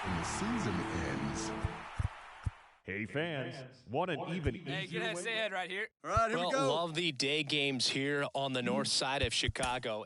and the season ends. Hey fans, want an even Hey, easier get that way? head right here. All right, here we go. Love the day games here on the north side of Chicago.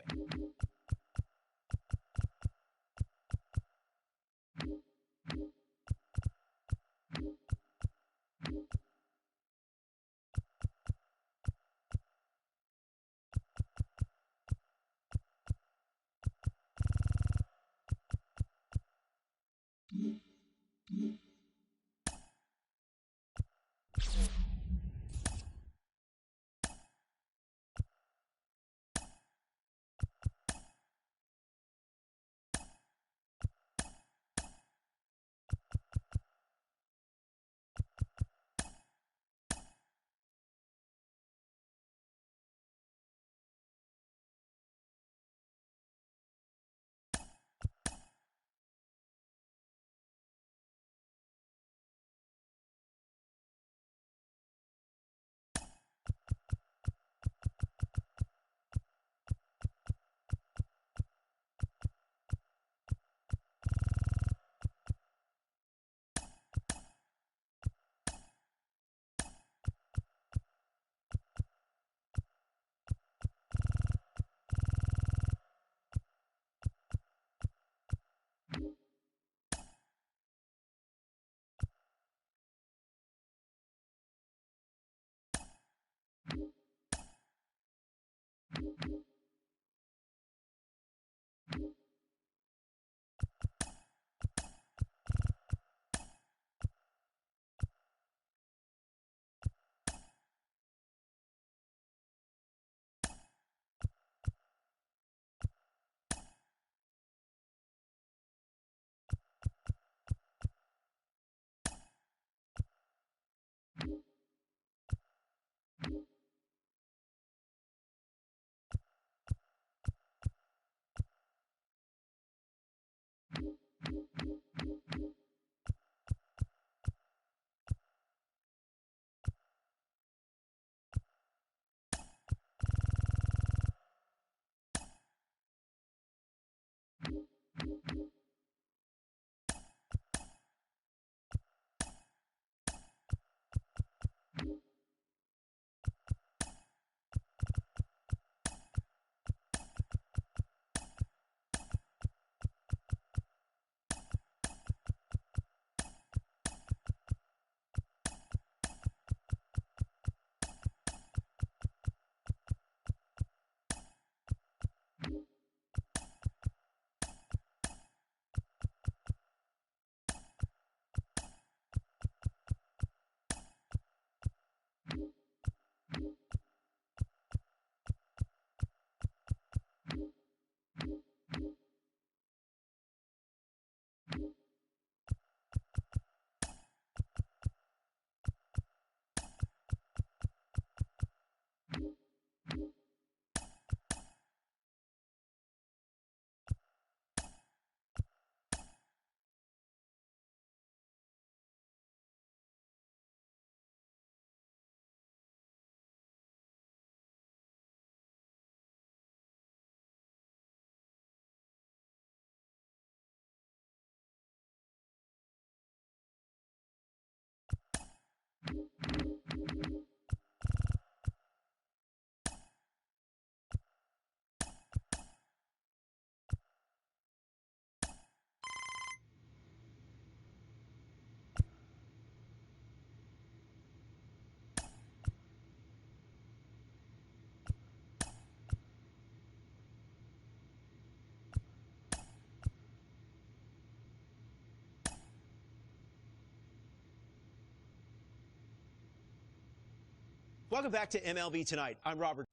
Welcome back to MLB Tonight. I'm Robert.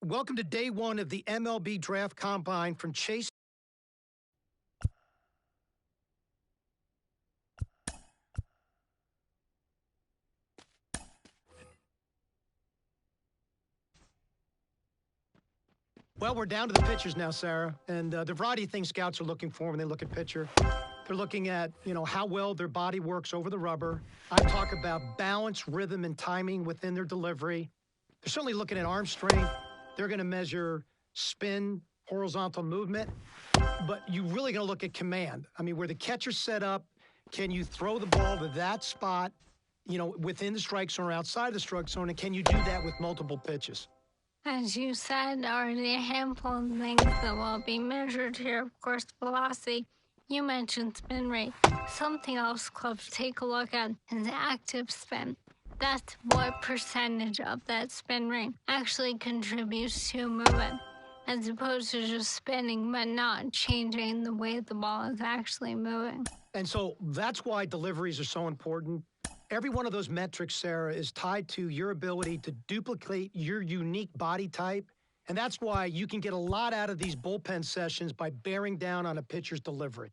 Welcome to day one of the MLB Draft Combine from Chase. Well, we're down to the pitchers now, Sarah, and the variety of things scouts are looking for when they look at pitcher. They're looking at, how well their body works over the rubber. I talk about balance, rhythm, and timing within their delivery. They're certainly looking at arm strength. They're going to measure spin, horizontal movement, but you're really going to look at command. I mean, where the catcher's set up, can you throw the ball to that spot, within the strike zone or outside the strike zone, and can you do that with multiple pitches? As you said, already a handful of things that will be measured here. Of course, velocity. You mentioned spin rate. Something else clubs take a look at is active spin. That's what percentage of that spin rate actually contributes to movement, as opposed to just spinning but not changing the way the ball is actually moving. And so that's why deliveries are so important. Every one of those metrics, Sarah, is tied to your ability to duplicate your unique body type. And that's why you can get a lot out of these bullpen sessions by bearing down on a pitcher's delivery.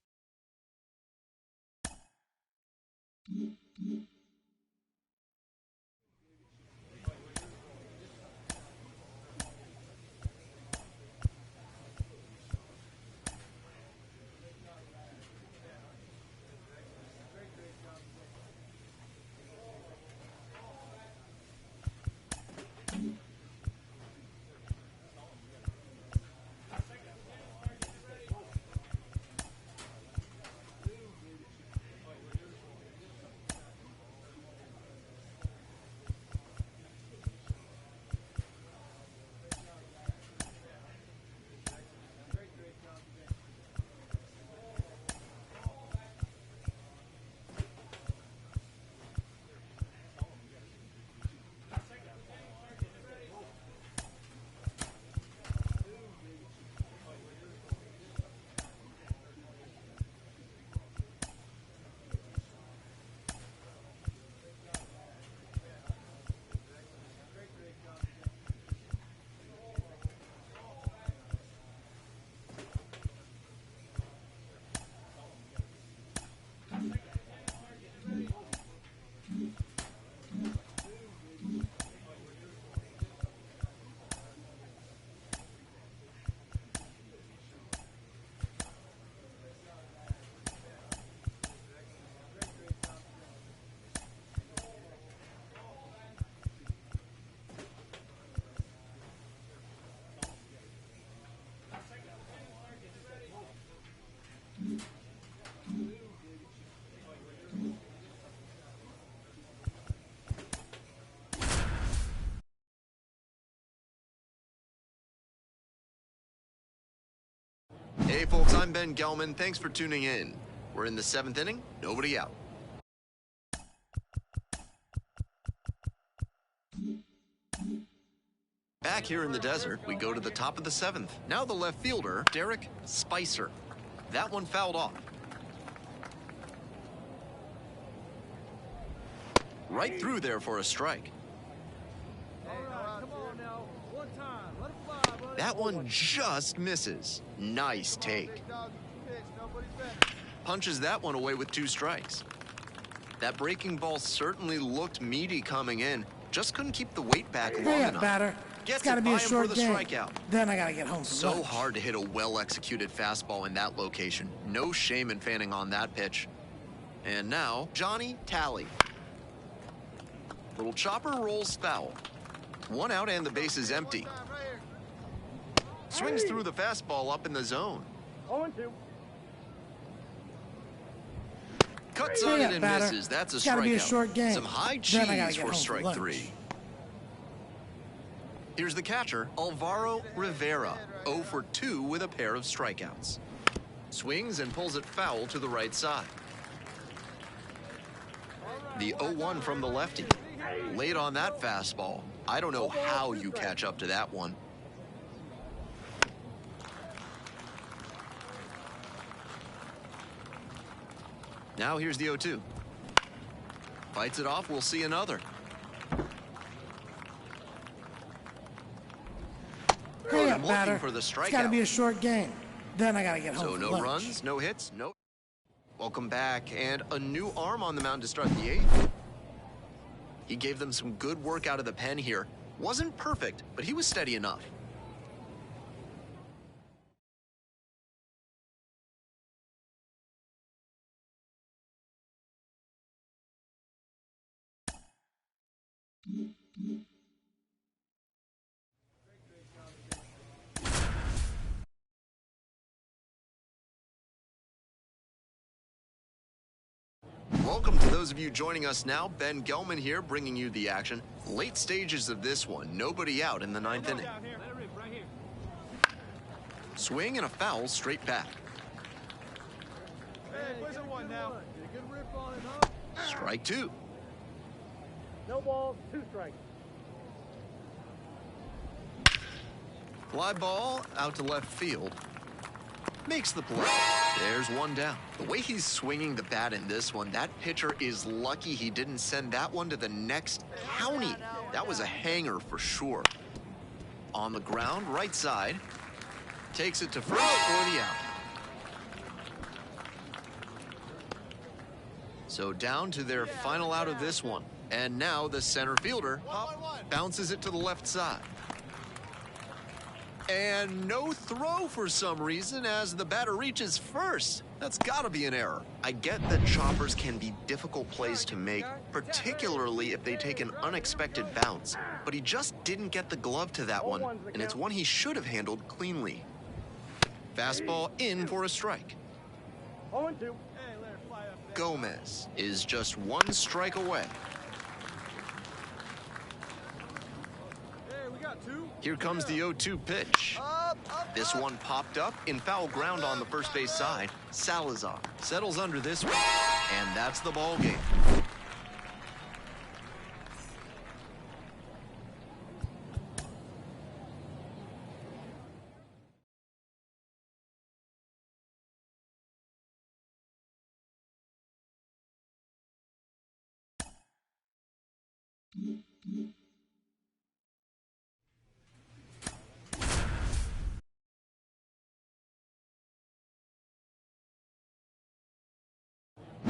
Hey folks, I'm Ben Gelman. Thanks for tuning in. We're in the 7th inning, nobody out. Back here in the desert, we go to the top of the 7th. Now the left fielder, Derek Spicer. That one fouled off. Right through there for a strike. That one just misses. Nice take. Punches that one away with 2 strikes. That breaking ball certainly looked meaty coming in. Just couldn't keep the weight back long enough. Batter. Gets it's got to be a short game. Strikeout. Then I got to get home. So hard to hit a well-executed fastball in that location. No shame in fanning on that pitch. And now, Johnny Talley. Little chopper rolls foul. 1 out and the base is empty. Swings through the fastball up in the zone. 0-2. Cuts on it and misses. That's a strikeout. Gotta be a short game. Some high cheese for strike 3. Here's the catcher, Alvaro Rivera, 0 for 2 with a pair of strikeouts. Swings and pulls it foul to the right side. The 0-1 from the lefty. Late on that fastball. I don't know how you catch up to that one. Now here's the 0-2. Fights it off, we'll see another. Hurry up, looking batter. for the strikeout. It's got to be a short game. Then I got to get home. So for no lunch. runs, no hits, no. Welcome back, and a new arm on the mound to start the 8th. He gave them some good work out of the pen here. Wasn't perfect, but he was steady enough. Welcome to those of you joining us now. Ben Gelman here, bringing you the action. Late stages of this one. Nobody out in the ninth inning. Swing and a foul straight back. Strike two. No balls, 2 strikes. Fly ball out to left field. Makes the play. There's one down. The way he's swinging the bat in this one, that pitcher is lucky he didn't send that one to the next county. That was a hanger for sure. On the ground, right side. Takes it to first for the out. So down to their final out of this one. And now the center fielder bounces it to the left side. And no throw for some reason as the batter reaches first. That's got to be an error. I get that choppers can be difficult plays to make, particularly if they take an unexpected bounce. But he just didn't get the glove to that one, and it's one he should have handled cleanly. Fastball in for a strike. 0-2. Gomez is just 1 strike away. Here comes the 0-2 pitch. This one popped up in foul ground on the first base side. Salazar settles under this one, and that's the ball game.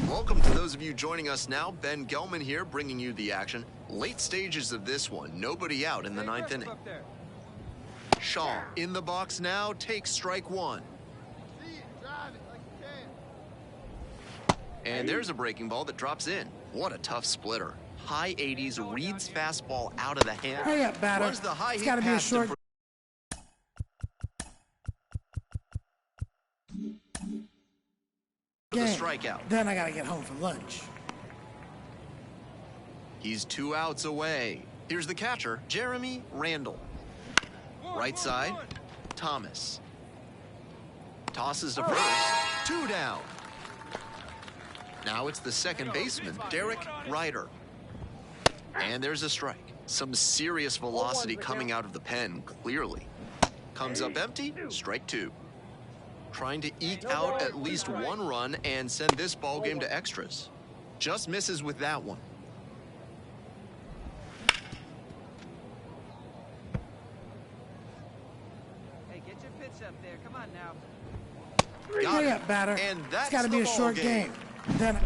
Welcome to those of you joining us now. Ben Gelman here, bringing you the action. Late stages of this one. Nobody out in the ninth inning. Shaw in the box now, takes strike one. And there's a breaking ball that drops in. What a tough splitter. High 80s, reads fastball out of the hand. Hurry up, batter. Runs the high It's hit got to be a past him short. for the Game. strikeout. Then I got to get home for lunch. He's 2 outs away. Here's the catcher, Jeremy Randall. Right side, Thomas. Tosses to first. 2 down. Now it's the second baseman, Derek Ryder. And there's a strike. Some serious velocity coming out of the pen, clearly. Comes up empty, strike 2. Trying to eke out at least 1 run and send this ball game to extras. Just misses with that one. Hey, get your pitch up there. Come on now. Got Hurry it. up, batter. And It's that's got to be the a ball short game. game. Then.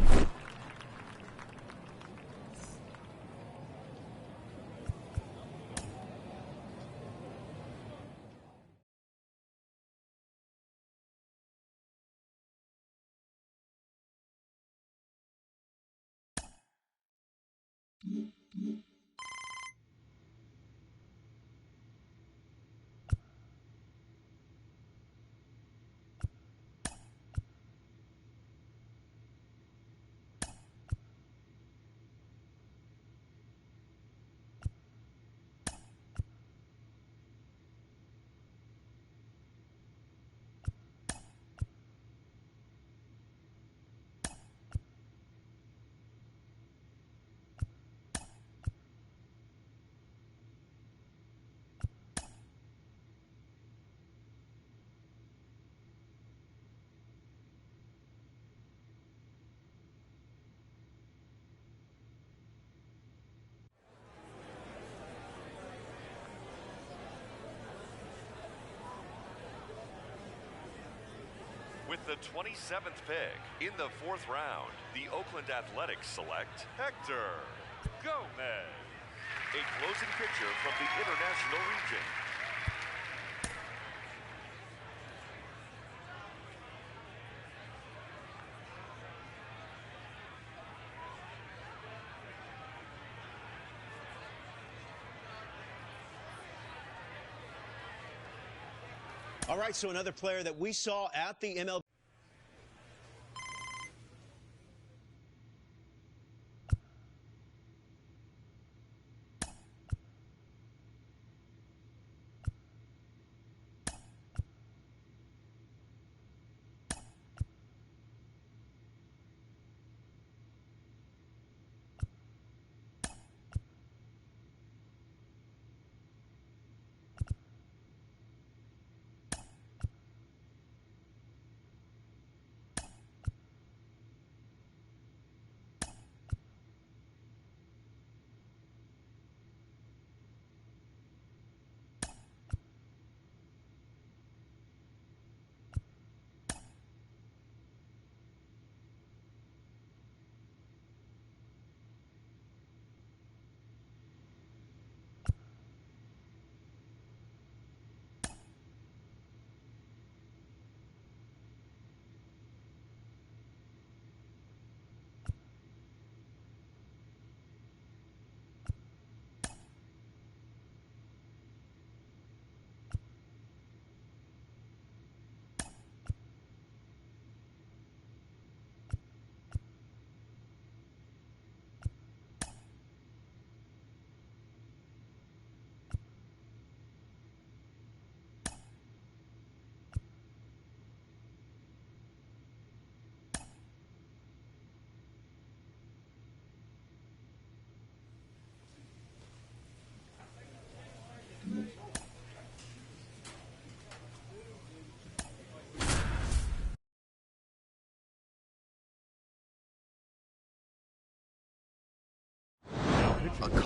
With the 27th pick in the 4th round, the Oakland Athletics select Hector Gomez, a closing pitcher from the International region. All right, so another player that we saw at the MLB.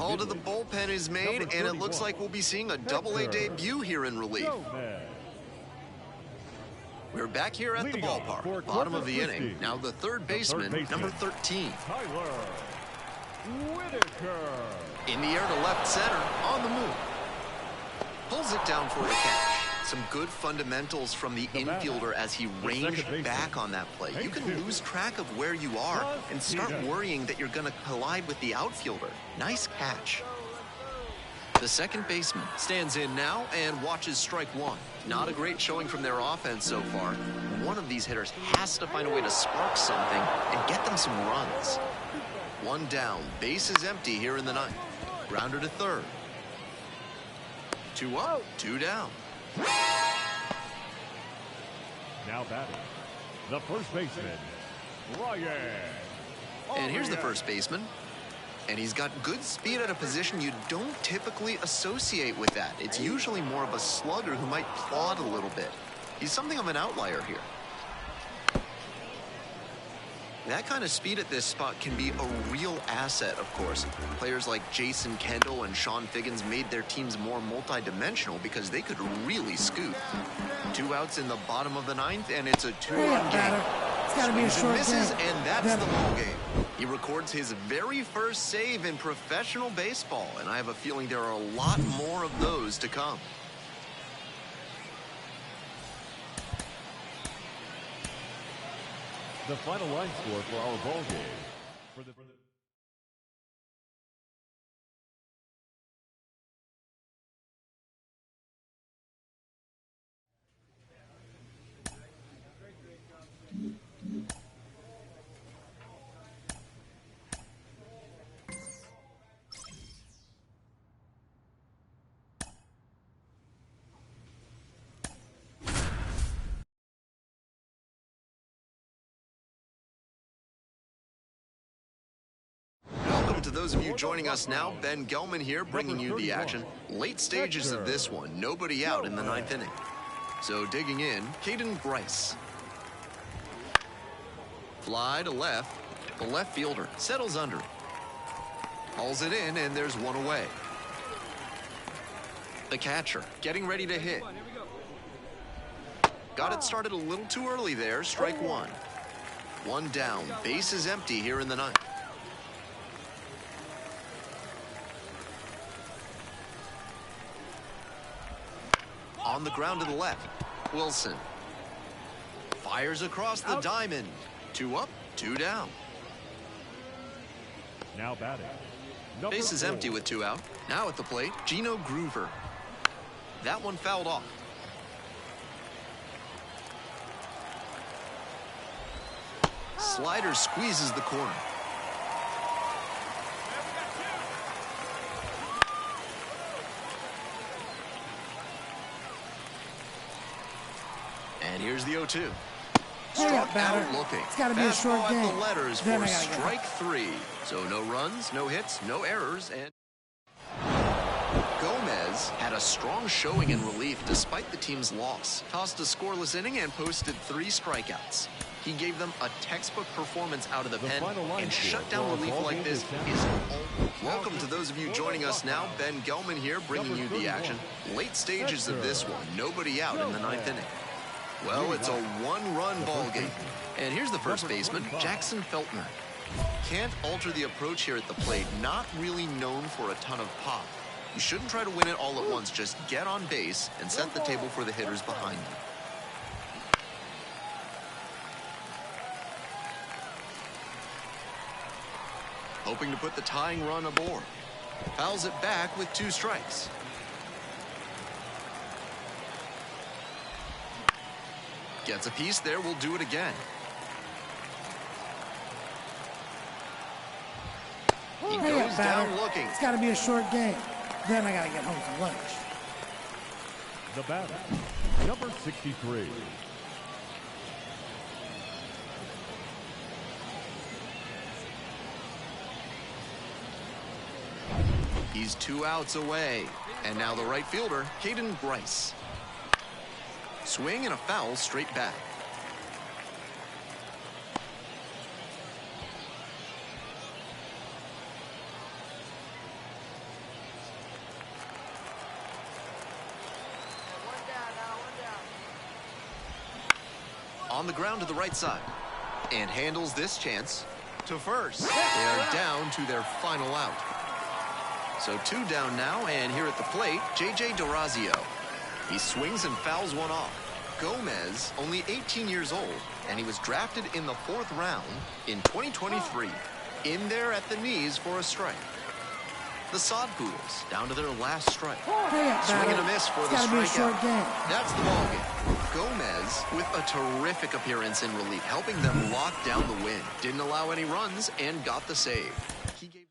Call to the bullpen is made, and it looks like we'll be seeing a Double-A debut here in relief. We're back here at the ballpark, bottom of the inning. Now the third baseman, number 13. Tyler Whitaker. In the air to left center, on the move. Pulls it down for the catch. Some good fundamentals from the infielder as he ranged back on that play. You can lose track of where you are and start worrying that you're going to collide with the outfielder. Nice catch. The second baseman stands in now and watches strike one. Not a great showing from their offense so far. One of these hitters has to find a way to spark something and get them some runs. One down, base is empty here in the ninth. Grounder to third. Two up, two down. Now batting, the first baseman, Ryan. And here's the first baseman. And he's got good speed at a position you don't typically associate with that. It's usually more of a slugger who might plod a little bit. He's something of an outlier here. That kind of speed at this spot can be a real asset, of course. Players like Jason Kendall and Sean Figgins made their teams more multi-dimensional because they could really scoot. 2 outs in the bottom of the ninth, and it's a 2-run game. It's got to be a short misses, game. and that's the ball game. He records his very first save in professional baseball, and I have a feeling there are a lot more of those to come. The final line score for our ball game. To those of you joining us now, Ben Gelman here, bringing you the action. Late stages of this one, nobody out in the ninth inning. So digging in, Caden Bryce. Fly to left. The left fielder settles under it. Hauls it in, and there's one away. The catcher getting ready to hit. Got it started a little too early there. Strike one. One down. Base is empty here in the ninth. On the ground to the left, Wilson fires across the diamond. 2 up, 2 down. Now batting. Base is empty with 2 out. Now at the plate, Gino Groover. That one fouled off. Slider squeezes the corner. And here's the 0-2. Struck out looking. It's got to be a short Fastball game. at the letters Then for I gotta strike 3. So no runs, no hits, no errors, and Gomez had a strong showing in relief despite the team's loss. Tossed a scoreless inning and posted 3 strikeouts. He gave them a textbook performance out of the pen, and shut down relief like this is all. Welcome to those of you joining us now. Ben Gelman here, bringing you the action. Late stages of this one, nobody out in the ninth inning. Well, it's a 1-run ball game. And here's the first baseman, Jackson Feltner. Can't alter the approach here at the plate. Not really known for a ton of pop. You shouldn't try to win it all at once. Just get on base and set the table for the hitters behind you. Hoping to put the tying run aboard. Fouls it back with 2 strikes. Gets a piece there, we'll do it again. He goes down looking. It's got to be a short game. Then I got to get home for lunch. The batter, number 63. He's 2 outs away. And now the right fielder, Caden Bryce. Swing and a foul straight back. On the ground to the right side. And handles this chance to first. They are down to their final out. So 2 down now, and here at the plate, J.J. Dorazio. He swings and fouls one off. Gomez, only 18 years old, and he was drafted in the 4th round in 2023. In there at the knees for a strike. The Sod Poodles down to their last strike. Swing and a miss for the strikeout. That's the ball game. Gomez with a terrific appearance in relief, helping them lock down the win. Didn't allow any runs and got the save. He gave them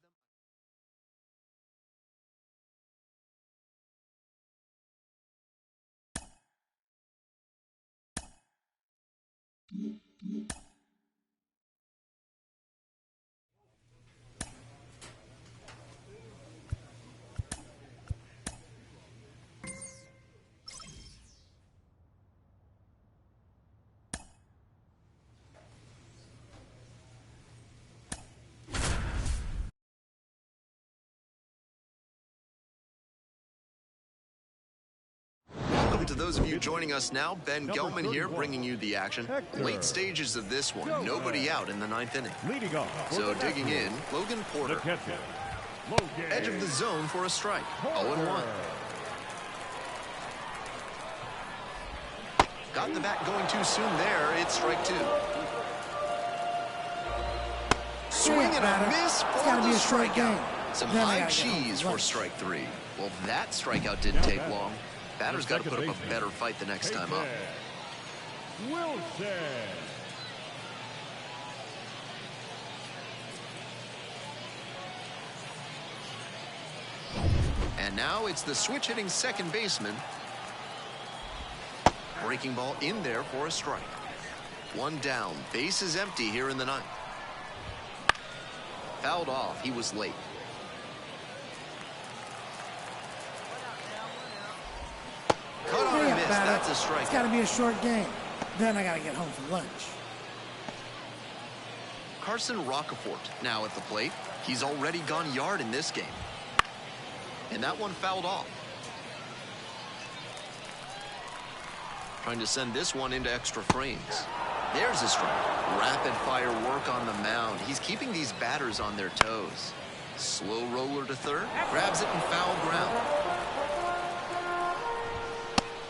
to those of you joining us now, Ben Gelman here bringing you the action. Late stages of this one, nobody out in the 9th inning. So digging in, Logan Porter. Edge of the zone for a strike. 0-1. Got the bat going too soon there. It's strike 2. Swing and a miss for the strikeout. Some high cheese for strike 3. Well, that strikeout didn't take long. Batter's got to put up a better fight the next time up. Wilson. And now it's the switch-hitting second baseman. Breaking ball in there for a strike. 1 down. Base is empty here in the 9th. Fouled off. He was late. Cut on a miss. That's a strike. It's got to be a short game. Then I got to get home for lunch. Carson Rocafort now at the plate. He's already gone yard in this game. And that one fouled off. Trying to send this one into extra frames. There's a strike. Rapid fire work on the mound. He's keeping these batters on their toes. Slow roller to third. Grabs it in foul ground.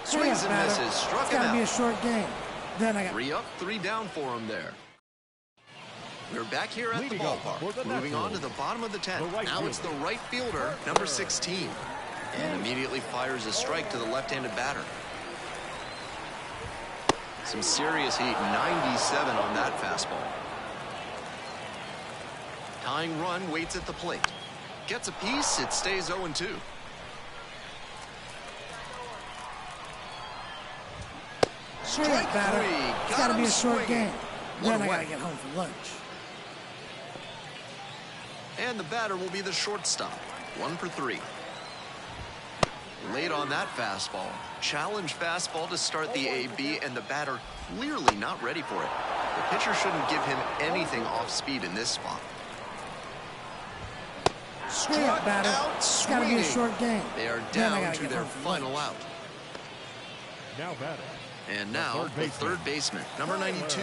Swings and misses. Struck him out. It's got to be a short game. Then I got 3 up, 3 down for him there. We're back here at the ballpark. Moving on to the bottom of the 10th. Now it's the right fielder, number 16. And immediately fires a strike to the left-handed batter. Some serious heat, 97 on that fastball. Tying run waits at the plate. Gets a piece, it stays 0-2. Strike 3. It's got to be a short swinging. game. Then I got to get home for lunch. And the batter will be the shortstop. 1 for 3. Late on that fastball. Challenge fastball to start the AB, and the batter clearly not ready for it. The pitcher shouldn't give him anything off speed in this spot. Struck out It's got to be a short game. They are down to their final out. Now batting. And now the third baseman, number 92.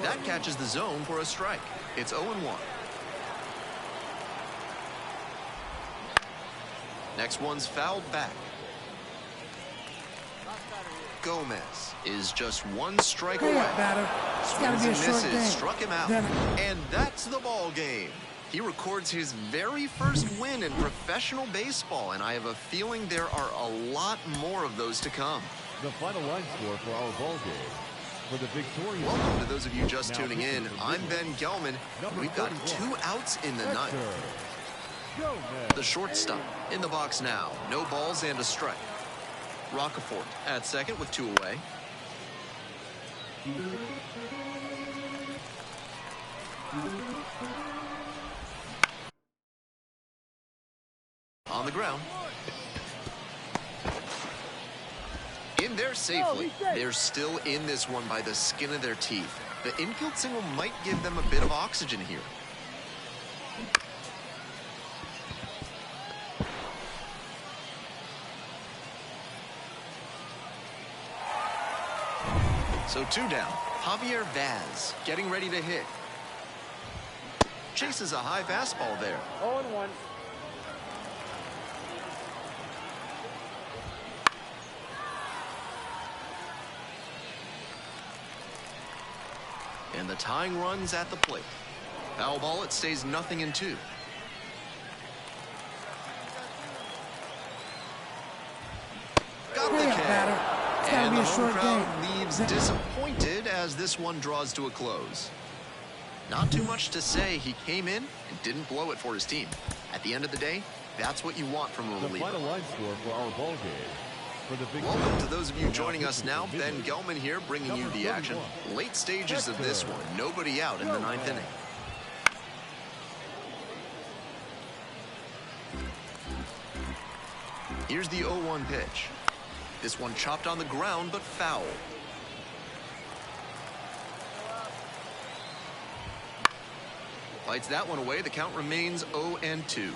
That catches the zone for a strike. It's 0-1. Next one's fouled back. Gomez is just 1 strike away. Swings and misses, struck him out. And that's the ball game. He records his very first win in professional baseball, and I have a feeling there are a lot more of those to come. The final line score for our ball game. For the victorious. Welcome to those of you just tuning in. I'm Ben Gelman. We've got 2 outs in the 9th. The shortstop in the box now. No balls and a strike. Rocafort at second with 2 away. On the ground. In there safely. They're still in this one by the skin of their teeth. The infield single might give them a bit of oxygen here. So 2 down. Javier Vaz getting ready to hit. Chases a high fastball there. 0-1. And the tying run's at the plate. Foul ball, it stays 0-2. Got the K. And the home crowd leaves disappointed as this one draws to a close. Not too much to say. He came in and didn't blow it for his team. At the end of the day, that's what you want from a The reliever. final line score for our ball game. For the big Welcome to those of you joining us now. Ben Gelman here, bringing you the action. Late stages of this one. Nobody out in the 9th inning. Here's the 0-1 pitch. This one chopped on the ground, but foul. Fights that one away. The count remains 0-2.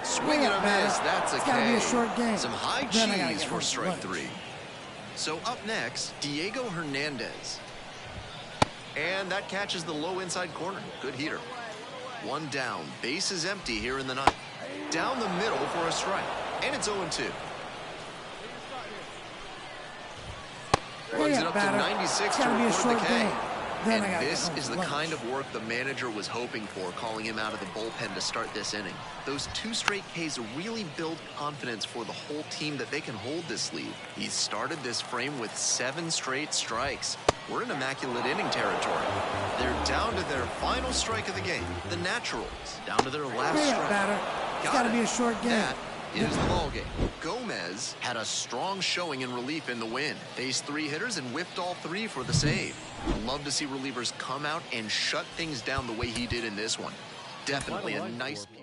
Swing and a miss. That's a It's gotta be a K. short game. Some high Then I gotta cheese get for home strike lunch. 3. So up next, Diego Hernandez. And that catches the low inside corner. Good heater. 1 down. Base is empty here in the 9th. Down the middle for a strike. And it's 0-2. Runs it up to 96 to record the K. And this is the kind of work the manager was hoping for, calling him out of the bullpen to start this inning. Those 2 straight Ks really build confidence for the whole team that they can hold this lead. He started this frame with 7 straight strikes. We're in immaculate inning territory. They're down to their final strike of the game. The Naturals down to their last strike. It's got to be a short game. That is the ball game. Gomez had a strong showing in relief in the win. Faced 3 hitters and whipped all 3 for the save. Love to see relievers come out and shut things down the way he did in this one. Definitely a nice piece.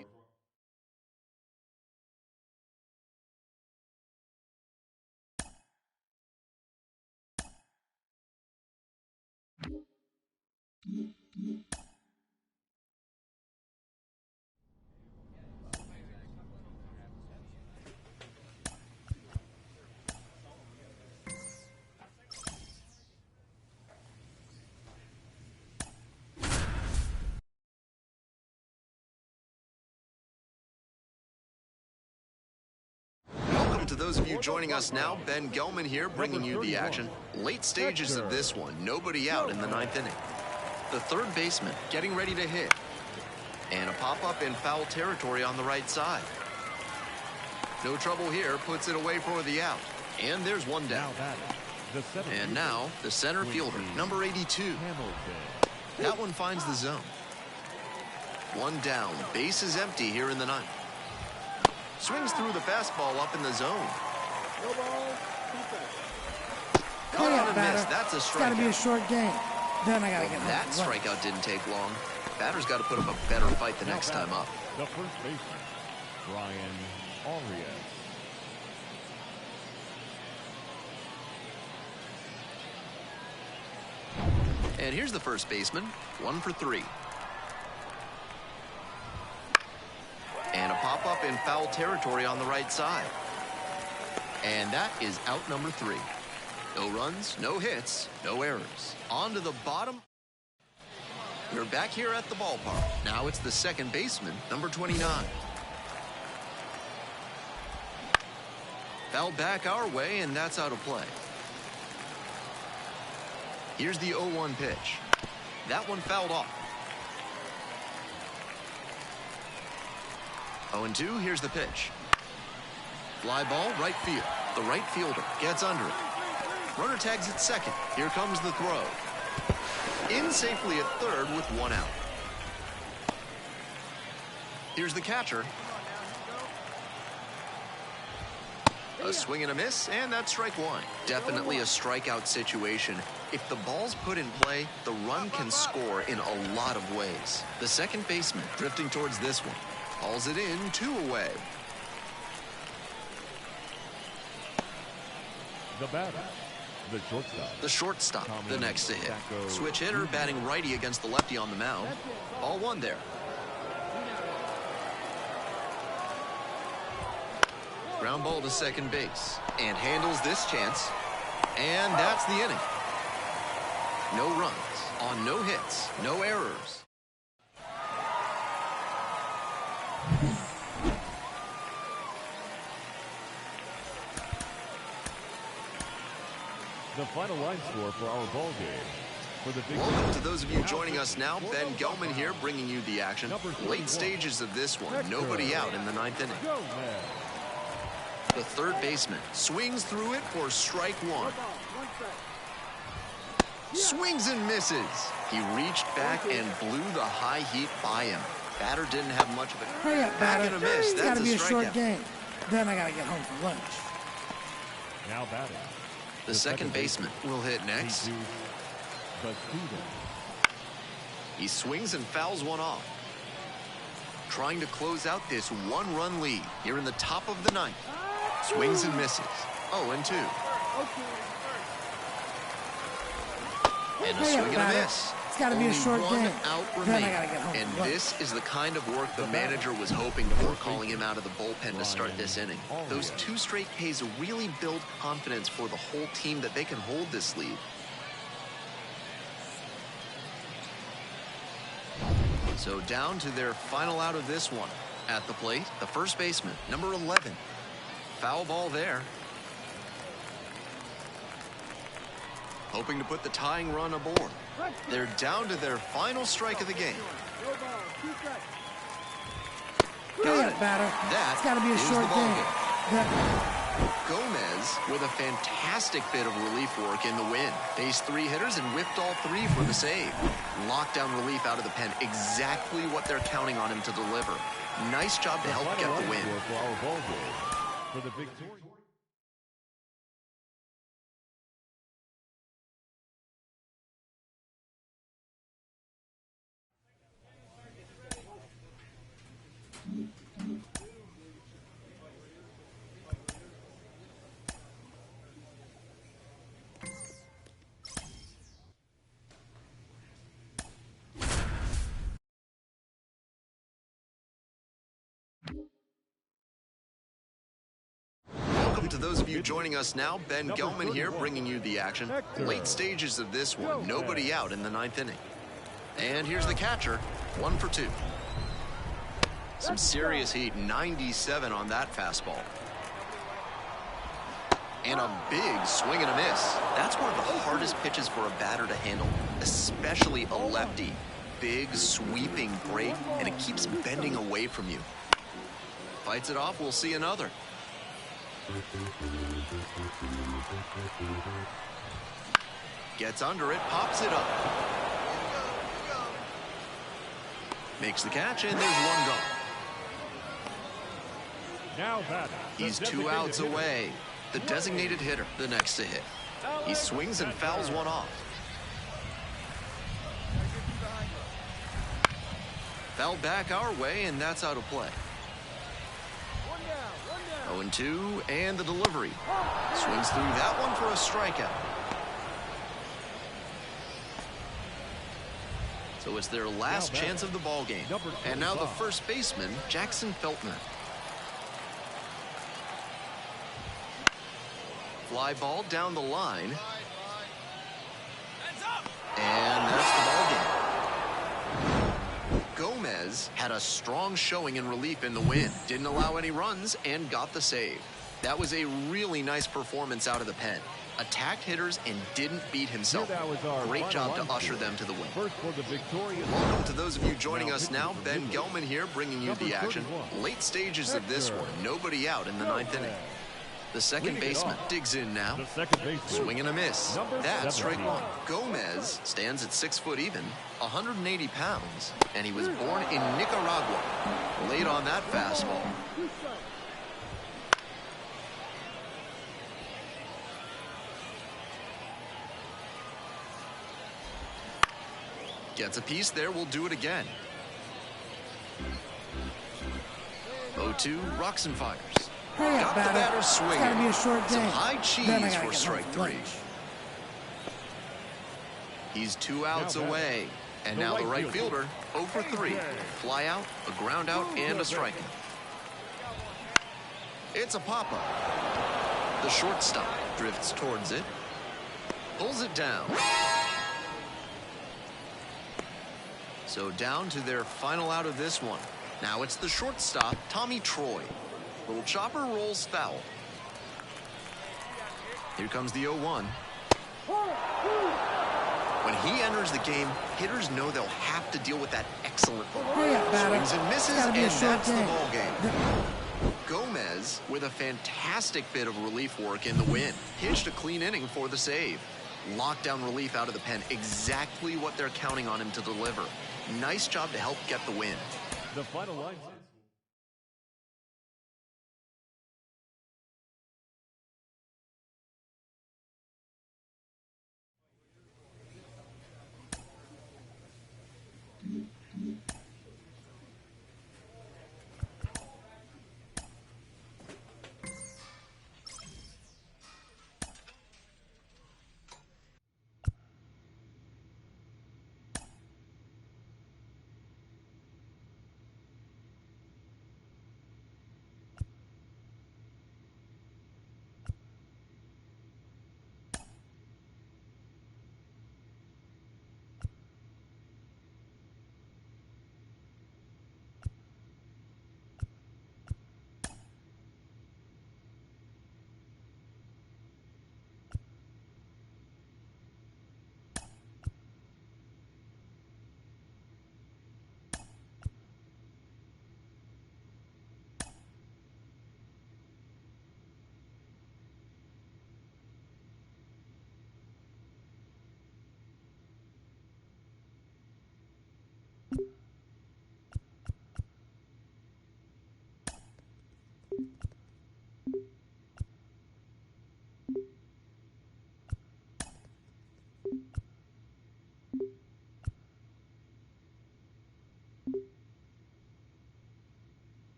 To those of you joining us now, Ben Gelman here, bringing you the action. Late stages of this one, nobody out in the 9th inning. The 3rd baseman getting ready to hit. And a pop-up in foul territory on the right side. No trouble here, puts it away for the out. And there's 1 down. And now, the center fielder, number 82. That one finds the zone. 1 down, base is empty here in the 9th. Swings through the fastball up in the zone. Caught on a miss. That's a strikeout. It's got to be a short game. Then I got to get home. That strikeout didn't take long. Batter's got to put up a better fight the next time up. The first baseman, Brian Arias. And here's the first baseman, 1 for 3. And a pop-up in foul territory on the right side. And that is out number 3. No runs, no hits, no errors. On to the bottom. We're back here at the ballpark. Now it's the second baseman, number 29. Fouled back our way, and that's out of play. Here's the 0-1 pitch. That one fouled off. 0-2, here's the pitch. Fly ball, right field. The right fielder gets under it. Runner tags at second. Here comes the throw. In safely at third with 1 out. Here's the catcher. A swing and a miss, and that's strike 1. Definitely a strikeout situation. If the ball's put in play, the run can score in a lot of ways. The second baseman drifting towards this one. Hauls it in, 2 away. The batter, the shortstop. The shortstop, the next to hit. Switch hitter batting righty against the lefty on the mound. Ball 1 there. Ground ball to second base and handles this chance. And that's the inning. No runs on no hits, no errors. The final line score for our ball game. Welcome to those of you joining us now. Ben Gelman here, bringing you the action. Late stages of this one. Nobody out in the ninth inning. The third baseman swings through it for strike one. Swings and misses. He reached back and blew the high heat by him. Batter didn't have much of it. Hurry up, batter. Back and a miss. It's got That's to be a short strikeout. game. Then I got to get home for lunch. Now batting. The second baseman will hit next. He swings and fouls one off. Trying to close out this one-run lead here in the top of the ninth. Swings and misses. 0-2. And a swing and a miss. It's got to be a short Only game. one out Then I remaining. got to get home And for lunch. this is the kind of work the manager was hoping for, calling him out of the bullpen to start this inning. Those 2 straight Ks really build confidence for the whole team that they can hold this lead. So down to their final out of this one. At the plate, the first baseman, number 11. Foul ball there. Hoping to put the tying run aboard. They're down to their final strike of the game. Hurry up, batter. It's got to be a is short the ball game. Gomez with a fantastic bit of relief work in the win. Faced 3 hitters and whipped all 3 for the save. Lockdown relief out of the pen. Exactly what they're counting on him to deliver. Nice job to help get the win. For our ball game. For the victory. Welcome to those of you joining us now. Ben Gelman here, bringing you the action. Late stages of this one. Nobody out in the ninth inning. And here's the catcher. 1 for 2. Some serious heat. 97 on that fastball. And a big swing and a miss. That's one of the hardest pitches for a batter to handle, especially a lefty. Big, sweeping break, and it keeps bending away from you. Fights it off. We'll see another. Gets under it, pops it up. Makes the catch, and there's one gone. Now batting. He's 2 outs away. The designated hitter, the next to hit. He swings and fouls one off. Foul back our way, and that's out of play. 0-2, and the delivery. Swings through that one for a strikeout. So it's their last chance of the ball game. And now the first baseman, Jackson Feltner. Fly ball down the line. And that's the ball game. Gomez had a strong showing in relief in the win. Didn't allow any runs and got the save. That was a really nice performance out of the pen. Attacked hitters and didn't beat himself. Great job to usher them to the win. Welcome to those of you joining us now. Ben Gelman here, bringing you the action. Late stages of this one. Nobody out in the ninth inning. The second baseman digs in now. Swing and a miss. That's strike one. Gomez stands at 6 foot even, 180 pounds, and he was born in Nicaragua. Late on that fastball. Gets a piece there, we'll do it again. 0-2, rocks and fires. Hurry up, Got the batter It's swinging. got to be a short game. Some high Then I cheese gotta for get home strike for 3. lunch. He's 2 outs away. And now the right fielder, 0 for 3. Fly out, a ground out, and a strikeout. It's a pop-up. The shortstop drifts towards it, pulls it down. So down to their final out of this one. Now it's the shortstop, Tommy Troy. Little chopper rolls foul. Here comes the 0-1. When he enters the game, hitters know they'll have to deal with that excellent ball. Swings and misses, and that's the ball game. Gomez with a fantastic bit of relief work in the win. Pitched a clean inning for the save. Lockdown relief out of the pen, exactly what they're counting on him to deliver. Nice job to help get the win. The final line.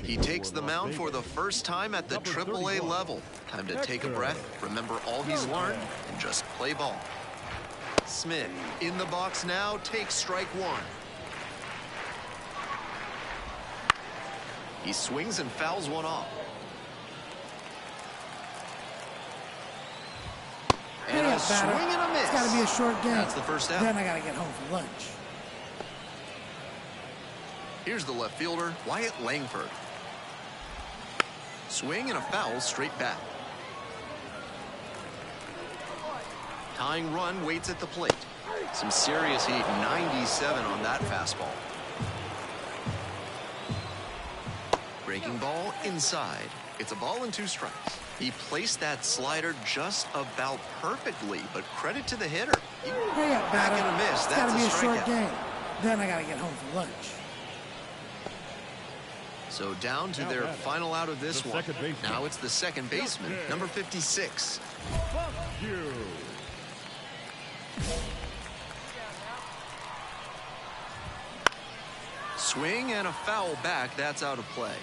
He takes the mound for the first time at the AAA level. Time to take a breath, remember all he's learned, and just play ball. Smith in the box now, takes strike one. He swings and fouls one off. And a swing and a miss. It's got to be a short game. That's the first out. Then I got to get home for lunch. Here's the left fielder, Wyatt Langford. Swing and a foul straight back. Tying run waits at the plate. Some serious heat, 97 on that fastball. Breaking ball inside. It's a ball and two strikes. He placed that slider just about perfectly, but credit to the hitter. Hurry up, Back batter. and a miss. It's got to be a short strikeout. game. Then I got to get home for lunch. So down to their final out of this one. Now it's the second baseman, number 56. Swing and a foul back. That's out of play.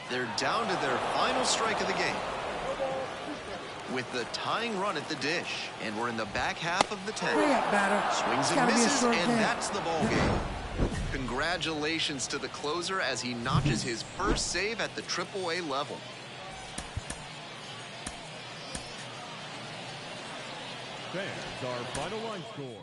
They're down to their final strike of the game, with the tying run at the dish, and we're in the back half of the 10th. Hurry up, batter. Swings It's and gotta be a misses, short and game. that's the ball game. Congratulations to the closer as he notches his first save at the AAA level. There's our final line score.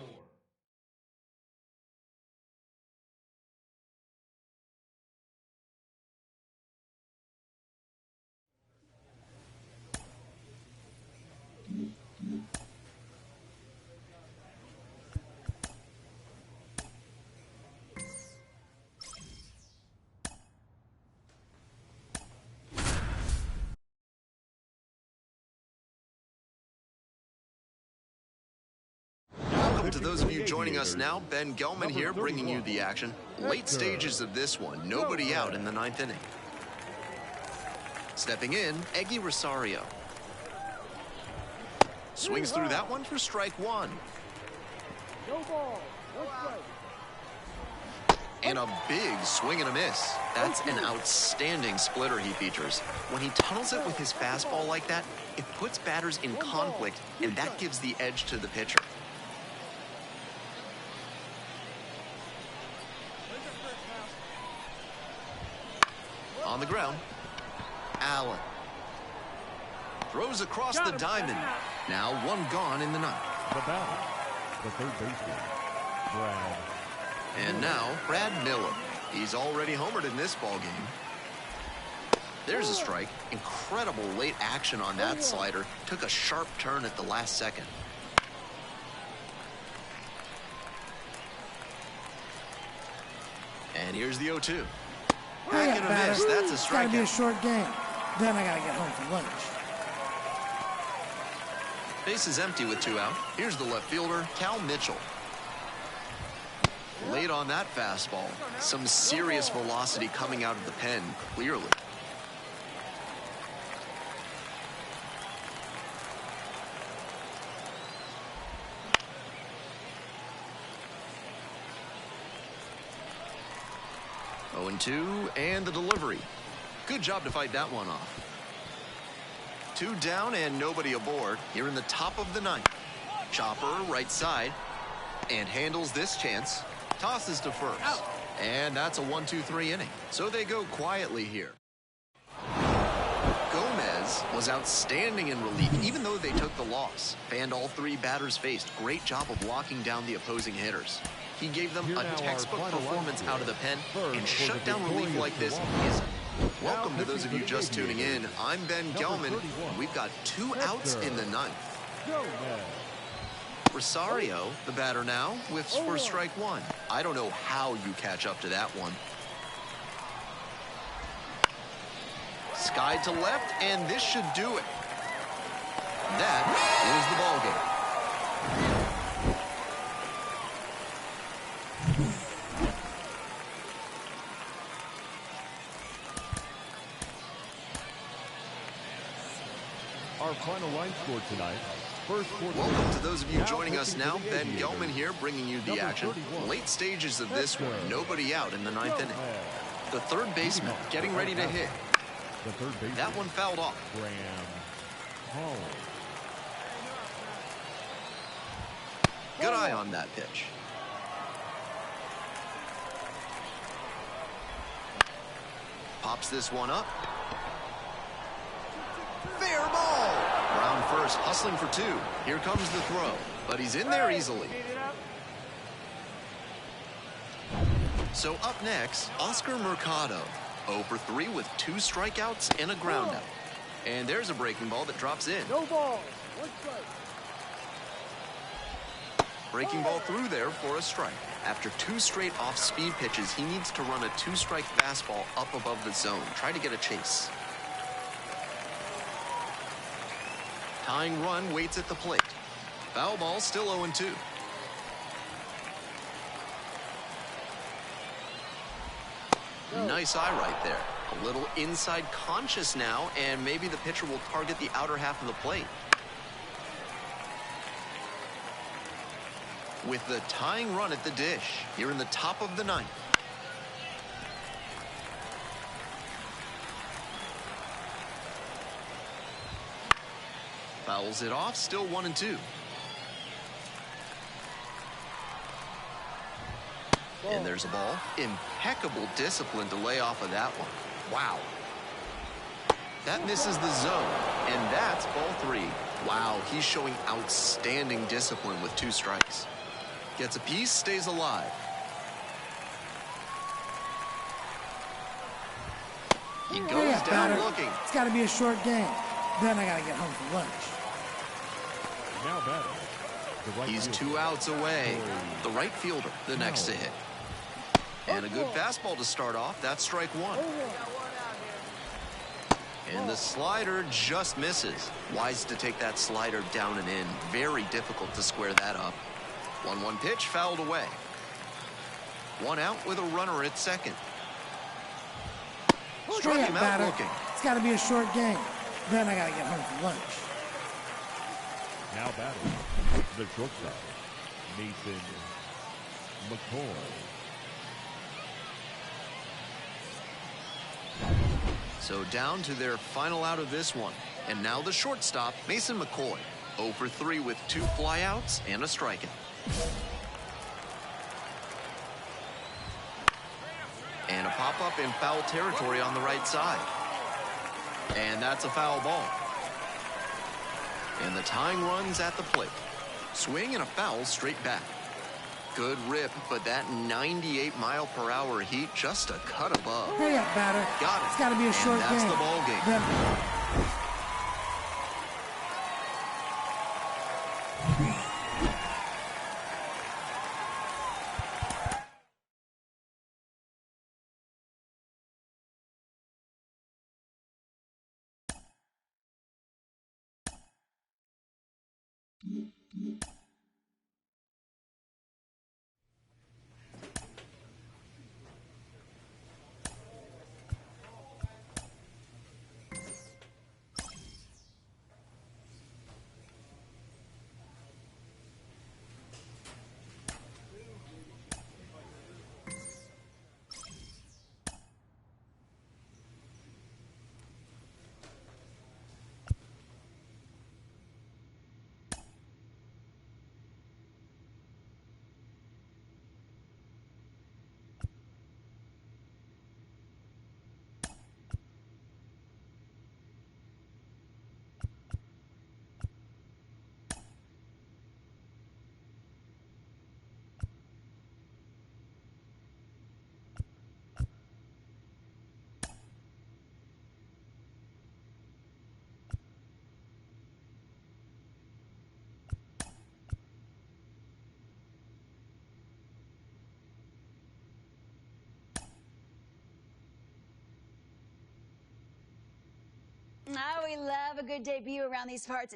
to those of you joining us now. Ben Gelman here, bringing you the action. Late stages of this one. Nobody out in the 9th inning. Stepping in, Eggy Rosario. Swings through that one for strike one. And a big swing and a miss. That's an outstanding splitter he features. When he tunnels it with his fastball like that, it puts batters in conflict, and that gives the edge to the pitcher. On the ground, Allen. Throws across the diamond. Now one gone in the 9th. The batter, the third baseman, Brad. And now, Brad Miller. He's already homered in this ball game. There's a strike. Incredible late action on that slider. Took a sharp turn at the last second. And here's the 0-2. Back and a miss. That's a strikeout. It's gotta be a short game. Then I gotta get home for lunch. Base is empty with 2 out. Here's the left fielder, Cal Mitchell. Late on that fastball. Some serious velocity coming out of the pen, clearly. Oh, 0-2, and the delivery. Good job to fight that one off. 2 down and nobody aboard here in the top of the 9th. Chopper, right side, and handles this chance. Tosses to first. And that's a 1-2-3 inning. So they go quietly here. Gomez was outstanding in relief, even though they took the loss. Fanned all 3 batters faced. Great job of locking down the opposing hitters. He gave them a textbook performance out of the pen, and shut down relief like this isn't. Welcome to those of you just tuning in. I'm Ben Gelman. We've got 2 outs in the 9th. Rosario, the batter now, whiffs for strike one. I don't know how you catch up to that one. Skied to left, and this should do it. That is the ball game. Our final line score tonight. Welcome to those of you joining us now. Ben Gelman here, bringing you the action. Late stages of this one. Nobody out in the 9th inning. The third baseman getting ready to hit. That one fouled off. Good eye on that pitch. Pops this one up. Fair ball. Brown first, hustling for 2. Here comes the throw, but he's in there easily. So up next, Oscar Mercado. 0 for 3 with 2 strikeouts and a ground out. And there's a breaking ball that drops in. No ball. 1 strike. Breaking ball through there for a strike. After 2 straight off-speed pitches, he needs to run a 2-strike fastball up above the zone. Try to get a chase. Tying run waits at the plate. Foul ball, still 0-2. Nice eye right there. A little inside conscious now, and maybe the pitcher will target the outer half of the plate. With the tying run at the dish, here in the top of the 9th. Fouls it off, still 1-2. And there's a ball. Impeccable discipline to lay off of that one. Wow. That misses the zone, and that's ball 3. Wow, he's showing outstanding discipline with 2 strikes. Gets a piece, stays alive. He goes down looking. It's got to be a short game. Then I got to get home for lunch. Now batting. He's 2 outs away. The right fielder, the next to hit. And a good fastball to start off. That's strike 1. And the slider just misses. Wise to take that slider down and in. Very difficult to square that up. 1-1 pitch fouled away. One out with a runner at second. Struck Straight him up, out batter. looking. It's got to be a short game. Then I got to get home for lunch. Now batting, the shortstop, Mason McCoy. So down to their final out of this one. And now the shortstop, Mason McCoy. 0 for 3 with 2 flyouts and a strikeout. And a pop-up in foul territory on the right side. And that's a foul ball. And the tying run's at the plate. Swing and a foul straight back. Good rip, but that 98-mile-per-hour heat just a cut above. Hurry up, batter. Got it. It's got to be a short And that's game. the ball game. Then Oh, we love a good debut around these parts.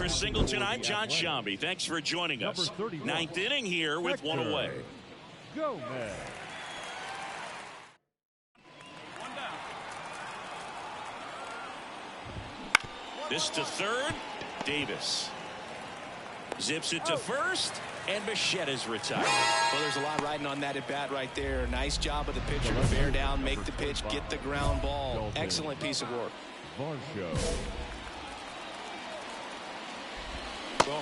Chris Singleton, I'm John Shambi. Thanks for joining us. Ninth inning here with one away. Gomez. This to third. Davis zips it to first, and Bichette is retired. Well, there's a lot riding on that at bat right there. Nice job of the pitcher to bear down, make the pitch, get the ground ball. Excellent piece of work. Well,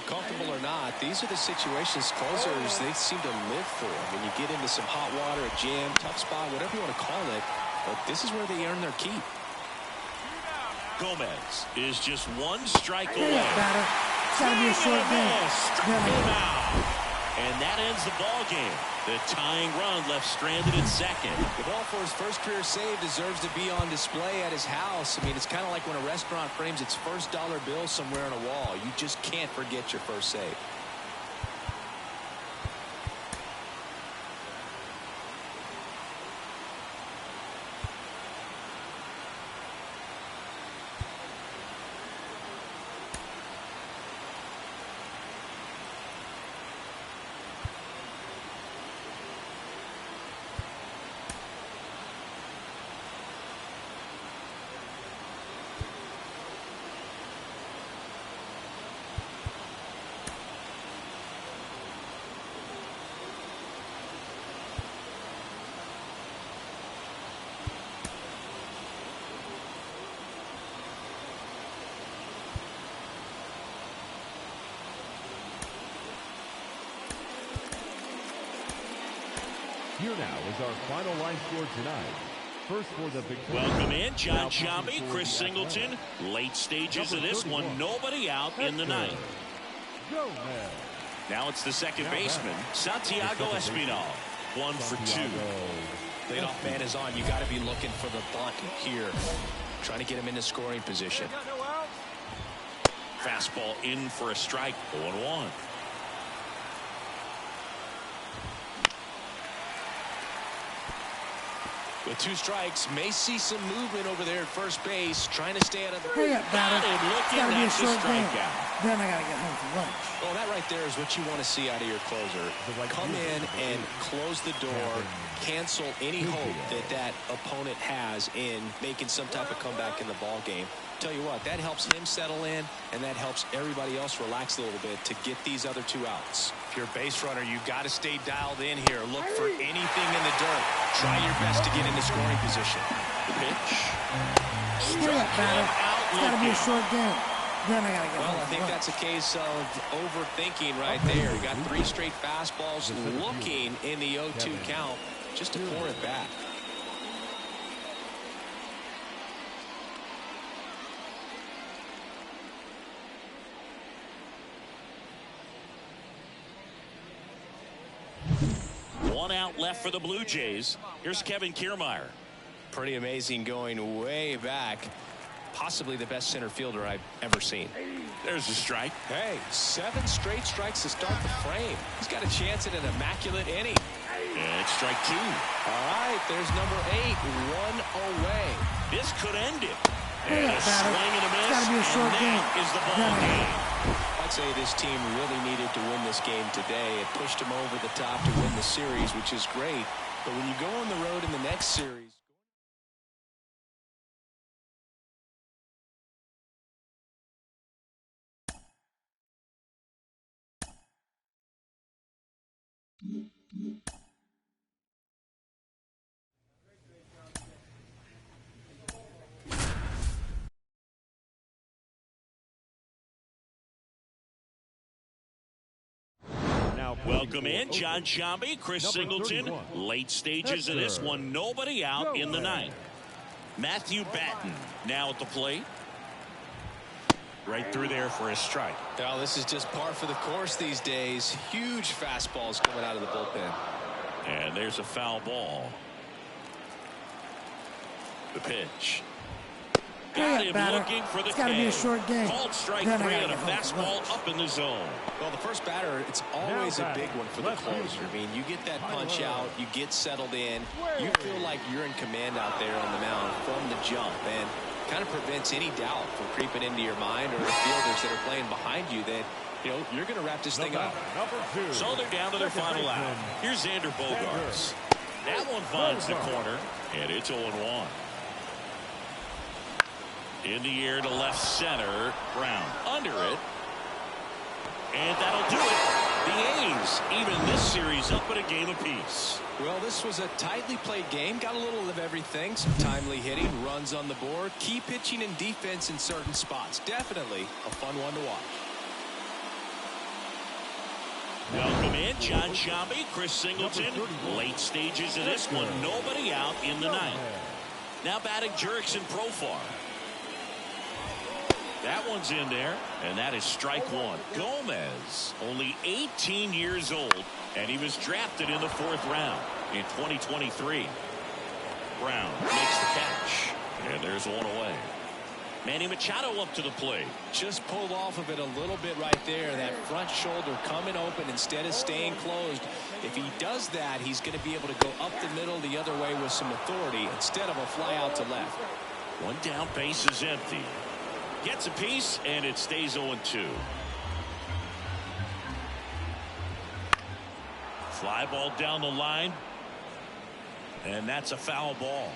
comfortable or not, these are the situations closers, they seem to live for. When you get into some hot water, a jam, tough spot, whatever you want to call it, but this is where they earn their keep. Gomez is just one strike away. It's got to be a short game. Struck him out. And that ends the ball game. The tying run left stranded at second. The ball for his first career save deserves to be on display at his house. I mean, it's kind of like when a restaurant frames its first dollar bill somewhere on a wall. You just can't forget your first save. Here now is our final line score tonight. First for the Victoria. Welcome in, Jon Sciambi, Chris Singleton. Late stages of this one, nobody out in the ninth. Now it's the second baseman, Santiago Espinal. 1 for 2. Leadoff man is on. You got to be looking for the bunt here. Trying to get him into scoring position. Fastball in for a strike. 0-1. With 2 strikes, may see some movement over there at first base, trying to stay out of the... Hurry up, batter. It's got to be a short game. Then I got to get home for lunch. Well, that right there is what you want to see out of your closer. Come in and close the door, cancel any hope that opponent has in making some type of comeback in the ball game. Tell you what, that helps him settle in, and that helps everybody else relax a little bit to get these other 2 outs. If you're a base runner, you've got to stay dialed in here. Look for anything in the dirt. Try your best to get into scoring position. The pitch. Struck batter. It's got to be a short game. Then I got to get home. Well, I think that's a case of overthinking right there. You got 3 straight fastballs looking in the 0-2 count. Just a poor at bat. One out left for the Blue Jays. Here's Kevin Kiermaier. Pretty amazing, going way back. Possibly the best center fielder I've ever seen. There's a strike. Hey, 7 straight strikes to start the frame. He's got a chance at an immaculate inning. And it's strike 2. All right, there's number 8, 1 away. This could end it. And a swing and a miss. It's got to be a short game. Is the ball game. I'd say this team really needed to win this game today. It pushed them over the top to win the series, which is great. But when you go on the road in the next series, Welcome in, Jon Sciambi, Chris Singleton. Late stages of this one, nobody out in the ninth. Matthew Batten now at the plate. Right through there for a strike. Well, this is just par for the course these days. Huge fastballs coming out of the bullpen. And there's a foul ball. The pitch. Got him looking for the It's got to be a short game. Called strike then 3 and a fastball up in the zone. Well, the first batter, it's always a big one for the closer. I mean, you get that punch out, you get settled in, you feel like you're in command out there on the mound from the jump, and kind of prevents any doubt from creeping into your mind or the fielders that are playing behind you that, you know, you're going to wrap this thing up. So they're down to their final out. Here's Xander Bogaerts. That one finds the corner, and it's 0-1. In the air to left center. Brown under it. And that'll do it. The A's even this series up at a game apiece. Well, this was a tightly played game. Got a little of everything. Some timely hitting, runs on the board, key pitching and defense in certain spots. Definitely a fun one to watch. Welcome in, John Sciambi, Chris Singleton. Late stages of this one. Nobody out in the ninth. Now batting Jurickson Profar. That one's in there, and that is strike one. Gomez, only 18 years old, and he was drafted in the 4th round in 2023. Brown makes the catch, and there's one away. Manny Machado up to the plate. Just pulled off of it a little bit right there. That front shoulder coming open instead of staying closed. If he does that, he's going to be able to go up the middle the other way with some authority instead of a fly out to left. One down, base is empty. Gets a piece, and it stays 0-2. Fly ball down the line, and that's a foul ball.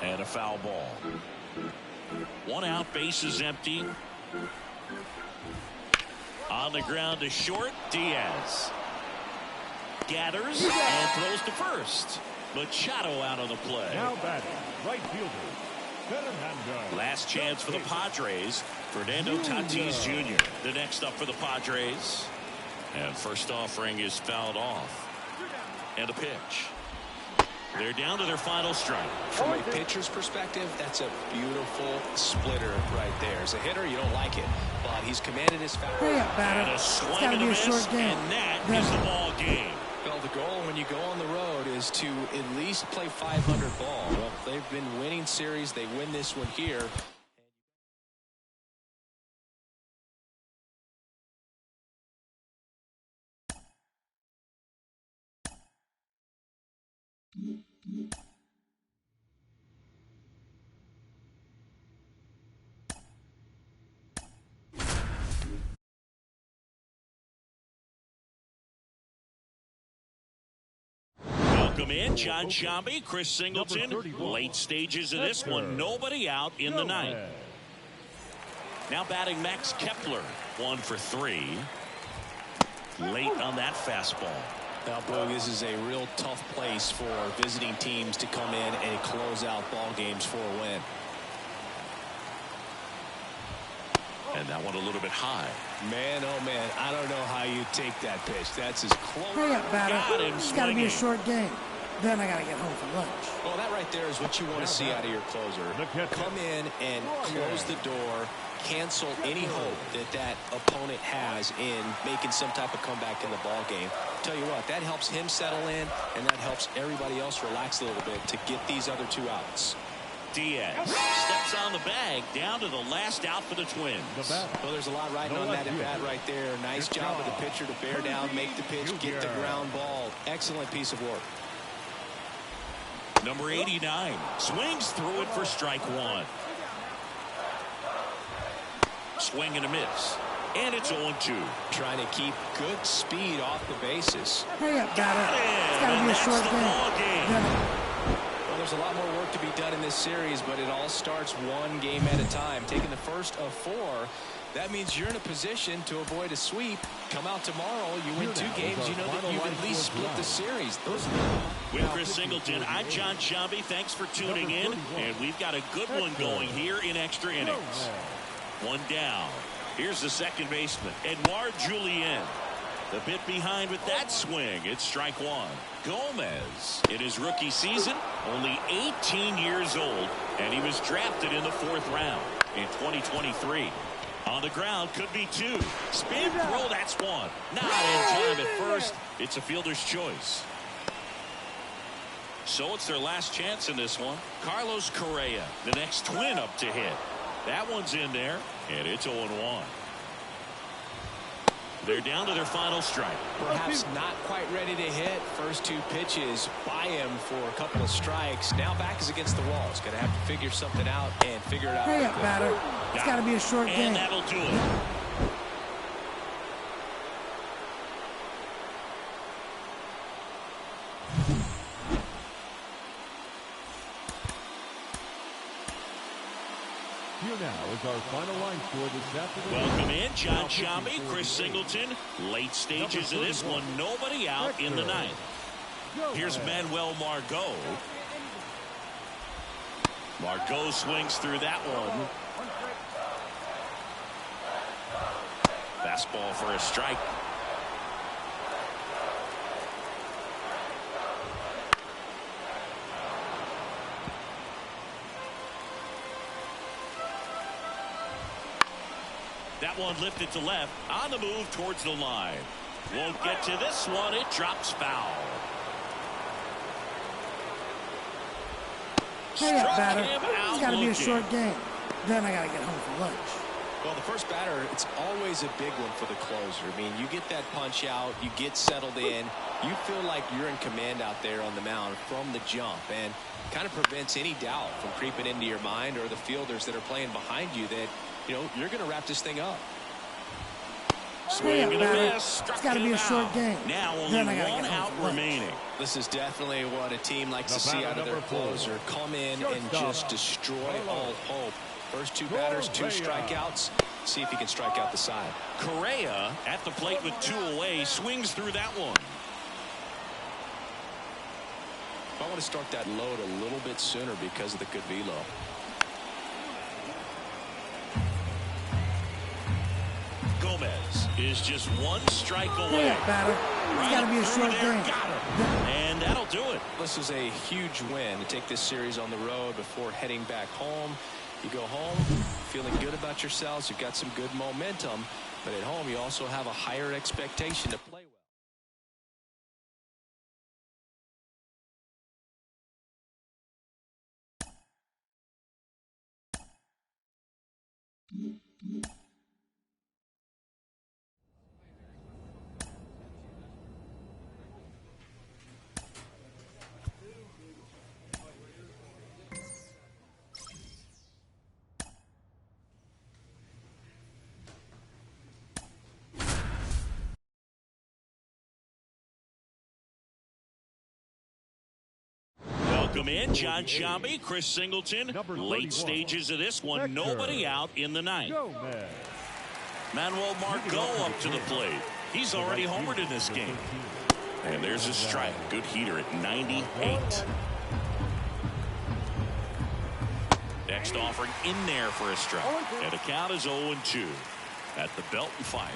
And a foul ball. One out, base is empty. On the ground to short, Diaz. Gathers and throws to first. Machado out of the play. Now batting, right fielder, Fernando. Last chance for the Padres. Fernando Tatis Jr. the next up for the Padres. And first offering is fouled off. And a pitch. They're down to their final strike. From a pitcher's perspective, that's a beautiful splitter right there. As a hitter, you don't like it, but he's commanded his foul. And a swing and a miss, and that is the ball game. Well, the goal when you go on the road is to at least play 500 ball. Well, they've been winning series. They win this one here. Welcome in, John Sciambi, Chris Singleton. Late stages of this one. Nobody out in the ninth. Now batting Max Kepler. 1 for 3. Late on that fastball. Now, Boog, this is a real tough place for visiting teams to come in and close out ball games for a win. And that one a little bit high. Man, oh man, I don't know how you take that pitch. That's as close. Hurry up, batter. It's got to be a short game. Then I got to get home for lunch. Well, that right there is what you want to see out of your closer. Come in and close the door. Cancel any hope that that opponent has in making some type of comeback in the ball game. Tell you what, that helps him settle in, and that helps everybody else relax a little bit to get these other 2 outs. Diaz steps on the bag down to the last out for the Twins. Well, there's a lot riding on that at bat right there. Nice job of the pitcher to bear down, make the pitch, get the ground ball. Excellent piece of work. Number 89 swings through it for strike 1. Swing and a miss. And it's 0-2. Trying to keep good speed off the bases. Hurry up, batter. It's got to be a short game. Well, there's a lot more work to be done in this series, but it all starts one game at a time. Taking the first of 4, that means you're in a position to avoid a sweep. Come out tomorrow, you win 2 games, you know that you at least split the series. With Chris Singleton, I'm John Sciambi. Thanks for tuning in, and we've got a good one going here in extra innings. 1 down. Here's the second baseman, Edouard Julien. The bit behind with that swing. It's strike 1. Gomez, in his rookie season, only 18 years old, and he was drafted in the 4th round in 2023. On the ground, could be 2. Spin throw, that's 1. Not in time at first. It's a fielder's choice. So it's their last chance in this one. Carlos Correa, the next Twin up to hit. That one's in there, and it's 0-1. They're down to their final strike. Perhaps not quite ready to hit. First 2 pitches by him for a couple of strikes. Now back is against the wall. He's going to have to figure something out and figure it out. Hurry up, batter. It's got to be a short game. And that'll do it. Here now is our final line score this afternoon. Welcome in, John Sciambi, Chris Singleton. Late stages of this one, nobody out in the ninth. Here's Manuel Margot. Margot swings through that one. Fastball for a strike. That one lifted to left, on the move towards the line. Won't get to this one, it drops foul. Hurry up, batter. It's got to be a short game. Then I got to get home for lunch. Well, the first batter, it's always a big one for the closer. I mean, you get that punch out, you get settled in, you feel like you're in command out there on the mound from the jump, and kind of prevents any doubt from creeping into your mind or the fielders that are playing behind you that, you know, you're going to wrap this thing up. Swing and a miss. It's got to be a short game. Now only one out remaining. This is definitely what a team likes to see out of their closer. Come in and just destroy all hope. First two batters, 2 strikeouts. See if he can strike out the side. Correa at the plate with 2 away, swings through that one. I want to start that load a little bit sooner because of the good velo. Gomez is just 1 strike away. It's got to be a short game. And that'll do it. This is a huge win to take this series on the road before heading back home. You go home feeling good about yourselves. You've got some good momentum. But at home, you also have a higher expectation to play well. Welcome in, John Sciambi, Chris Singleton. Late stages of this one, nobody out in the ninth. Manuel Margot up to the plate. He's already homered in this game. And there's a strike. Good heater at 98. Next offering in there for a strike. And the count is 0-2 at the belt and fires.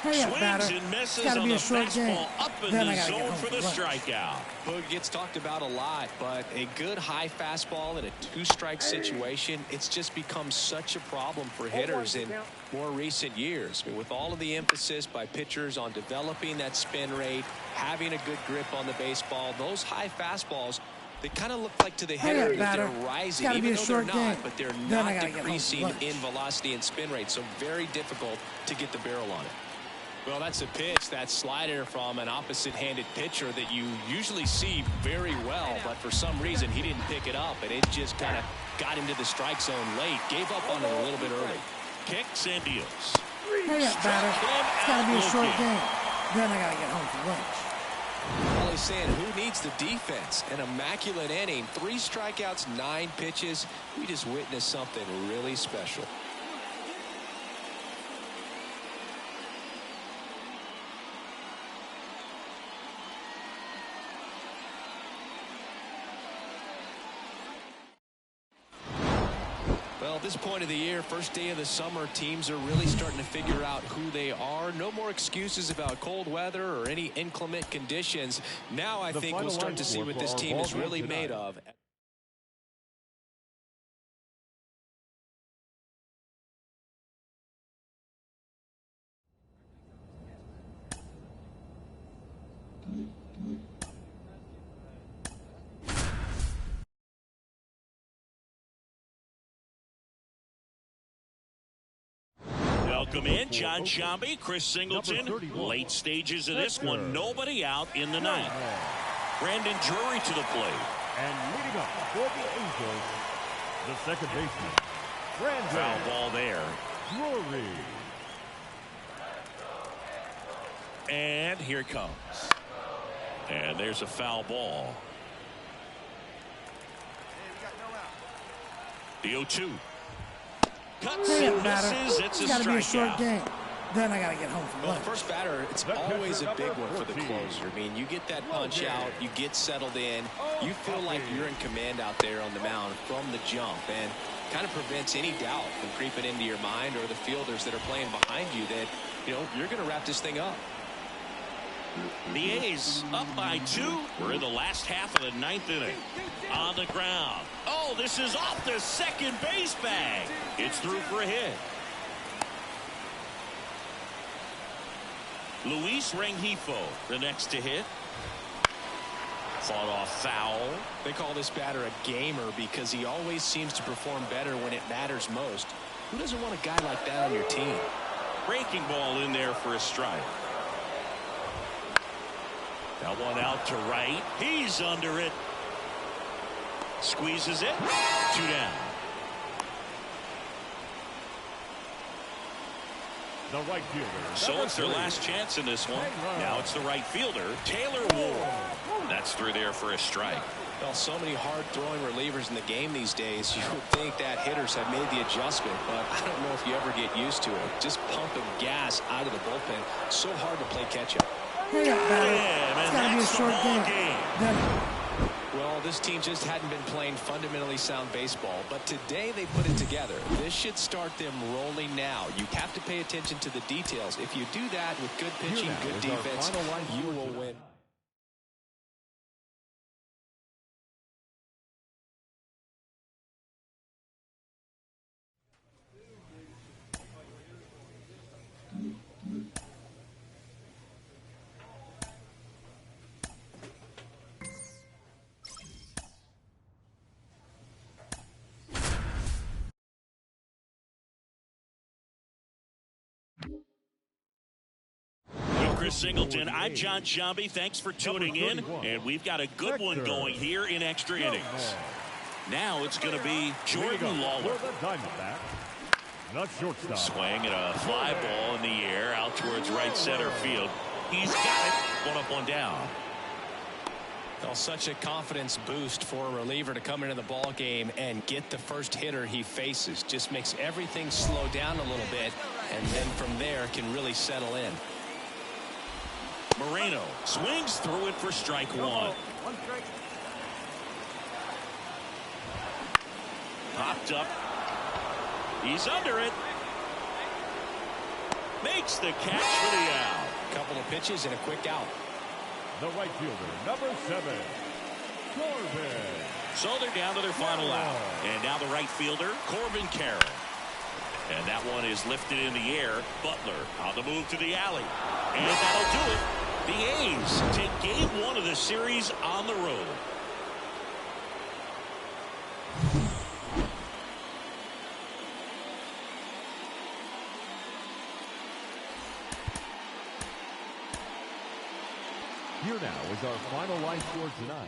Swings and misses on the fastball up in the zone for the strikeout. Boog gets talked about a lot, but a good high fastball in a 2-strike situation, it's just become such a problem for hitters in more recent years. I mean, with all of the emphasis by pitchers on developing that spin rate, having a good grip on the baseball, those high fastballs, they kind of look like to the hitter that they're rising, even though they're not, but they're not decreasing in velocity and spin rate, so very difficult to get the barrel on it. Well, that's a pitch, that slider from an opposite-handed pitcher that you usually see very well, but for some reason he didn't pick it up, and it just kind of got into the strike zone late. Gave up on it a little bit early. Kicks and deals. Hurry up, batter. It's got to be a short game. Then I got to get home for lunch. Well, he's saying, who needs the defense? An immaculate inning, 3 strikeouts, 9 pitches. We just witnessed something really special. Well, at this point of the year, first day of the summer, teams are really starting to figure out who they are. No more excuses about cold weather or any inclement conditions. Now I think we'll start to see what this team is really made of. Welcome in, John Sciambi, Chris Singleton. Late stages of this one, nobody out in the ninth. Brandon Drury to the plate. And leading up for the Angels, the second baseman, Brandon Foul ball there. Drury. And here it comes. And there's a foul ball. The 0-2. Cuts It and doesn't matter. misses. It's a It's got to be a short strikeout. game. Then I got to get home from Well, lunch. the first batter, it's always a big one for the closer. I mean, you get that punch out, you get settled in, you feel like you're in command out there on the mound from the jump, and kind of prevents any doubt from creeping into your mind or the fielders that are playing behind you that, you know, you're going to wrap this thing up. The A's up by 2. We're in the last half of the 9th inning. On the ground. Oh, this is off the second base bag. It's through for a hit. Luis Rengifo, the next to hit. Fought off foul. They call this batter a gamer because he always seems to perform better when it matters most. Who doesn't want a guy like that on your team? Breaking ball in there for a strike. That one out to right. He's under it. Squeezes it. 2 down. The right fielder. So it's their last chance in this one. Now it's the right fielder, Taylor Ward. That's through there for a strike. Well, so many hard-throwing relievers in the game these days, you would think that hitters have made the adjustment, but I don't know if you ever get used to it. Just pumping gas out of the bullpen. So hard to play catch-up. Hurry up, batter. It's got to be a short game. Then Well, this team just hadn't been playing fundamentally sound baseball, but today they put it together. This should start them rolling now. You have to pay attention to the details. If you do that with good pitching, good defense, you will win. Chris Singleton, I'm John Sciambi. Thanks for tuning in, and we've got a good one going here in extra innings. Now it's going to be Jordan Lawler. Not shortstop. Swing and a fly ball in the air out towards right center field. He's got it. 1 up, 1 down. Well, such a confidence boost for a reliever to come into the ball game and get the first hitter he faces. Just makes everything slow down a little bit, and then from there can really settle in. Moreno swings through it for strike 1. Popped up. He's under it. Makes the catch for the out. Couple of pitches and a quick out. The right fielder, number 7, Corbin. So they're down to their final out. And now the right fielder, Corbin Carroll. And that one is lifted in the air. Butler on the move to the alley. And that'll do it. The A's take game 1 of the series on the road. Here now is our final line score tonight.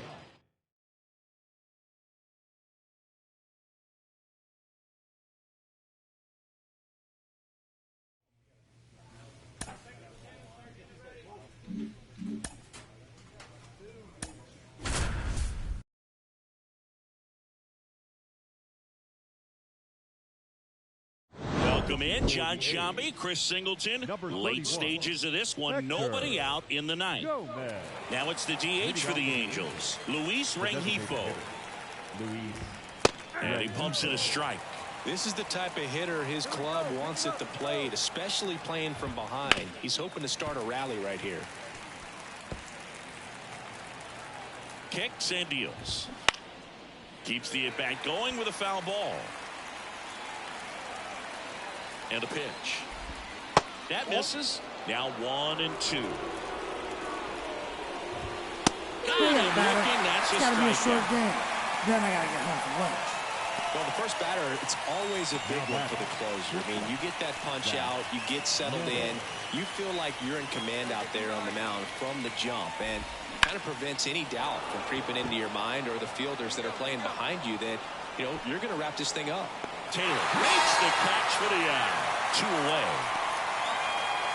Welcome in, John Sciambi, Chris Singleton. Late stages of this one, nobody out in the 9th. Now it's the DH for the Angels, Luis Rengifo. And he pumps in a strike. This is the type of hitter his club wants at the plate, especially playing from behind. He's hoping to start a rally right here. Kicks and deals. Keeps the at-bat going with a foul ball. And a pitch. That misses. Now 1 and 2. That's got to be a short game. Then I got to get home from lunch. Well, the first batter, it's always a big one for the closer. I mean, you get that punch out, you get settled in, you feel like you're in command out there on the mound from the jump, and kind of prevents any doubt from creeping into your mind or the fielders that are playing behind you that, you know, you're going to wrap this thing up. Taylor makes the catch for the out. 2 away.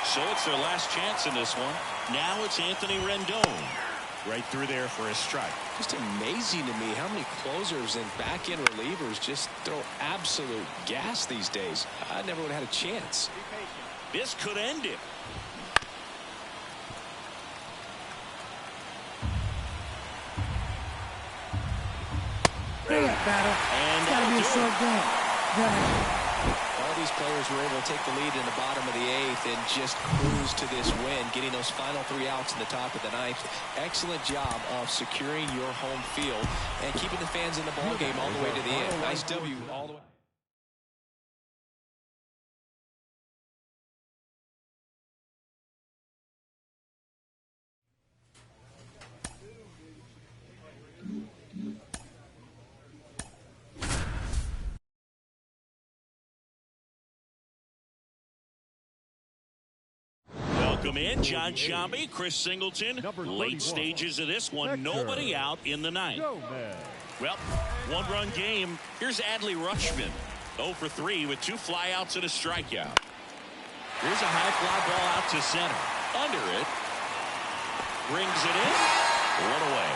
So it's their last chance in this one. Now it's Anthony Rendon. Right through there for a strike. Just amazing to me how many closers and back-end relievers just throw absolute gas these days. I never would have had a chance. This could end it. Bring it, batter. It's got to be a short game. All these players were able to take the lead in the bottom of the 8th and just cruise to this win, getting those final 3 outs in the top of the 9th. Excellent job of securing your home field and keeping the fans in the ball game all the way to the end. Nice W all the way. Welcome in, John Sciambi, Chris Singleton. Late stages of this one, nobody out in the 9th. Well, one-run game. Here's Adley Rutschman, 0 for 3 with 2 flyouts and a strikeout. Here's a high fly ball out to center. Under it. Brings it in. 1 away.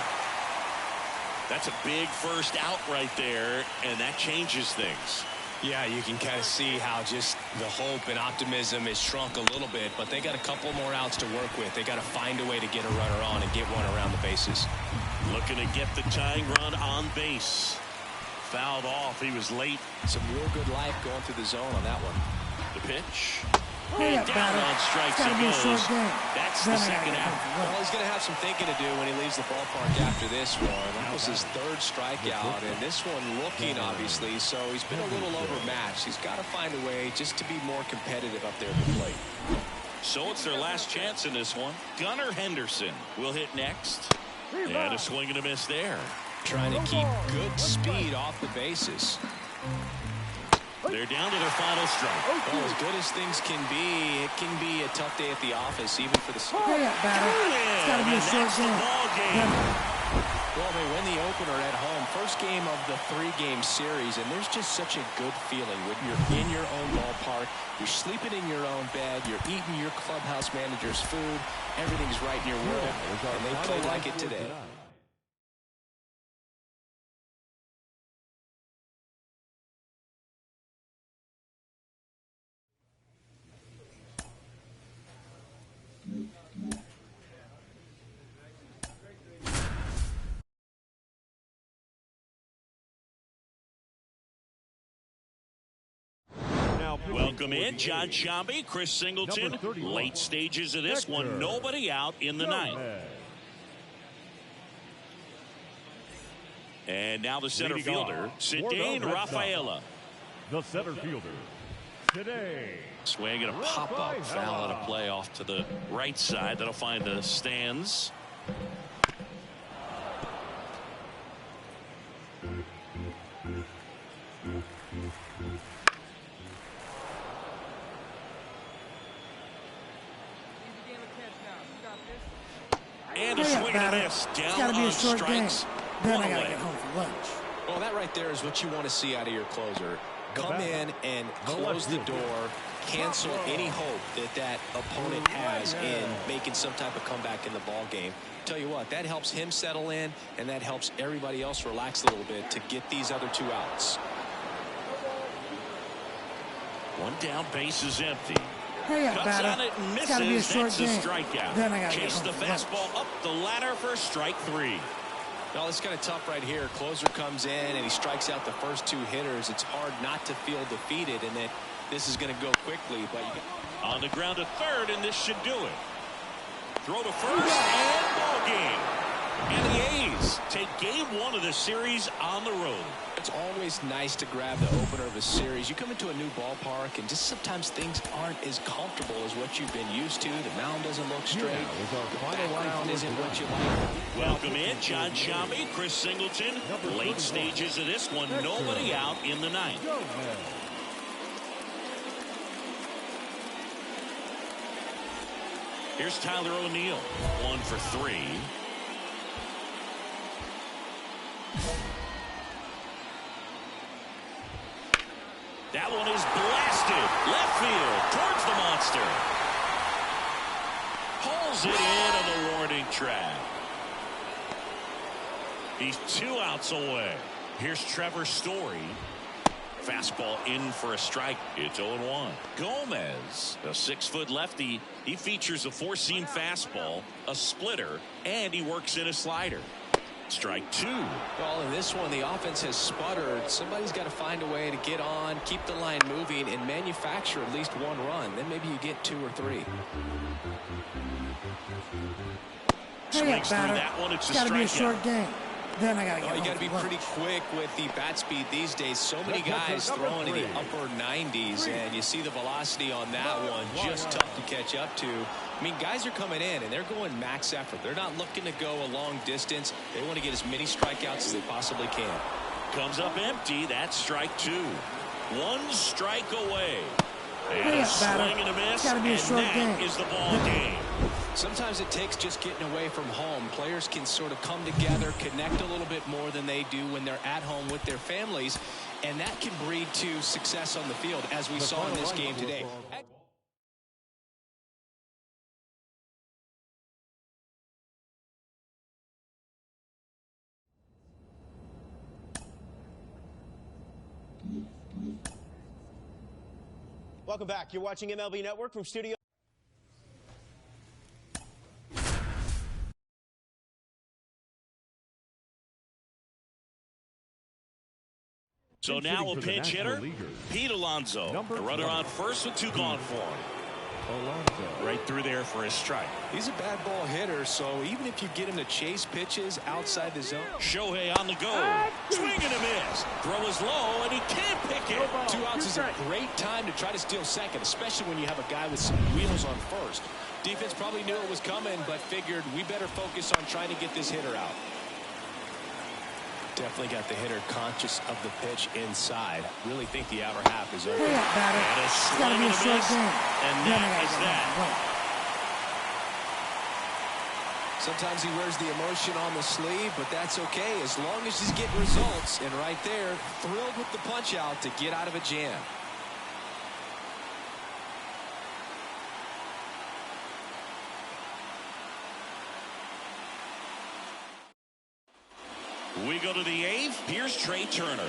That's a big first out right there, and that changes things. Yeah, you can kind of see how just the hope and optimism is shrunk a little bit, but they got a couple more outs to work with. They got to find a way to get a runner on and get one around the bases. Looking to get the tying run on base. Fouled off. He was late. Some real good life going through the zone on that one. The pitch. Hey, And down on strikes he goes. That's the second out. Well, he's going to have some thinking to do when he leaves the ballpark after this one. That was his 3rd strikeout, and this one looking, obviously, so he's been a little overmatched. He's got to find a way just to be more competitive up there at the plate. So it's their last chance in this one. Gunnar Henderson will hit next. And a swing and a miss there. Trying to keep good speed off the bases. They're down to their final strike. Well, as good as things can be, it can be a tough day at the office, even for the... Hey, batter. It's got to be a short game. Well, they win the opener at home. First game of the 3-game series, and there's just such a good feeling when you're in your own ballpark, you're sleeping in your own bed, you're eating your clubhouse manager's food, everything's right in your world, and they played like it today. Welcome in, John Sciambi, Chris Singleton. Late stages of this one, nobody out in the 9th. And now the center fielder, Ceddanne Rafaela. The center fielder, Ceddanne. Swing and a pop-up foul and a play off to the right side. That'll find the stands. And a swing and a miss. Down on strikes. Then I got to get home for lunch. Well, that right there is what you want to see out of your closer. Come in and close the door, cancel any hope that that opponent has in making some type of comeback in the ball game. Tell you what, that helps him settle in, and that helps everybody else relax a little bit to get these other 2 outs. One down, base is empty. Hey, Cuts on it and misses. It's got to be a short That's game. a strikeout. Then I got to Chase the fastball up the ladder for strike 3. Well, it's kind of tough right here. Closer comes in and he strikes out the first 2 hitters. It's hard not to feel defeated, and that this is going to go quickly. But on the ground to third, and this should do it. Throw to first and ball game. And the A's take game 1 of the series on the road. It's always nice to grab the opener of a series. You come into a new ballpark, and just sometimes things aren't as comfortable as what you've been used to. The mound doesn't look straight. The background isn't what you like. Welcome in, John Sciambi, Chris Singleton. Late stages of this one, nobody out in the 9th. Here's Tyler O'Neill, 1 for 3. That one is blasted left field towards the monster. Pulls it in on the warning track. He's 2 outs away. Here's Trevor Story. Fastball in for a strike. It's 0-1. Gomez, a 6-foot lefty. He features a 4-seam fastball, a splitter, and he works in a slider. Strike 2. Well, in this one, the offense has sputtered. Somebody's got to find a way to get on, keep the line moving, and manufacture at least 1 run. Then maybe you get 2 or 3. Swings through that one. It's got to be a short game. Then I got to get you got to be lunch. pretty quick with the bat speed these days. So many guys throwing in the upper 90s, and you see the velocity on that one. Just tough to catch up to. I mean, guys are coming in, and they're going max effort. They're not looking to go a long distance. They want to get as many strikeouts as they possibly can. Comes up empty. That's strike 2. 1 strike away. And a swing and a miss, and that is the ball game. Sometimes it takes just getting away from home. Players can sort of come together, connect a little bit more than they do when they're at home with their families, and that can breed to success on the field, as we saw in this game today. Welcome back. You're watching MLB Network from Studio. So now a pinch hitter, Pete Alonso. The runner on first with 2 gone for him. Right through there for his strike. He's a bad ball hitter, so even if you get him to chase pitches outside the zone. Shohei on the go. Swing and a miss. Throw is low, and he can't pick it. 2 outs is a great time to try to steal second, especially when you have a guy with some wheels on first. Defense probably knew it was coming, but figured we better focus on trying to get this hitter out. Definitely got the hitter conscious of the pitch inside. Really think the outer half is open. And a swing and a miss. And that is that. Sometimes he wears the emotion on the sleeve, but that's okay as long as he's getting results. And right there, thrilled with the punch out to get out of a jam. We go to the 8th. Here's Trey Turner.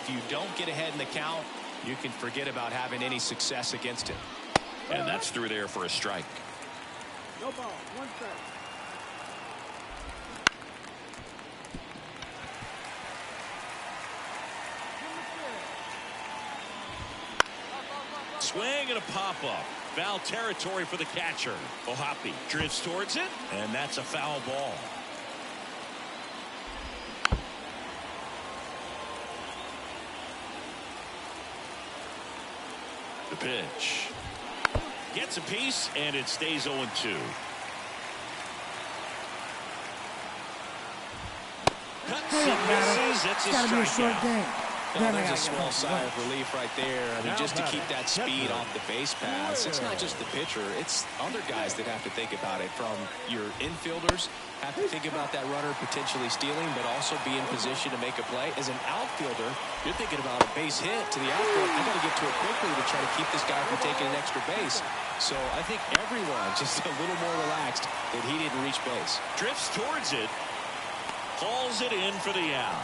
If you don't get ahead in the count, you can forget about having any success against him. And that's through there for a strike. No ball. 1 strike. Swing and a pop-up. Foul territory for the catcher. Ohapi drifts towards it, and that's a foul ball. The pitch. Gets a piece, and it stays 0-2. Cuts and misses. It's a strikeout. Well, there's a small sigh of relief right there. I mean, just to keep that speed off the base paths. It's not just the pitcher. It's other guys that have to think about it. From your infielders, have to think about that runner potentially stealing, but also be in position to make a play. As an outfielder, you're thinking about a base hit to the outfield. I got to get to it quickly to try to keep this guy from taking an extra base. So I think everyone just a little more relaxed that he didn't reach base. Drifts towards it. Hauls it in for the out.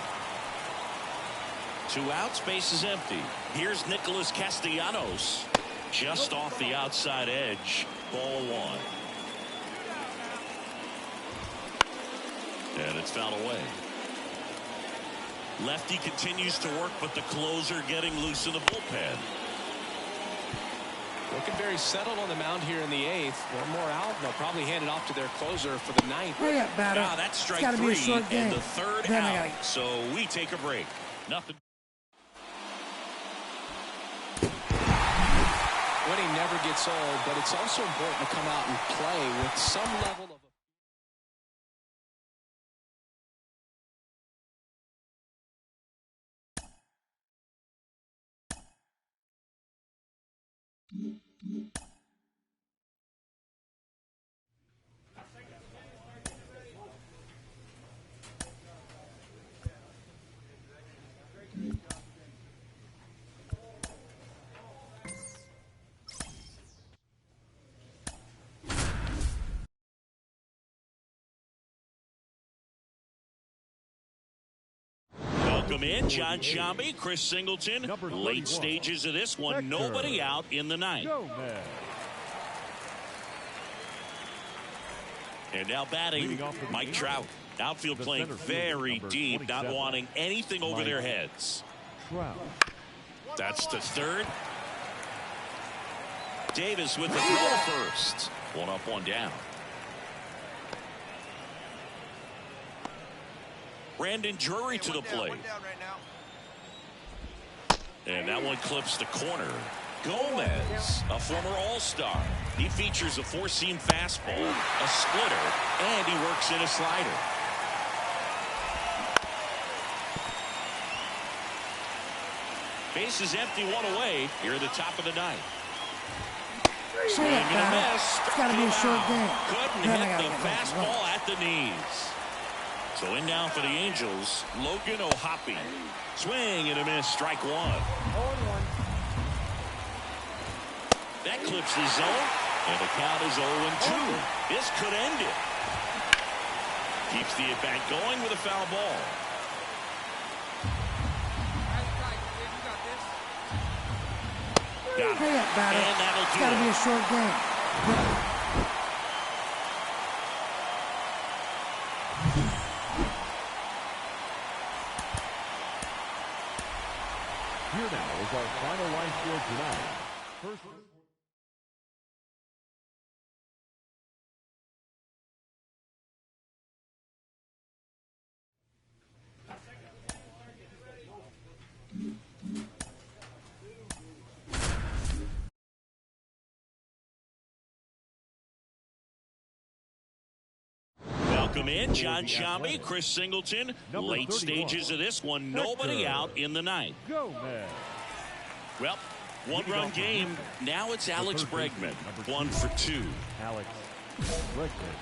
2 outs, base is empty. Here's Nicholas Castellanos. Just off the outside edge. Ball 1. And it's fouled away. Lefty continues to work, but the closer getting loose in the bullpen. Looking very settled on the mound here in the 8th. 1 more out, and they'll probably hand it off to their closer for the 9th. Now that's strike 3 and the 3rd out. So we take a break. Nothing. Winning never gets old, but it's also important to come out and play with some level of Welcome in John Sciambi, Chris Singleton. Late stages of this one. Nobody out in the ninth. And now batting, Mike Trout. Outfield playing very deep, not wanting anything over their heads. That's to third. Davis with the throw to first. One up, one down. Brandon Drury to the plate. And that one clips the corner. Gomez, a former All-Star. He features a four-seam fastball, a splitter, and he works in a slider. Base is empty, one away here at the top of the ninth. Swing it, batter. It's got to be a short game. Couldn't hit the fastball at the knees. So in now for the Angels, Logan O'Hoppe. Swing and a miss, strike one. That clips the zone, and the count is 0-2. This could end it. Keeps the at-bat going with a foul ball. Got it. And that'll do it. It's got to be a short game. Here now is our final line score tonight. First. Welcome in John Sciambi, Chris Singleton. Late stages of this one. Nobody out in the ninth. Well, one-run game. Now it's Alex Bregman. 1 for 2. Alex Bregman.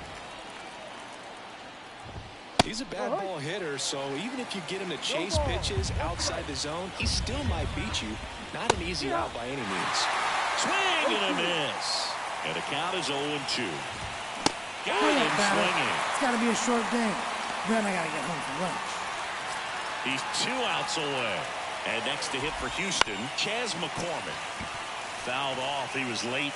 He's a bad ball hitter, so even if you get him to chase pitches outside the zone, he still might beat you. Not an easy out by any means. Swing and a miss. And the count is 0-2. Got him swinging. It's got to be a short game. Then I got to get home for lunch. He's 2 outs away. And next to hit for Houston, Chas McCormick. Fouled off. He was late.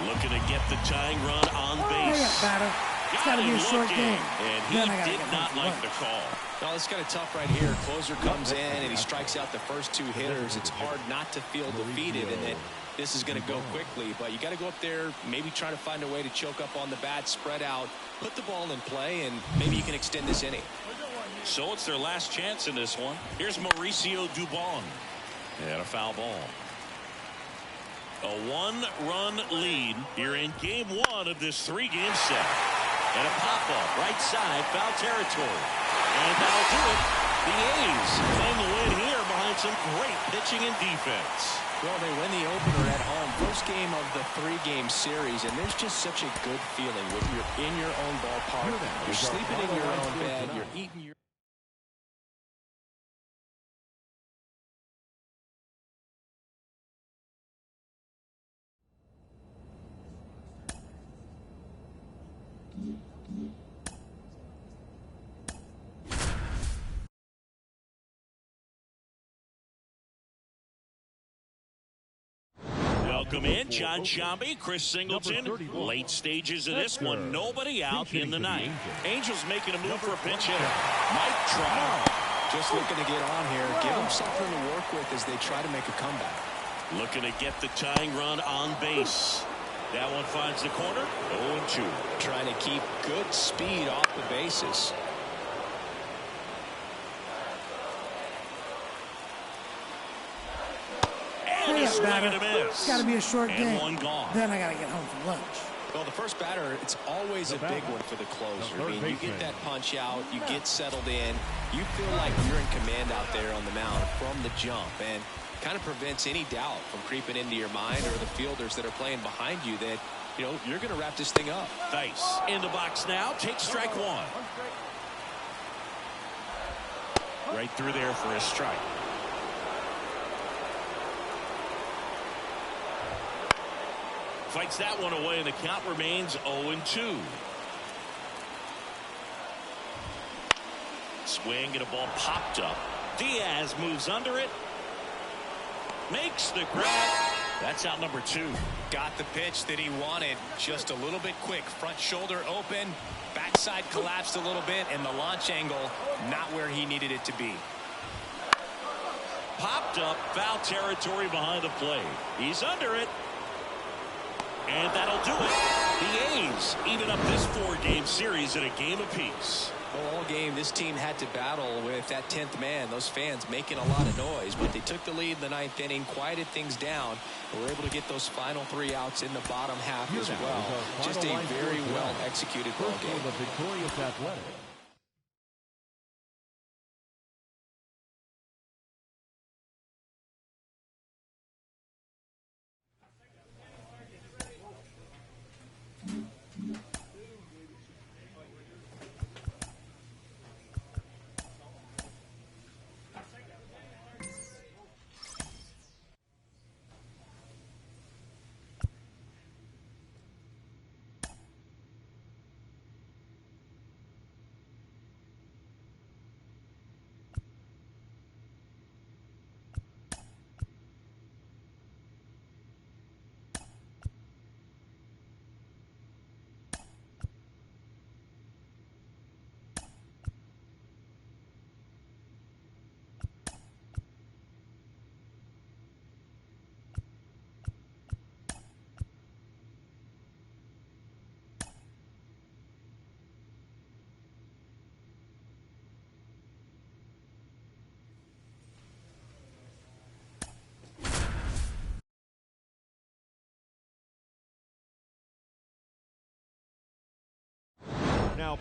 Looking to get the tying run on base. It's got to be a short game. And he did not like the call. No, it's kind of tough right here. Closer comes in and he strikes out the first 2 hitters. It's hard not to feel defeated and that this is going to go quickly. But you got to go up there, maybe try to find a way to choke up on the bat, spread out, put the ball in play, and maybe you can extend this inning. So it's their last chance in this one. Here's Mauricio Dubon. And a foul ball. A 1-run lead here in game 1 of this 3-game set. And a pop-up right side, foul territory. And that'll do it. The A's claim the win here behind some great pitching and defense. Well, they win the opener at home. First game of the 3-game series, and there's just such a good feeling when you're in your own ballpark. You're sleeping in your own bed. You're eating your... Welcome in John Sciambi, Chris Singleton. Late stages of this one. Nobody out in the ninth. Angels making a move for a pinch hitter. Mike Trout. Just looking to get on here. Give them something to work with as they try to make a comeback. Looking to get the tying run on base. That one finds the corner. 0-2. Trying to keep good speed off the bases. It's got to be a short game. One gone. Then I got to get home for lunch. Well, the first batter, it's always a big one for the closer. I mean, you get that punch out, you get settled in, you feel like you're in command out there on the mound from the jump, and kind of prevents any doubt from creeping into your mind or the fielders that are playing behind you that, you know, you're going to wrap this thing up. Nice. In the box now, takes strike one. Right through there for a strike. Fights that one away, and the count remains 0-2. Swing and a ball popped up. Diaz moves under it. Makes the grab. That's out number 2. Got the pitch that he wanted, just a little bit quick. Front shoulder open, backside collapsed a little bit, and the launch angle not where he needed it to be. Popped up, foul territory behind the plate. He's under it. And that'll do it. The A's even up this 4-game series at a game apiece. Well, all game, this team had to battle with that 10th man. Those fans making a lot of noise, but they took the lead in the 9th inning, quieted things down, and were able to get those final 3 outs in the bottom half as well. Just a very well executed ball game. The Victorious Athletics.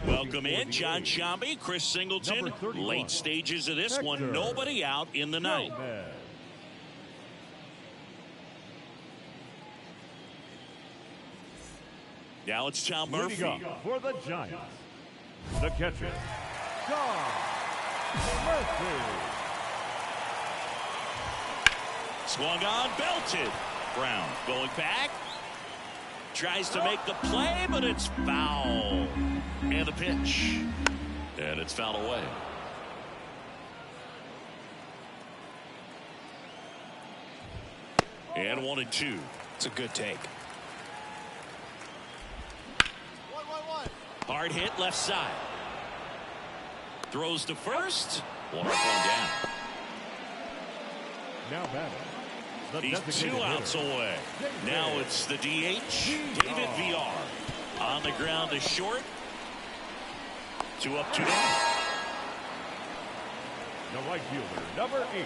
Welcome in, John Sciambi, Chris Singleton. Late stages of this one, nobody out in the 9th. Now it's Tom Murphy. For the Giants, the catcher, Tom Murphy. Swung on, belted. Brown going back. Tries to make the play, but it's foul. And the pitch. And it's fouled away. And 1-2. It's a good take. Hard hit left side. Throws to first. 1 up, 1 down. Now batting. He's 2 outs away. Now it's the DH, David Villar. On the ground is short. 2 up, 2 down. The right fielder, number 8.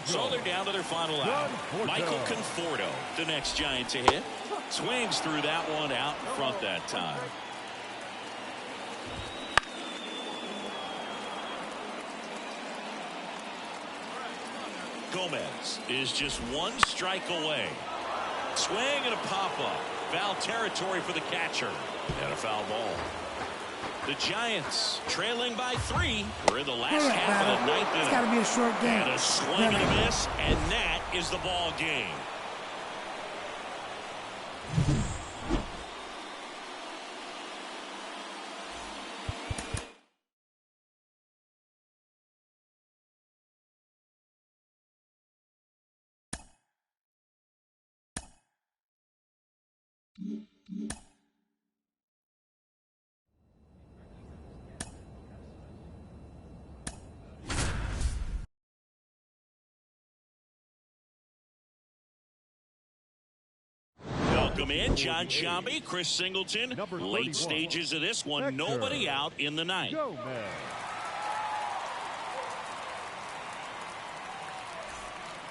So they're down to their final out. Michael Conforto, the next Giant to hit. Swings through that one out in front that time. Gomez is just 1 strike away. Swing and a pop-up. Foul territory for the catcher. And a foul ball. The Giants trailing by 3. We're in the last half of the 9th inning. It's got to be a short game. And a swing and a miss, and that is the ball game. Welcome in, John Sciambi, Chris Singleton. Late stages of this one, nobody out in the 9th.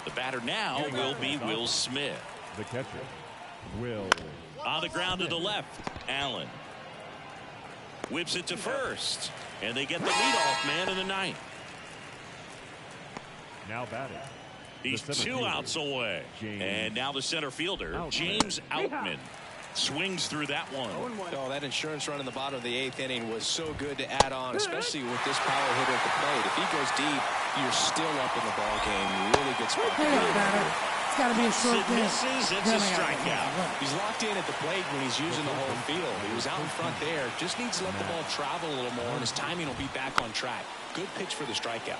The batter now will be Will Smith. The catcher, Will. On the ground to the left, Allen. Whips it to first. And they get the leadoff man in the 9th. Now batting. He's 2 outs away. And now the center fielder, James Outman. Swings through that one. Oh, that insurance run in the bottom of the 8th inning was so good to add on, especially with this power hitter at the plate. If he goes deep, you're still up in the ball game. Really good spot. It's got to be a short game. Misses. It's a strikeout. He's locked in at the plate when he's using the whole field. He was out in front there. Just needs to let the ball travel a little more, and his timing will be back on track. Good pitch for the strikeout.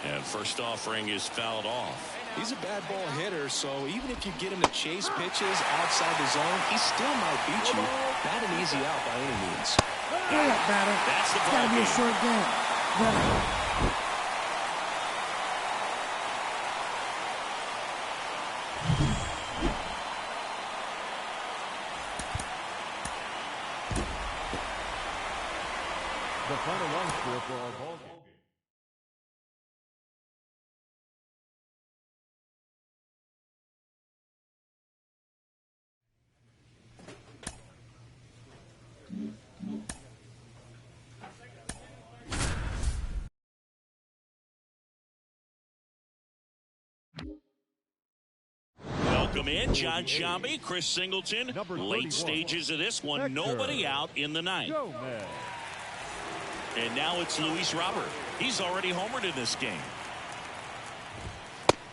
And first offering is fouled off. He's a bad ball hitter, so even if you get him to chase pitches outside the zone, he still might beat you. Not an easy out by any means. That's the ball. It's got to be a short game. The final run score for our ball game. Welcome in, John Sciambi, Chris Singleton. Late stages of this one, Hector. nobody out in the ninth. Gomez. And now it's Luis Robert. He's already homered in this game.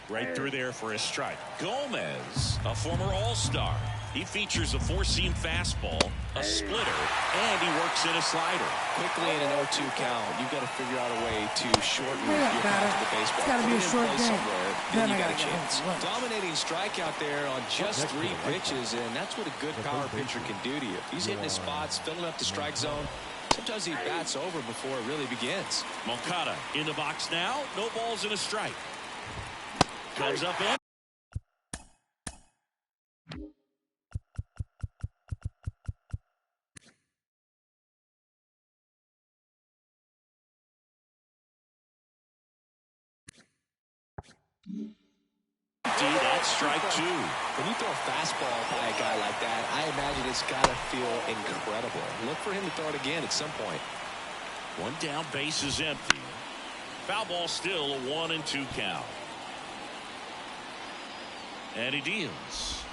Right through there for a strike. Gomez, a former All-Star. He features a four-seam fastball, a splitter, and he works in a slider. Quickly in an 0-2 count, you've got to figure out a way to shorten your path to the baseball. It's got to be a short game. Somewhere, then you got a chance. Dominating strikeout there on just 3 pitches, and that's what a good power pitcher can do to you. He's hitting his spots, filling up the strike zone. Sometimes he bats over before it really begins. Moncada in the box now. No balls and a strike. Comes up in. That's strike 2. When you throw a fastball by a guy like that, I imagine it's got to feel incredible. Look for him to throw it again at some point. One down, base is empty. Foul ball still, a 1-2 count. And he deals.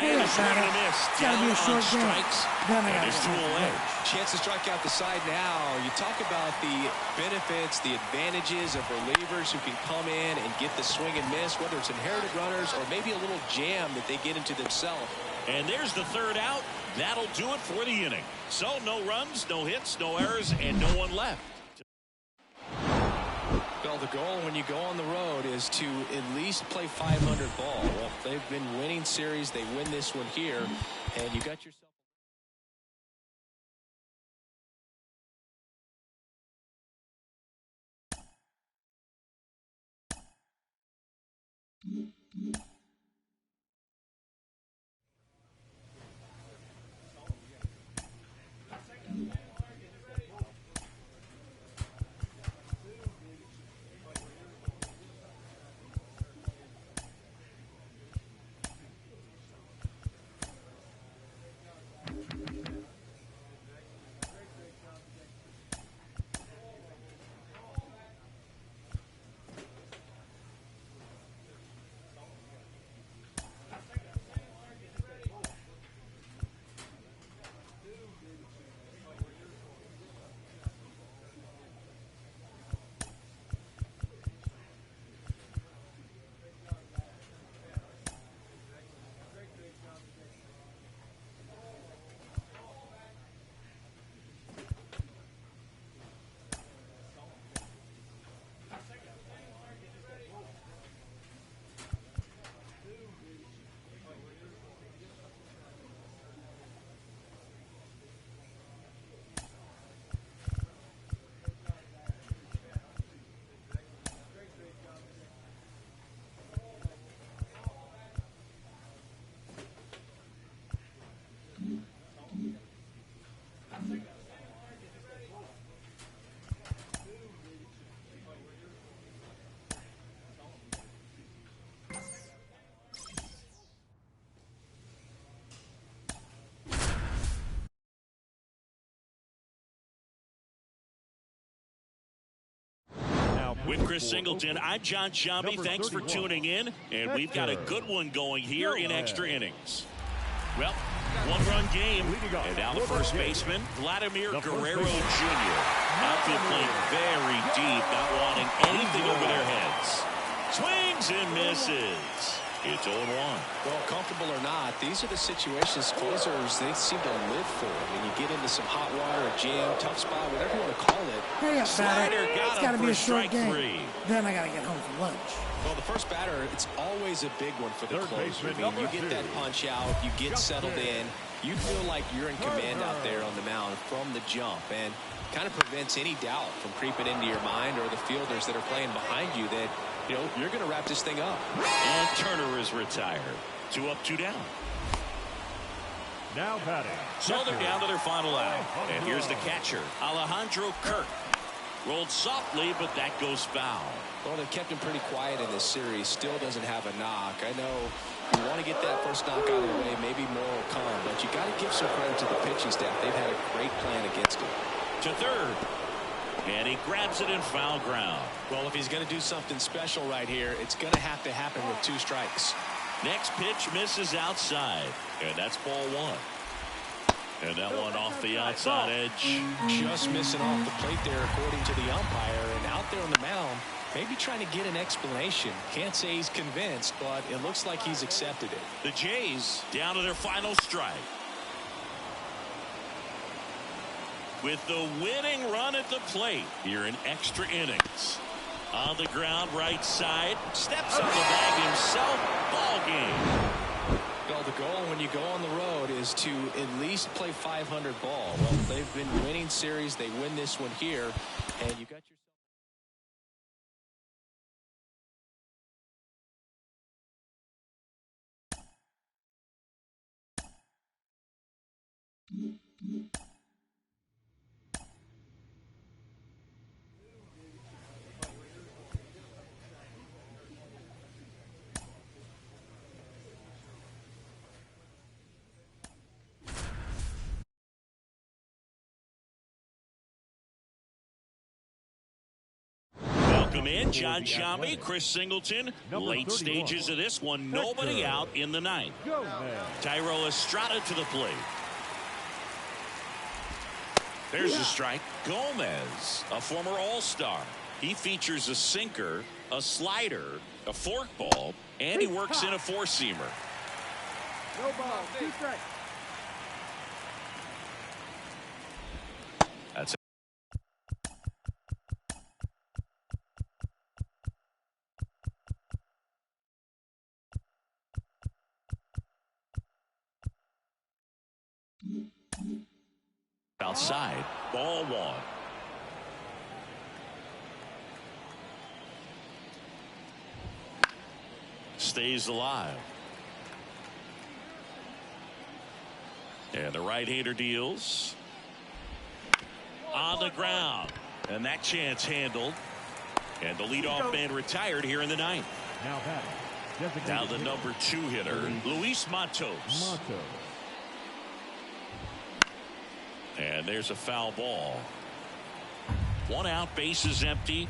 And it's going to miss. Gotta be a short game. Strikes. And it's 2 away. Chance to strike out the side now. You talk about the benefits, the advantages of relievers who can come in and get the swing and miss, whether it's inherited runners or maybe a little jam that they get into themselves. And there's the third out. That'll do it for the inning. So no runs, no hits, no errors, and no one left. Well, the goal when you go on the road is to at least play 500 ball. Well, they've been winning series. They win this one here, and you got yourself. With Chris Singleton, I'm John Sciambi. Thanks for tuning in. And we've got a good one going here in extra innings. Well, one-run game. And now the first baseman, Vladimir Guerrero Jr. Outfield playing very deep, not wanting anything over their heads. Swings and misses. It's 0-1. Well, comfortable or not, these are the situations closers they seem to live for. When you get into some hot water, a jam, tough spot, whatever you want to call it. Hurry up, Slider batter. got It's him got to be for a short strike game. 3. Then I got to get home for lunch. Well, the first batter, it's always a big one for the closer. I mean, you get that punch out, you get settled in, you feel like you're in command out there on the mound from the jump, and kind of prevents any doubt from creeping into your mind or the fielders that are playing behind you that, you know, you're going to wrap this thing up. And Turner is retired. 2 up, 2 down. Now batting. So they're down to their final out. And here's the catcher, Alejandro Kirk. Rolled softly, but that goes foul. Well, they've kept him pretty quiet in this series. Still doesn't have a knock. I know you want to get that first knock out of the way. Maybe more will come, but you got to give some credit to the pitching staff. They've had a great plan against him. To third. And he grabs it in foul ground. Well, if he's going to do something special right here, it's going to have to happen with 2 strikes. Next pitch misses outside. And that's ball 1. And that one off the outside edge. Just missing off the plate there, according to the umpire. And out there on the mound, maybe trying to get an explanation. Can't say he's convinced, but it looks like he's accepted it. The Jays down to their final strike. With the winning run at the plate here in extra innings. On the ground, right side. Steps on the bag himself. Ball game. Well, the goal when you go on the road is to at least play 500 ball. Well, they've been winning series. They win this one here, and you got your. Welcome in, John Sciambi, Chris Singleton. Late stages of this one, nobody out in the ninth. Thairo Estrada to the plate. There's a strike. Gomez, a former All-Star. He features a sinker, a slider, a forkball, and he works in a four-seamer. No ball, 2 strikes. That's outside. Ball 1. Stays alive. And the right-hander deals. On the ground. And that chance handled. And the leadoff man retired here in the ninth. Now batting. Now the number 2 hitter, Luis Matos. And there's a foul ball. 1 out, bases empty.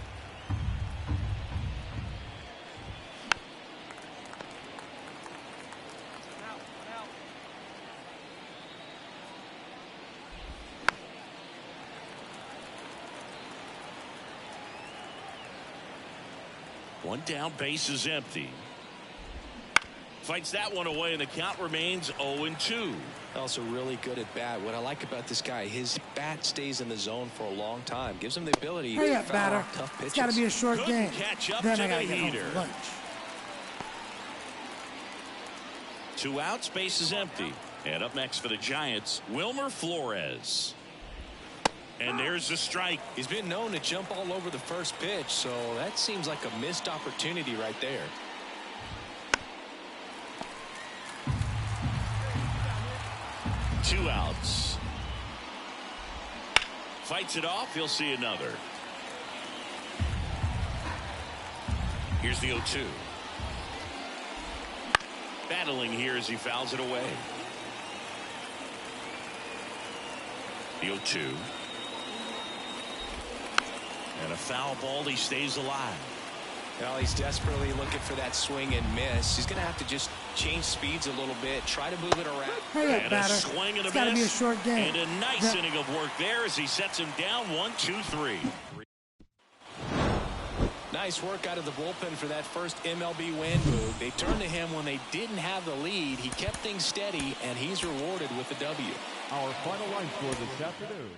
One down, bases empty. Fights that one away, and the count remains 0-2. Also really good at bat. What I like about this guy, his bat stays in the zone for a long time. Gives him the ability to foul off tough pitches. It's got to be a short game. Catch up then to I got the to get home heater. for lunch. 2 outs, bases empty. And up next for the Giants, Wilmer Flores. And there's the strike. He's been known to jump all over the first pitch, so that seems like a missed opportunity right there. Two outs. Fights it off. He'll see another. Here's the 0-2. Battling here as he fouls it away. The 0-2. And a foul ball. He stays alive. Well, he's desperately looking for that swing and miss. He's going to have to just change speeds a little bit, try to move it around. Hurry up, And batter. a swing and a It's got to be a miss. short game. And a nice inning of work there as he sets him down 1-2-3. Nice work out of the bullpen for that first MLB win. They turned to him when they didn't have the lead. He kept things steady, and he's rewarded with the W. Our final line score this afternoon.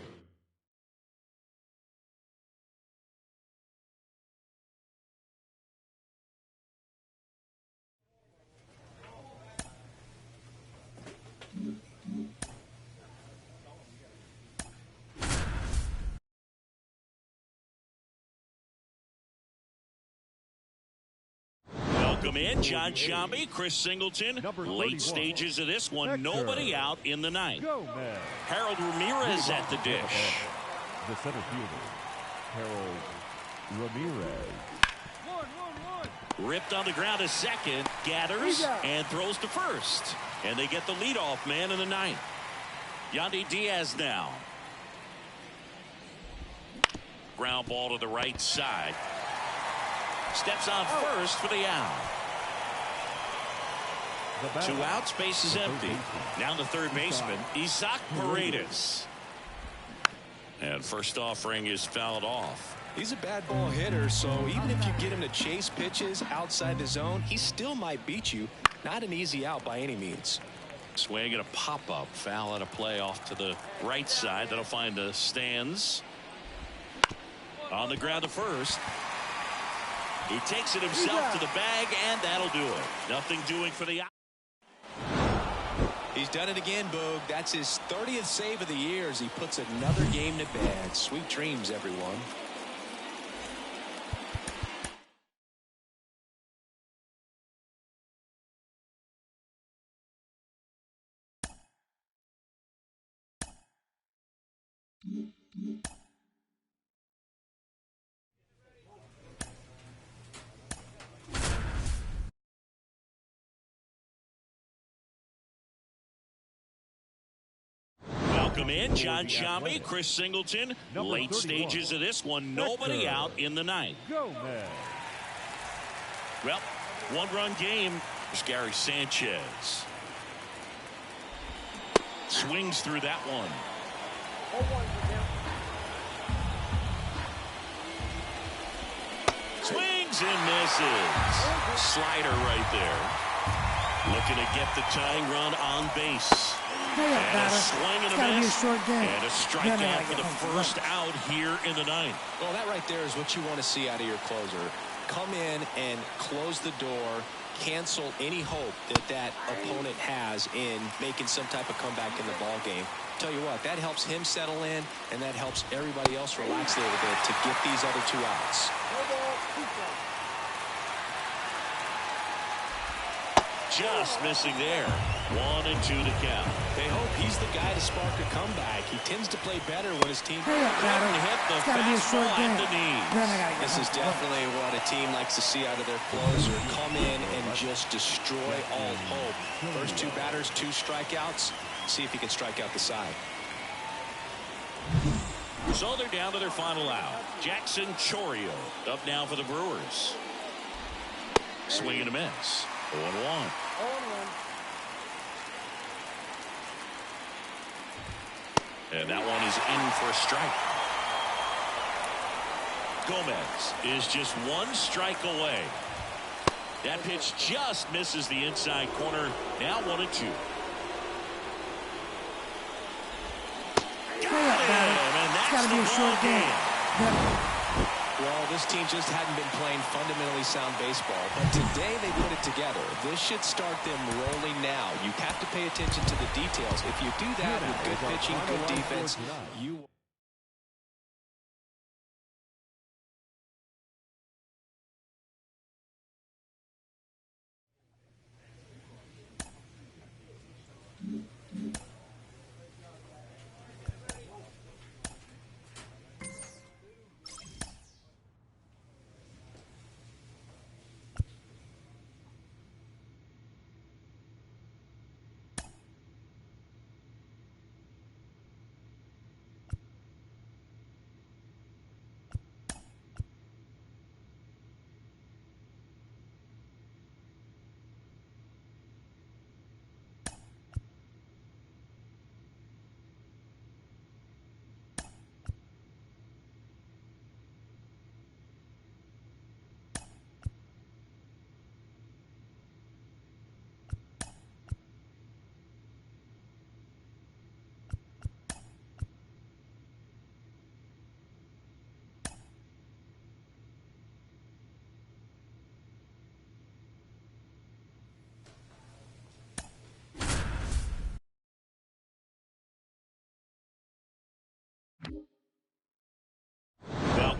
Welcome in, John Sciambi, Chris Singleton. Late stages of this one, nobody out in the ninth. Harold Ramirez at the dish. The center fielder, Harold Ramirez. Ripped on the ground to second, gathers, and throws to first. And they get the leadoff man in the ninth. Yandy Diaz now. Ground ball to the right side. Steps on first for the out. 2 outs, base is empty. Now the third baseman, Isaac Paredes. And first offering is fouled off. He's a bad ball hitter, so even if you get him to chase pitches outside the zone, he still might beat you. Not an easy out by any means. Swing and a pop-up. Foul out of play off to the right side. That'll find the stands. On the ground to first. He takes it himself to the bag, and that'll do it. Nothing doing for the out. He's done it again, Boog. That's his 30th save of the year as he puts another game to bed. Sweet dreams, everyone. Welcome in, John Sciambi, Chris Singleton. Late stages of this one, nobody out in the ninth. Well, one-run game. There's Gary Sanchez. Swings through that one. Swings and misses. Slider right there. Looking to get the tying run on base. And a swing and a miss. And a strikeout for the first out here in the ninth. Well, that right there is what you want to see out of your closer. Come in and close the door. Cancel any hope that that opponent has in making some type of comeback in the ball game. Tell you what, that helps him settle in, and that helps everybody else relax a little bit to get these other 2 outs. Just missing there. 1 and 2 to count. They hope he's the guy to spark a comeback. He tends to play better when his team hit the fastball at the knees. This is definitely what a team likes to see out of their closer. Come in and just destroy all hope. First 2 batters, 2 strikeouts. See if he can strike out the side. So they're down to their final out. Jackson Chourio up now for the Brewers. Swing and a miss. 0-1. And that one is in for a strike. Gomez is just 1 strike away. That pitch just misses the inside corner. Now 1 and 2. Got him, and that's the ball game. Well, this team just hadn't been playing fundamentally sound baseball, but today they put it together. This should start them rolling now. You have to pay attention to the details. If you do that with good pitching, good defense, you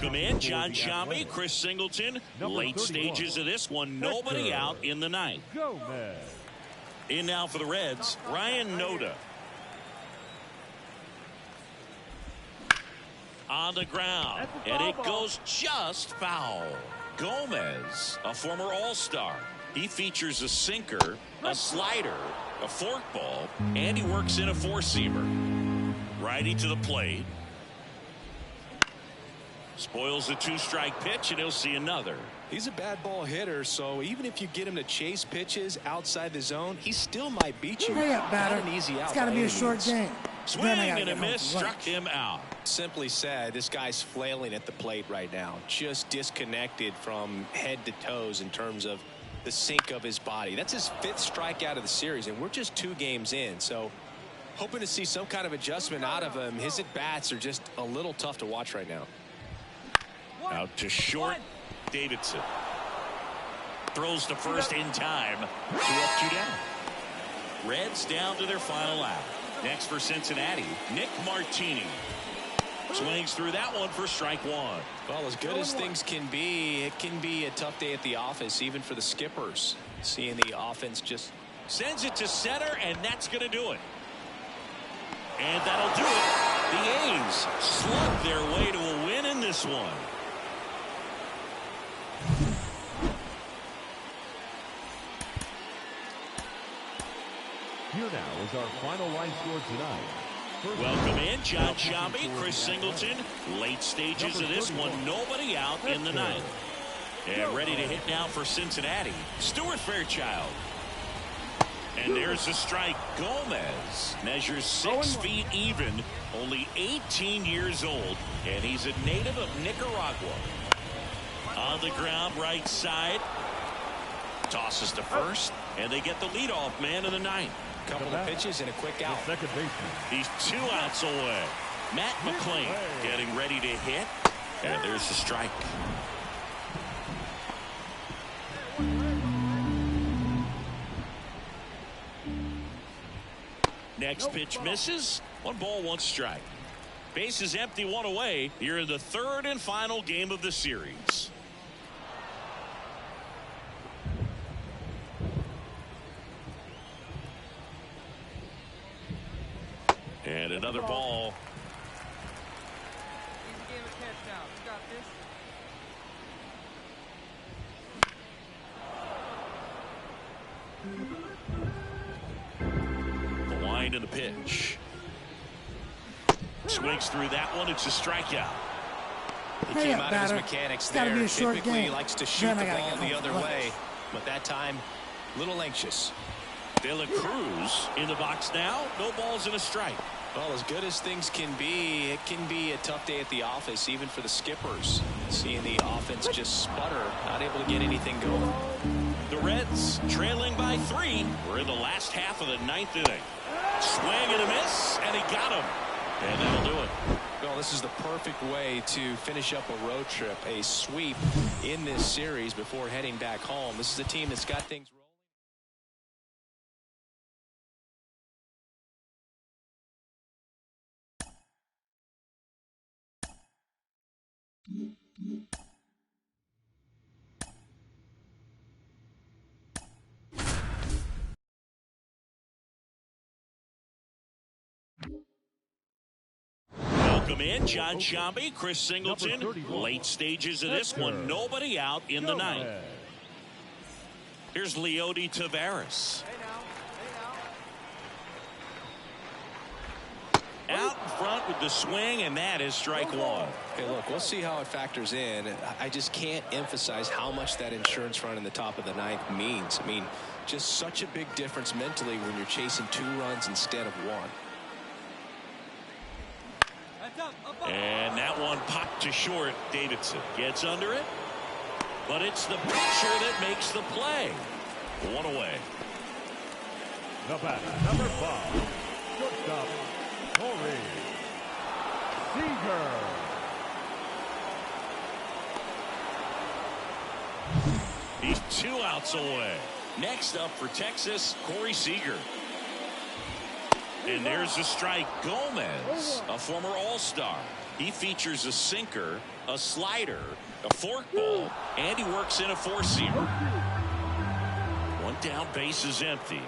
Welcome in John Sciambi, Chris Singleton. Late stages of this one, nobody out in the ninth. In now for the Reds, Ryan Noda. On the ground, and it goes just foul. Gomez, a former All-Star. He features a sinker, a slider, a forkball, and he works in a four-seamer. Righty to the plate. Spoils the two-strike pitch, and he'll see another. He's a bad ball hitter, so even if you get him to chase pitches outside the zone, he still might beat you. Hurry up, batter. Not an easy out. It's got to be a short game. Swing and a miss, struck him out. Simply said, this guy's flailing at the plate right now. Just disconnected from head to toes in terms of the sink of his body. That's his 5th strikeout of the series, and we're just 2 games in. So hoping to see some kind of adjustment out of him. His at-bats are just a little tough to watch right now. Out to short, Davidson. Throws to first in time. 2 up, 2 down. Reds down to their final out. Next for Cincinnati, Nick Martini. Swings through that one for strike 1. Well, as good as things can be, it can be a tough day at the office, even for the skippers. Seeing the offense just sends it to center, and that's going to do it. And that'll do it. The A's slug their way to a win in this one. Here now is our final line score tonight. Welcome in John Sciambi, Chris Singleton. Late stages of this one, nobody out in the ninth. And ready to hit now for Cincinnati, Stuart Fairchild. And there's a strike. Gomez measures 6 feet even, only 18 years old, and he's a native of Nicaragua. On the ground, right side. Tosses to first, and they get the leadoff man in the ninth. Couple of pitches and a quick out. Second baseman. He's 2 outs away. Matt McLean getting ready to hit, and there's the strike. Next pitch misses. 1 ball, 1 strike. Base is empty, 1 away. You're in the 3rd and final game of the series. And another ball. The line and the pitch. Swings through that one. It's a strikeout. He came out of his mechanics there. Typically, he likes to shoot the ball the other way, but that time, a little anxious. De La Cruz in the box now. No balls and a strike. Well, as good as things can be, it can be a tough day at the office, even for the skippers. Seeing the offense just sputter, not able to get anything going. The Reds trailing by 3. We're in the last half of the 9th inning. Swing and a miss, and he got him. And that'll do it. Well, this is the perfect way to finish up a road trip, a sweep in this series before heading back home. This is a team that's got things rolling. Welcome in John Sciambi, Chris Singleton. Late stages of this one, nobody out in the ninth. Here's Leody Taveras. Out in front with the swing, and that is strike 1. Hey, look, we'll see how it factors in. I just can't emphasize how much that insurance run in the top of the ninth means. I mean, just such a big difference mentally when you're chasing 2 runs instead of 1. And that one popped to short. Davidson gets under it, but it's the pitcher that makes the play. 1 away. The batter, number 5, shortstop, Corey Seager. He's 2 outs away. Next up for Texas, Corey Seager. And there's a strike. Gomez, a former All-Star. He features a sinker, a slider, a forkball, and he works in a four-seamer. One down, base is empty.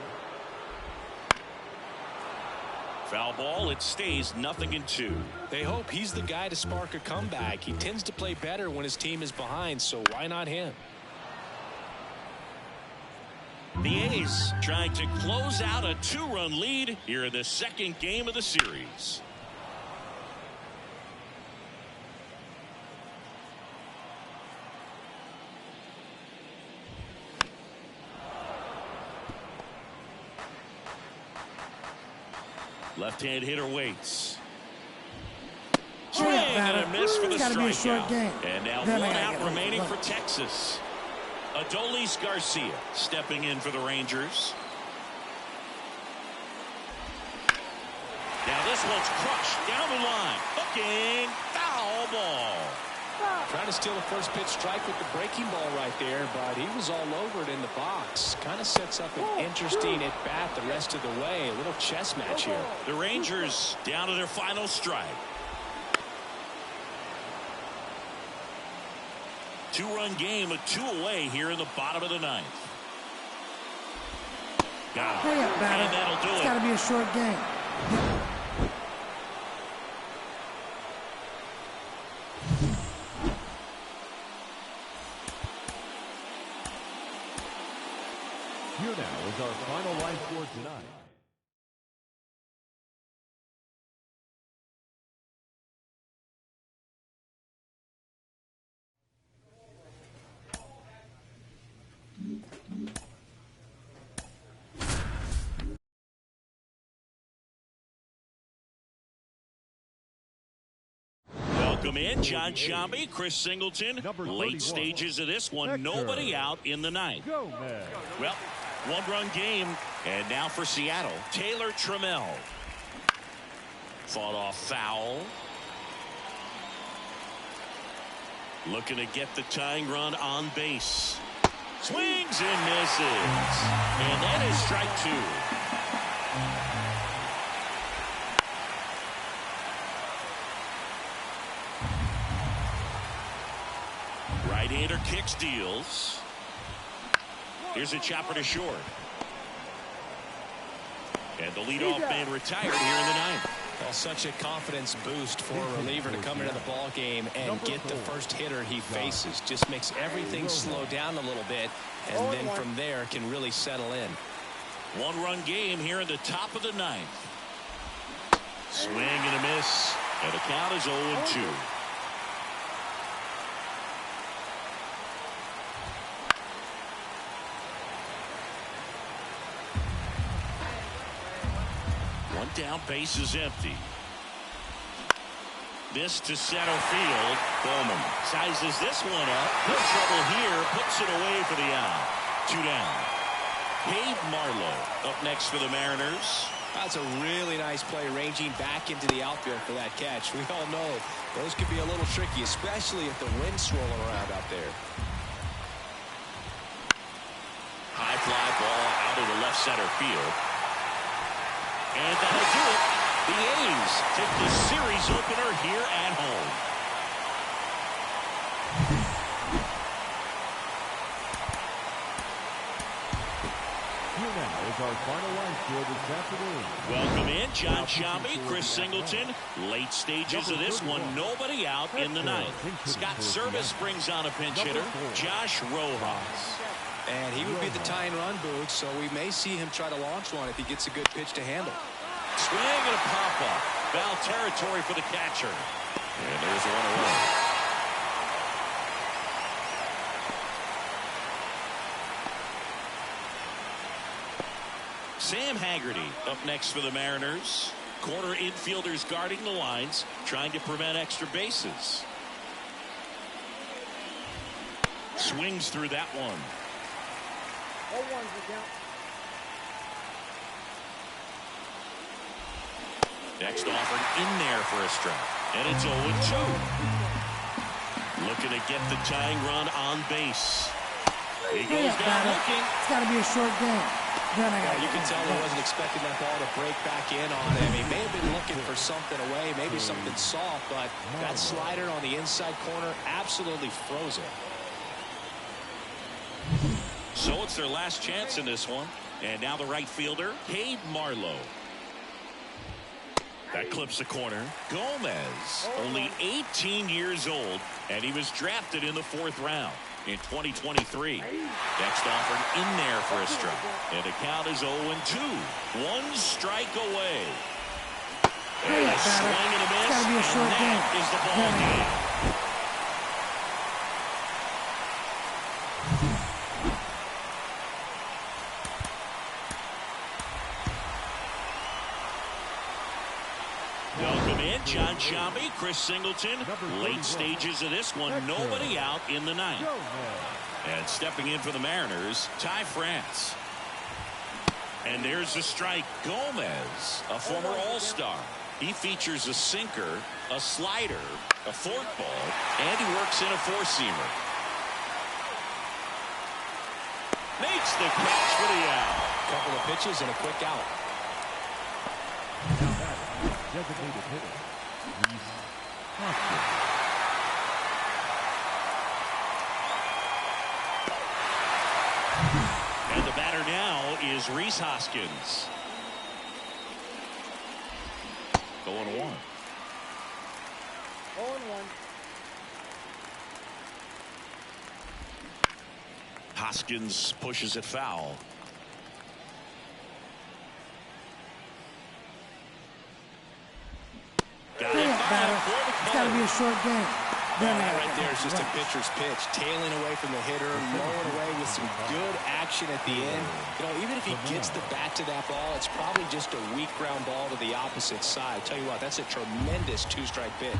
Foul ball, it stays 0-2. They hope he's the guy to spark a comeback. He tends to play better when his team is behind, so why not him? The A's trying to close out a 2-run lead here in the second game of the series. Left-hand hitter waits. Swing and a miss for the strikeout. And now one out remaining for Texas. Adolis Garcia stepping in for the Rangers. Now this one's crushed down the line. Hooking, foul ball. Trying to steal the first pitch strike with the breaking ball right there, but he was all over it in the box. Kind of sets up an interesting at-bat the rest of the way. A little chess match here. The Rangers down to their final strike. 2-run game, a 2 away here in the bottom of the 9th. Got it. And that'll do it. It's got to be a short game. Here now is our final line score tonight. Welcome in, John Sciambi, Chris Singleton. Late stages of this one, nobody out in the 9th. Well, 1-run game, and now for Seattle, Taylor Trammell. Fought off foul. Looking to get the tying run on base. Swings and misses. And that is strike 2. Right-hander kicks, deals. Here's a chopper to short. And the leadoff man retired here in the 9th. Well, such a confidence boost for a reliever to come into the ball game and get the first hitter he faces. Just makes everything slow down a little bit, and then from there can really settle in. 1-run game here in the top of the 9th. Swing and a miss, and the count is 0-2. Down, base is empty. This to center field. Bowman sizes this one up. No trouble here. Puts it away for the out. 2 down. Gabe Marlowe up next for the Mariners. That's a really nice play, ranging back into the outfield for that catch. We all know those could be a little tricky, especially if the wind's swirling around out there. High fly ball out of the left center field. And that'll do it. The A's take the series opener here at home. Here now is our final line score this afternoon. Welcome in, John Sciambi, Chris Singleton. Late stages of this one, nobody out in the 9th. Scott Service brings on a pinch hitter, Josh Rojas. And he would be the tying run, Boog, so we may see him try to launch one if he gets a good pitch to handle. Swing and a pop-up. Foul territory for the catcher. And there's 1 away. Sam Haggerty up next for the Mariners. Corner infielders guarding the lines, trying to prevent extra bases. Swings through that one. Next offered in there for a strike. And it's 0-2. Looking to get the tying run on base. He goes down looking. It's got to be a short game. then I got you can tell he wasn't expecting that ball to break back in on him. He may have been looking for something away, maybe something soft, but that slider on the inside corner absolutely froze it. So it's their last chance in this one. And now the right fielder, Cade Marlowe. That clips the corner. Gomez, only 18 years old, and he was drafted in the 4th round in 2023. Next offered in there for a strike. And the count is 0-2. 1 strike away. And a swing and a miss. It's gotta be a short game. That is the ball game. John Sciambi, Chris Singleton, late stages of this one, nobody out in the 9th. And stepping in for the Mariners, Ty France. And there's the strike. Gomez, a former All-Star. He features a sinker, a slider, a forkball, and he works in a 4-seamer. Makes the catch for the out. Couple of pitches and a quick out. Designated hitter, Rhys Hoskins. And the batter now is Rhys Hoskins. 0-1. 0-1. Hoskins pushes it foul. It's got to be a short game. Right there is just a pitcher's pitch, tailing away from the hitter, mowing away with some good action at the end. You know, even if he gets the bat to that ball, it's probably just a weak ground ball to the opposite side. Tell you what, that's a tremendous 2-strike pitch.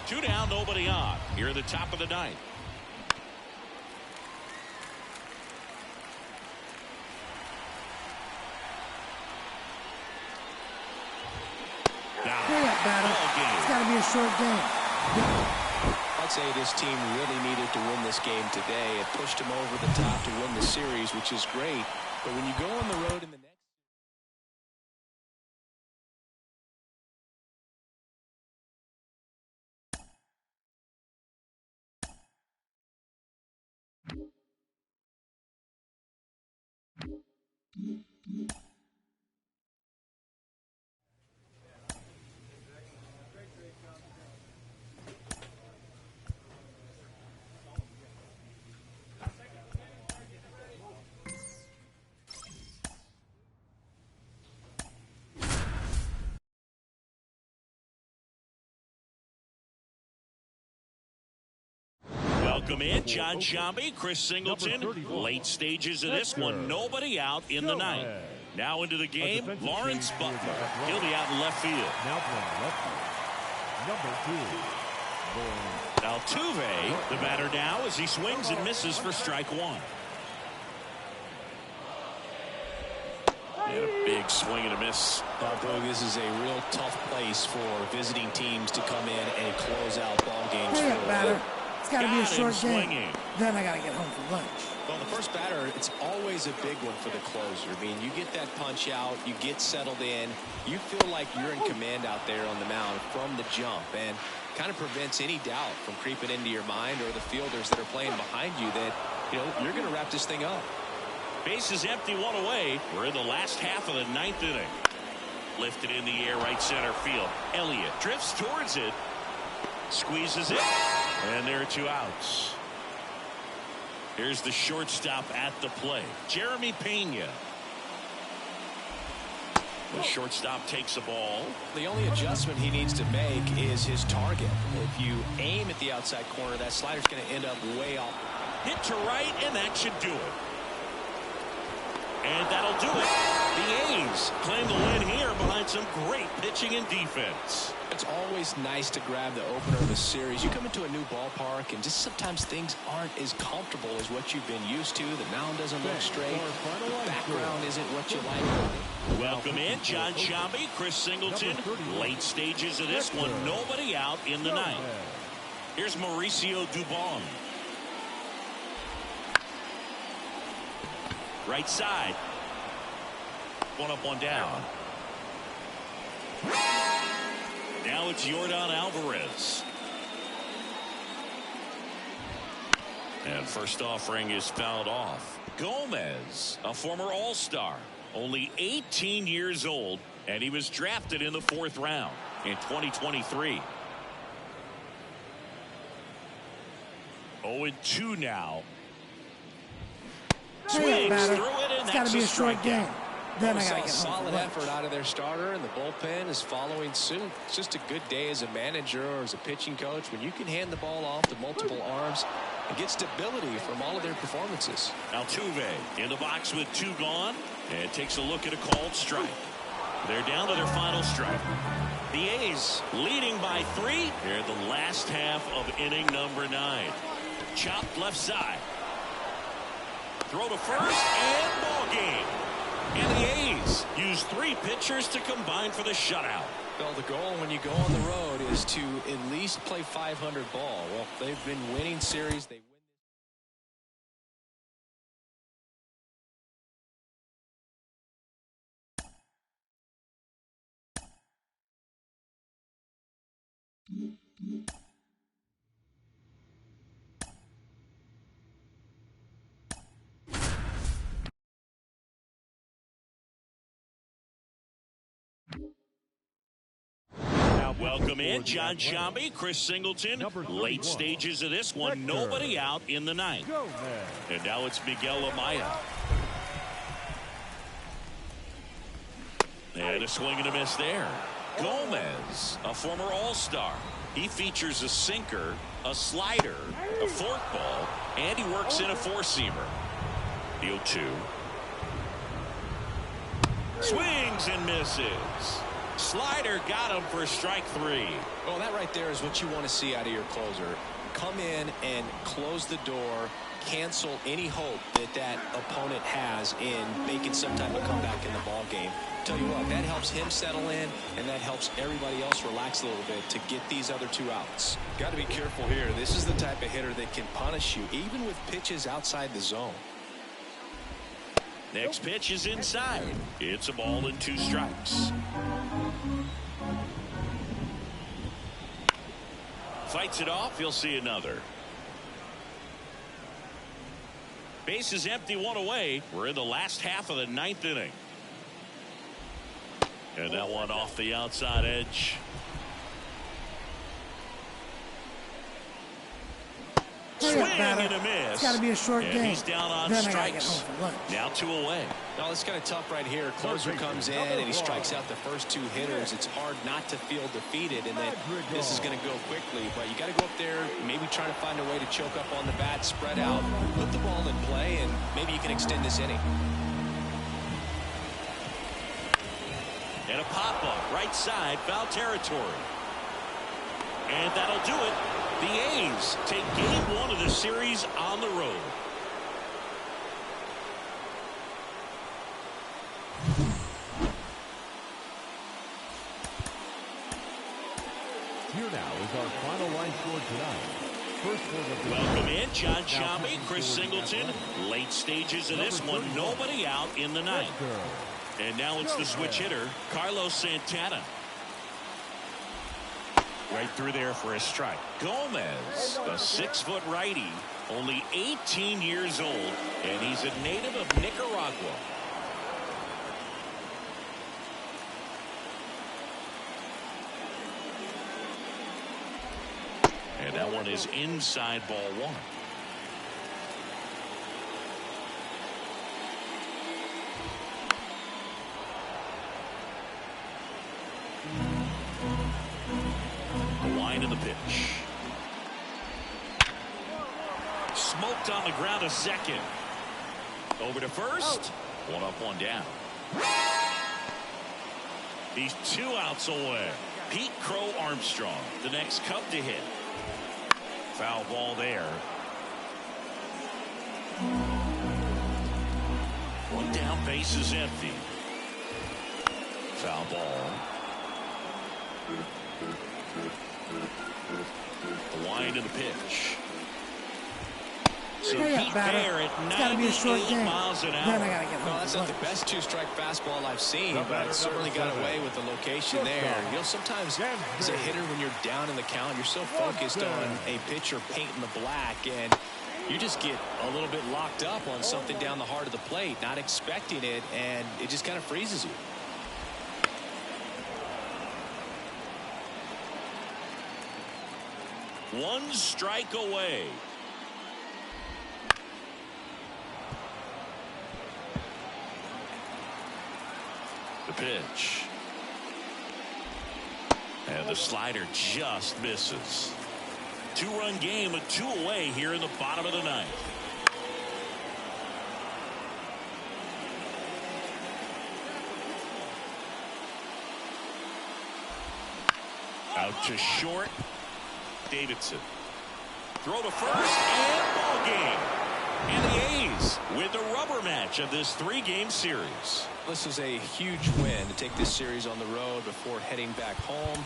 2 down, nobody on. Here at the top of the 9th. It's got to be a short game. I'd say this team really needed to win this game today. It pushed them over the top to win the series, which is great. But when you go on the road in the next... Welcome in, John Sciambi, Chris Singleton. Late stages of this one, nobody out in the 9th. Now into the game, Lawrence Butler. He'll be out in left field. Now playing left field, number 2. Altuve, the batter now, as he swings and misses for strike 1. And a big swing and a miss. Boog, this is a real tough place for visiting teams to come in and close out ball games. It's got to be a short game. Then I got to get home for lunch. Well, the first batter, it's always a big one for the closer. I mean, you get that punch out, you get settled in, you feel like you're in command out there on the mound from the jump, and kind of prevents any doubt from creeping into your mind or the fielders that are playing behind you that, you know, you're going to wrap this thing up. Base is empty, 1 away. We're in the last half of the 9th inning. Lifted in the air, right center field. Elliott drifts towards it, squeezes it, and there are 2 outs. Here's the shortstop at the plate, Jeremy Pena. The shortstop takes the ball. The only adjustment he needs to make is his target. If you aim at the outside corner, that slider's going to end up way off. Hit to right, and that should do it. And that'll do it. The A's claim the win here behind some great pitching and defense. It's always nice to grab the opener of a series. You come into a new ballpark, and just sometimes things aren't as comfortable as what you've been used to. The mound doesn't look straight. The background isn't what you like. Welcome in, John Sciambi, Chris Singleton. Late stages of this one, nobody out in the 9th. Here's Mauricio Dubon. Right side. one up, one down. Now it's Yordan Alvarez. And first offering is fouled off. Gomez, a former All-Star, only 18 years old, and he was drafted in the 4th round in 2023. 0-2 now. Swings through it, and it's got to be a short game. Then I got to get solid effort out of their starter, and the bullpen is following suit. It's just a good day as a manager or as a pitching coach when you can hand the ball off to multiple arms and get stability from all of their performances. Altuve in the box with 2 gone, and takes a look at a called strike. They're down to their final strike. The A's leading by 3 here in the last half of inning number 9. Chopped left side. Throw to first, and ball game. And the A's use 3 pitchers to combine for the shutout. Well, the goal when you go on the road is to at least play 500 ball. Well, they've been winning series. They Welcome in, John Sciambi, Chris Singleton. Late stages of this one, nobody out in the 9th. And now it's Miguel Amaya. And a swing and a miss there. Gomez, a former All-Star. He features a sinker, a slider, a forkball, and he works in a 4-seamer. The 0-2. Swings and misses. Slider got him for strike 3. Well, that right there is what you want to see out of your closer. Come in and close the door, cancel any hope that that opponent has in making some type of comeback in the ball game. Tell you what, that helps him settle in, and that helps everybody else relax a little bit to get these other 2 outs. Got to be careful here. This is the type of hitter that can punish you, even with pitches outside the zone. Next pitch is inside. It's a ball and 2 strikes. Fights it off. He'll see another. Base is empty, 1 away. We're in the last half of the 9th inning. And that one off the outside edge. Swing and a miss. It's got to be a short game. He's down on then strikes. Now 2 away. Well, it's kind of tough right here. Closer comes in and he strikes out the first 2 hitters. It's hard not to feel defeated and that this is going to go quickly. But you got to go up there, maybe try to find a way to choke up on the bat, spread out, put the ball in play, and maybe you can extend this inning. And a pop-up right side, foul territory. And that'll do it. The A's take game 1 of the series on the road. Here now is our final line score tonight. First for the welcome in, John Sciambi, Chris Singleton. Late stages of this one, nobody out in the 9th. And now it's the switch hitter, Carlos Santana. Right through there for a strike. Gomez, a 6-foot righty, only 18 years old, and he's a native of Nicaragua. And that one is inside ball 1. In the pitch. Smoked on the ground, a second. Over to first. 1 up, 1 down. He's 2 outs away. Pete Crow Armstrong, the next Cub to hit. Foul ball there. 1 down, base is empty. Foul ball. The wind of the pitch. So Hurry Pete up, batter. Fair at It's got to be a short 98 game. miles an Then hour. I got to get home. Well, that's for not the lunch. best two-strike fastball I've seen, but it certainly got away with the location there. You know, sometimes as a hitter, when you're down in the count, you're so focused on a pitcher painting the black, and you just get a little bit locked up on something down the heart of the plate, not expecting it, and it just kind of freezes you. One strike away. The pitch. And the slider just misses. Two-run game with 2 away here in the bottom of the ninth. Out to short. Davidson. Throw to first and ball game. And the A's with the rubber match of this 3-game series. This is a huge win to take this series on the road before heading back home.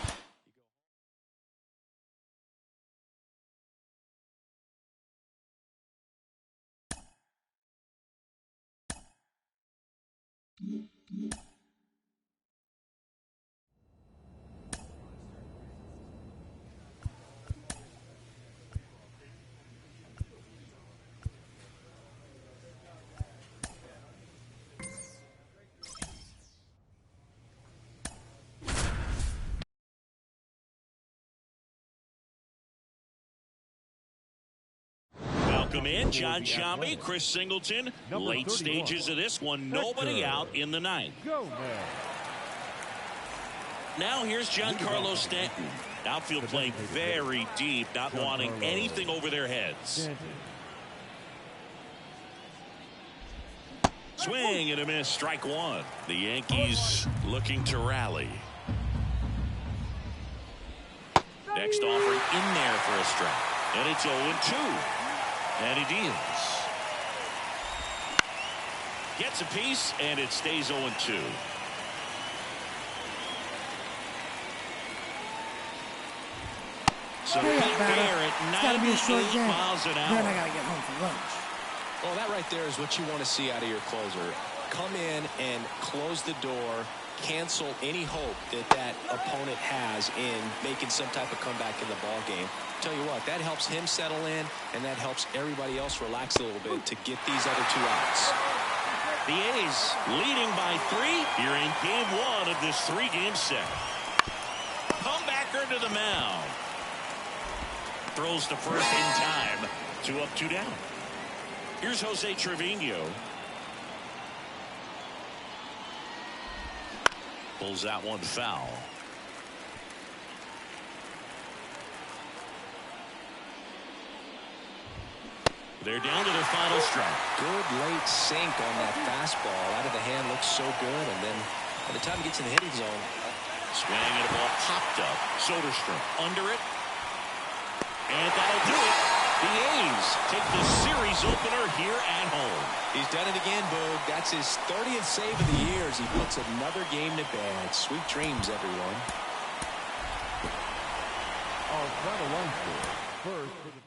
Welcome in, John Sciambi, Chris Singleton. Late stages of this one, nobody out in the ninth. Now here's Giancarlo Stanton. Outfield playing very deep, not wanting anything over their heads. Swing and a miss, strike one. The Yankees looking to rally. Next offering in there for a strike. And it's 0-2. And he deals. Gets a piece, and it stays 0-2. So Hurry up, Pete batter. Fair It's got to be a short at 98 game. miles an Then hour. I got to get home for lunch. Well, that right there is what you want to see out of your closer. Come in and close the door, cancel any hope that that opponent has in making some type of comeback in the ball game. Tell you what, that helps him settle in, and that helps everybody else relax a little bit to get these other 2 outs. The A's leading by 3 here in game 1 of this 3-game set. Comebacker to the mound. Throws to first in time. 2 up, 2 down. Here's Jose Trevino. Pulls that one foul. They're down to their final strike. Good late sink on that fastball. Out of the hand, looks so good, and then by the time he gets in the hitting zone, Swing and a ball popped up. Soderstrom under it. And that'll do it. The A's take the series opener here at home. He's done it again, Boog. That's his 30th save of the year as he puts another game to bed. Sweet dreams, everyone. Our final line score. First for the...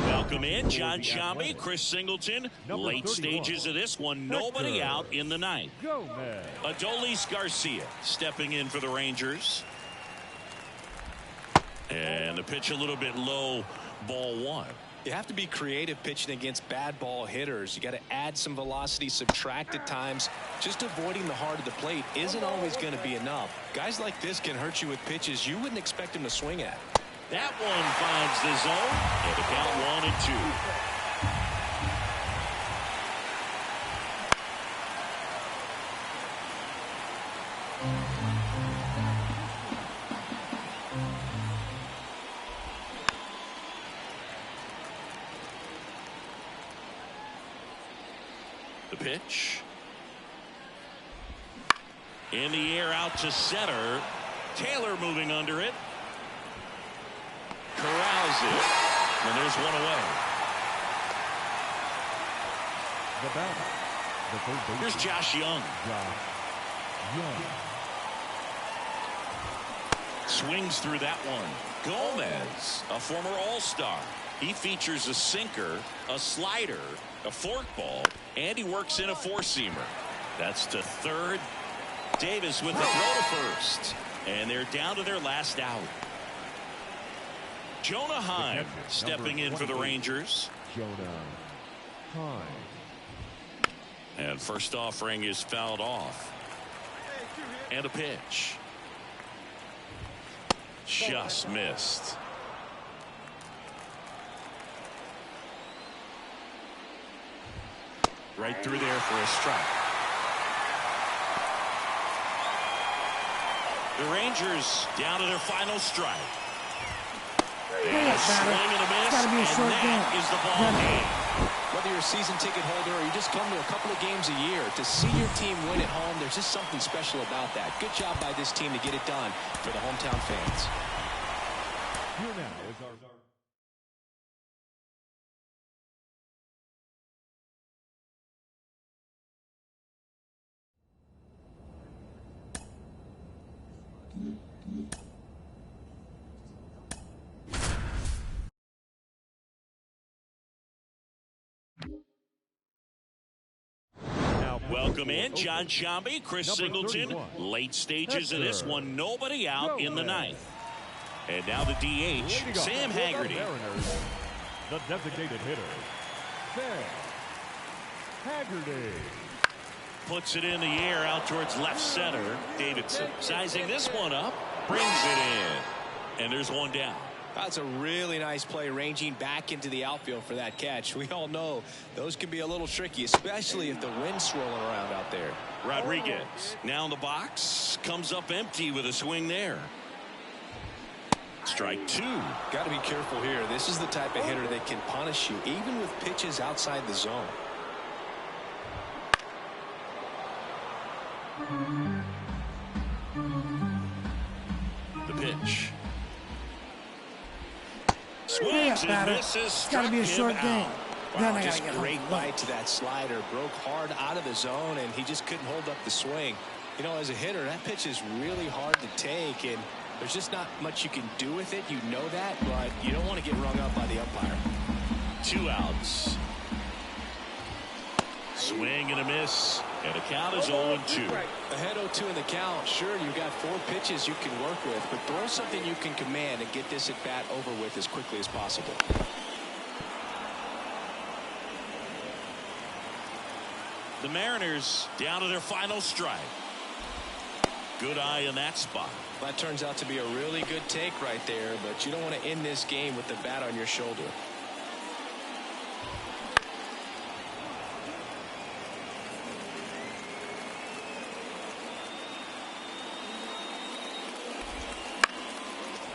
Welcome in, John Sciambi, Chris Singleton. Late stages of this one, nobody out in the ninth. Adolis Garcia stepping in for the Rangers. And the pitch a little bit low, ball 1. You have to be creative pitching against bad ball hitters. You got to add some velocity, subtract at times. Just avoiding the heart of the plate isn't always going to be enough. Guys like this can hurt you with pitches you wouldn't expect him to swing at. That one finds the zone, and the count 1-2. The pitch. In the air out to center. Taylor moving under it. corrals it. And there's one away. The batter, the third baseman. Here's Josh Young. Swings through that one. Gomez, a former All-Star. He features a sinker, a slider, a forkball, and he works in a four-seamer. That's to third. Davis with the throw to first. And they're down to their last out. Jonah Heim stepping in for the Rangers. Jonah Heim. And first offering is fouled off. And a pitch. Just missed. Right through there for a strike. The Rangers down to their final strike. And a swing and a miss, and that is the ball game. Whether you're a season ticket holder or you just come to a couple of games a year, to see your team win at home, there's just something special about that. Good job by this team to get it done for the hometown fans. Here now is our Welcome in, John Sciambi, Chris Singleton. Late stages of this one, nobody out in the ninth. And now the DH, Sam Haggerty. The designated hitter, Sam Haggerty. Puts it in the air out towards left center. Davidson sizing this one up, brings it in. And there's one down. That's a really nice play, ranging back into the outfield for that catch. We all know those can be a little tricky, especially if the wind's swirling around out there. Rodriguez now in the box, comes up empty with a swing there. Strike two. Got to be careful here. This is the type of hitter that can punish you even with pitches outside the zone. The pitch. Swings and misses. Got to be a short game. Wow, just great bite to that slider. Broke hard out of the zone, and he just couldn't hold up the swing. You know, as a hitter, that pitch is really hard to take, and there's just not much you can do with it. You know that, but you don't want to get rung up by the umpire. 2 outs. Swing and a miss, and the count is 0-2. Ahead 0-2 in the count. Sure, you've got 4 pitches you can work with, but throw something you can command and get this at bat over with as quickly as possible. The Mariners down to their final strike. Good eye in that spot. That turns out to be a really good take right there, but you don't want to end this game with the bat on your shoulder.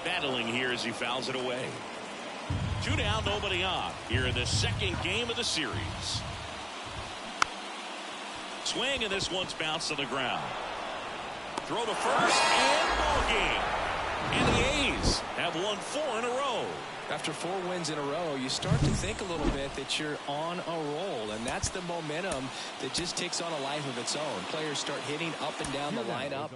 Battling here as he fouls it away. 2 down, nobody on here in the second game of the series. Swing, and this one's bounced on the ground. Throw to first, and ball game. And the A's have won 4 in a row. After 4 wins in a row, you start to think a little bit that you're on a roll, and that's the momentum that just takes on a life of its own. Players start hitting up and down the lineup.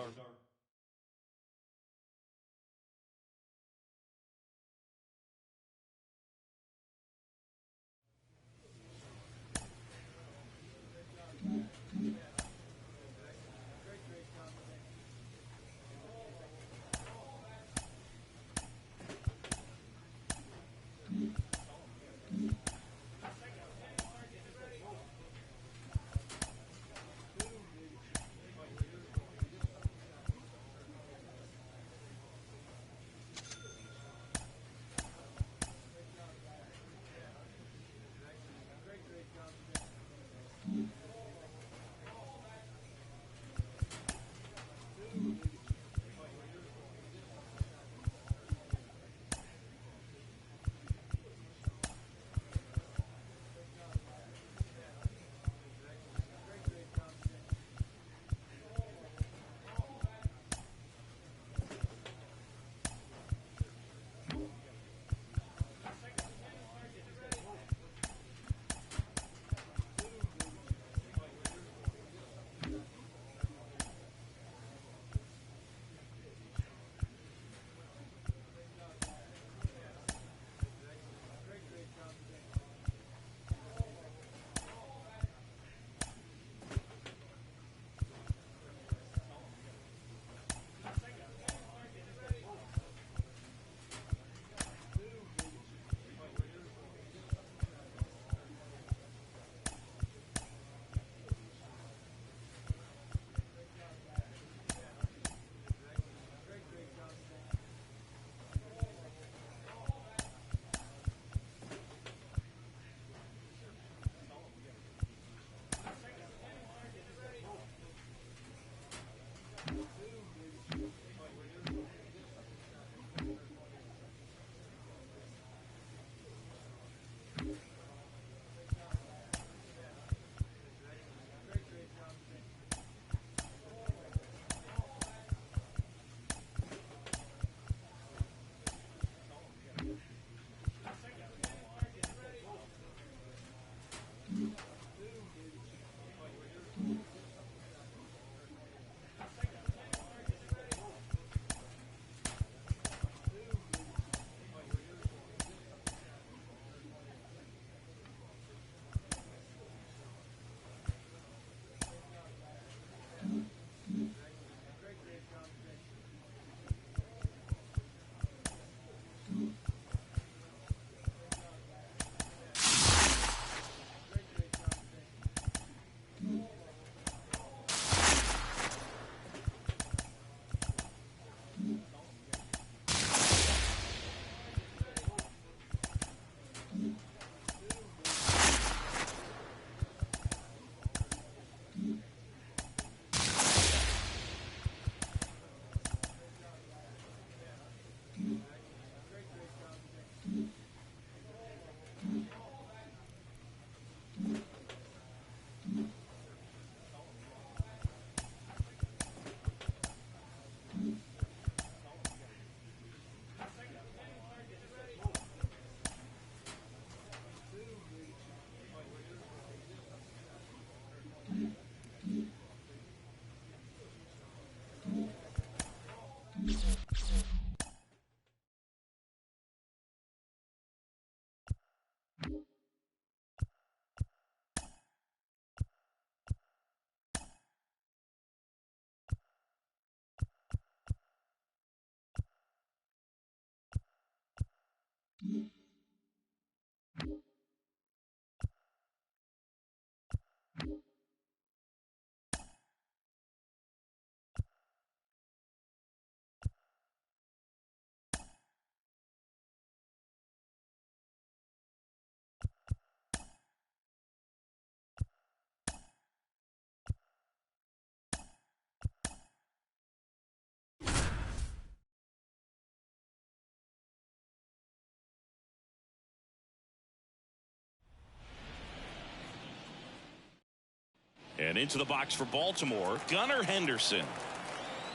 And into the box for Baltimore, Gunnar Henderson.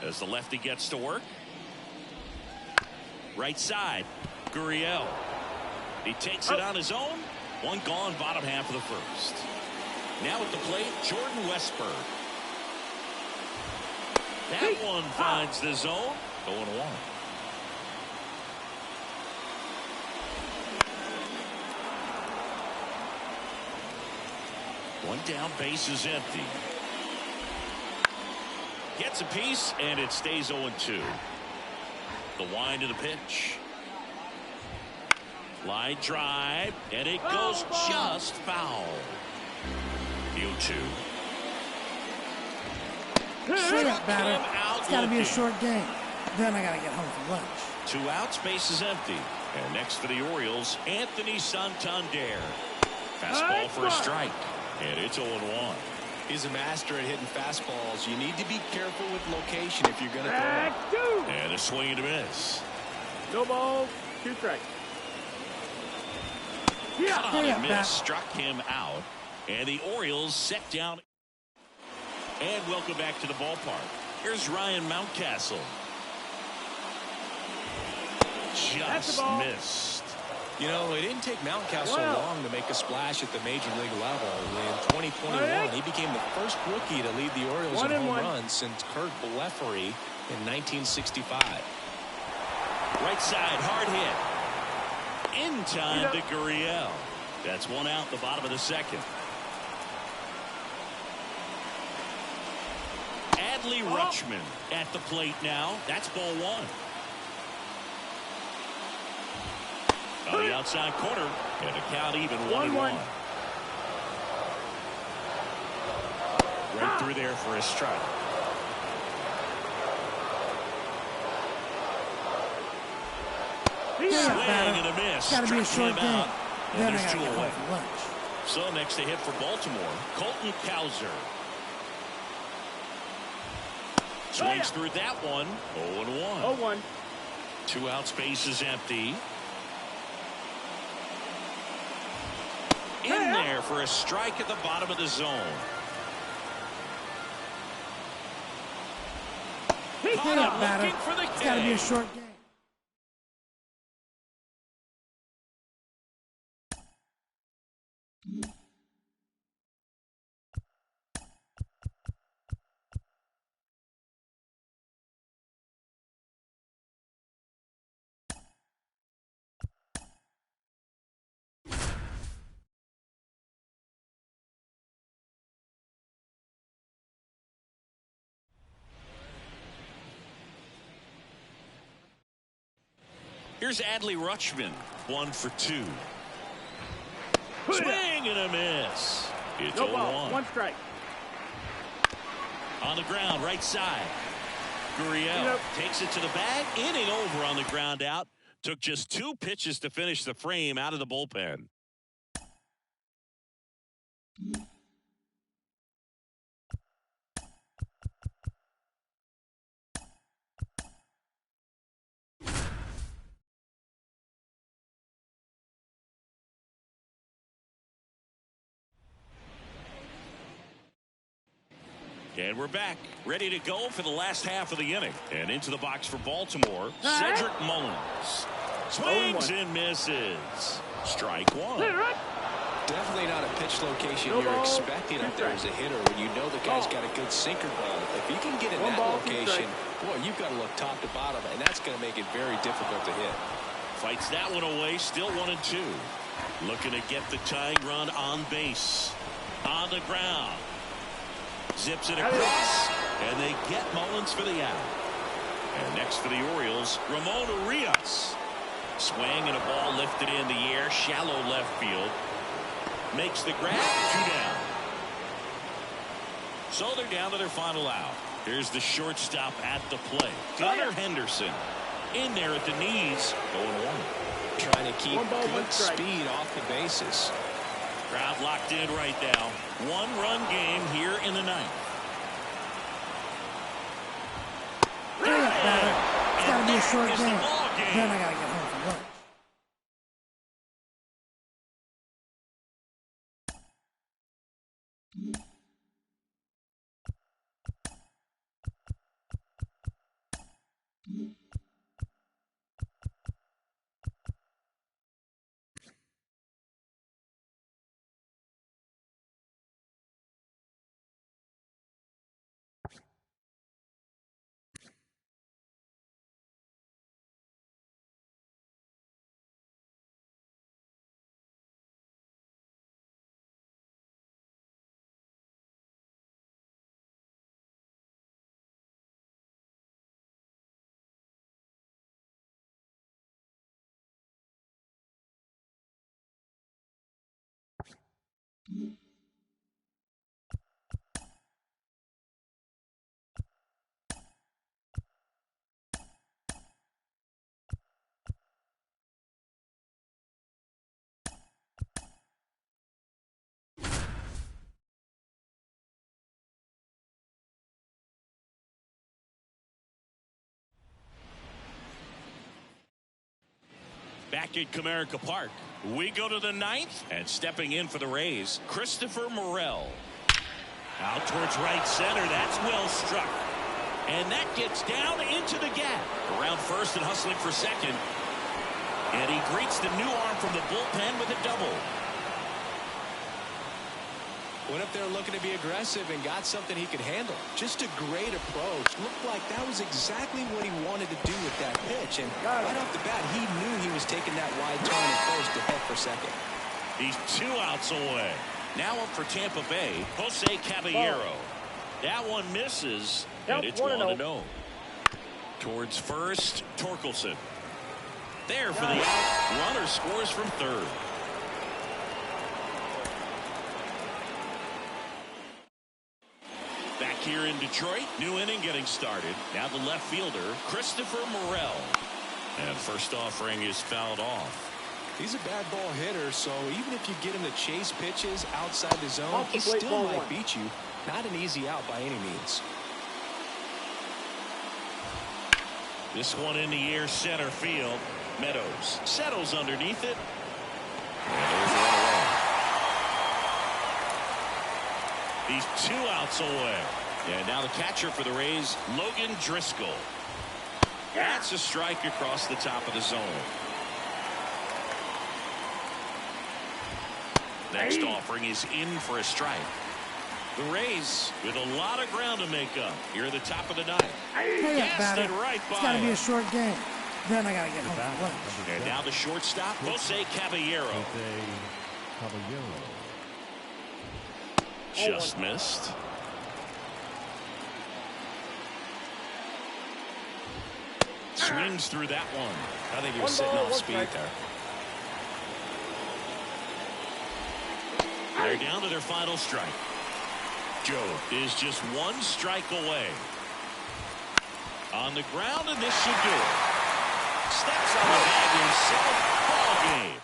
As the lefty gets to work. Right side, Gurriel. He takes it on his own. One gone, bottom half of the first. Now at the plate, Jordan Westburg. That one finds the zone. 0-1. One down, base is empty. Gets a piece, and it stays 0-2. The wind of the pitch. Line drive, and it goes just foul. The 0-2. Straight up, batter. It's got to be a short game. Then I got to get home for lunch. 2 outs, base is empty. And next for the Orioles, Anthony Santander. Fastball for a strike. And it's 0-1. He's a master at hitting fastballs. You need to be careful with location if you're going to throw it. And a swing and a miss. No balls, 2 strikes. Cut on and miss, struck him out. And the Orioles set down. And welcome back to the ballpark. Here's Ryan Mountcastle. Just missed. You know, it didn't take Mountcastle long to make a splash at the major league level. In 2021, he became the first rookie to lead the Orioles in home runs since Kurt Blefary in 1965. Right side, hard hit. In time to Gurriel. That's 1 out, the bottom of the second. Adley Rutschman at the plate now. That's ball 1. On the outside corner, and a count even 1-1. Right through there for a strike. Swing and a miss. Got to be a short game. Then I got there's to 2 get away. home for lunch. So next to hit for Baltimore, Colton Cowser. Swings through that one. 0-1. 0-1. 2 outs, base is empty. In there for a strike at the bottom of the zone. Caught up, batter. Looking for the It's got to be a short game. Here's Adley Rutschman, 1 for 2. Swing and a miss. It's 0-1. 1 strike. On the ground, right side. Gurriel takes it to the bag. Inning over on the ground out. Took just 2 pitches to finish the frame out of the bullpen. And we're back, ready to go for the last half of the inning. And into the box for Baltimore, Cedric Mullins. Swings and misses. Strike 1. Definitely not a pitch location you're expecting up there as a hitter when you know the guy's got a good sinker ball. If you can get in that location, Boy, you've got to look top to bottom, and that's going to make it very difficult to hit. Fights that one away, still 1-2. Looking to get the tying run on base. On the ground. Zips it across, and they get Mullins for the out. And next for the Orioles, Ramon Urias. Swing and a ball lifted in the air, shallow left field. Makes the grab, 2 down. So they're down to their final out. Here's the shortstop at the plate. Gunnar Henderson in there at the knees, 0-1. Trying to keep good speed off the bases. Crowd locked in right now. 1-run game here in the ninth. It's got to be a short game. Then I got to get home from lunch. Back at Comerica Park, we go to the ninth, and stepping in for the Rays, Christopher Morel. Out towards right center, that's well struck. And that gets down into the gap. Around first and hustling for second. And he greets the new arm from the bullpen with a double. Went up there looking to be aggressive and got something he could handle. Just a great approach. Looked like that was exactly what he wanted to do with that pitch. And right off the bat, he knew he was taking that wide turn at first to head for second. He's 2 outs away. Now up for Tampa Bay, Jose Caballero. That one misses, and it's 1-0. Towards first, Torkelson. There for the out. Runner scores from third. Back here in Detroit, new inning getting started. Now the left fielder, Christopher Morel. And first offering is fouled off. He's a bad ball hitter, so even if you get him to chase pitches outside the zone, he still might beat you. Not an easy out by any means. This one in the air, center field. Meadows settles underneath it. And there's one away. He's 2 outs away. And now the catcher for the Rays, Logan Driscoll. That's a strike across the top of the zone. Next offering is in for a strike. The Rays with a lot of ground to make up here at the top of the ninth. Cast it right by It's got to be a short game. Then I got to get home from lunch. And now the shortstop, Jose Caballero. Just missed. Swings through that one. I think he was sitting off speed there. They're down to their final strike. Joe is just 1 strike away. On the ground, and this should do it. Steps on the bag himself. Ball game.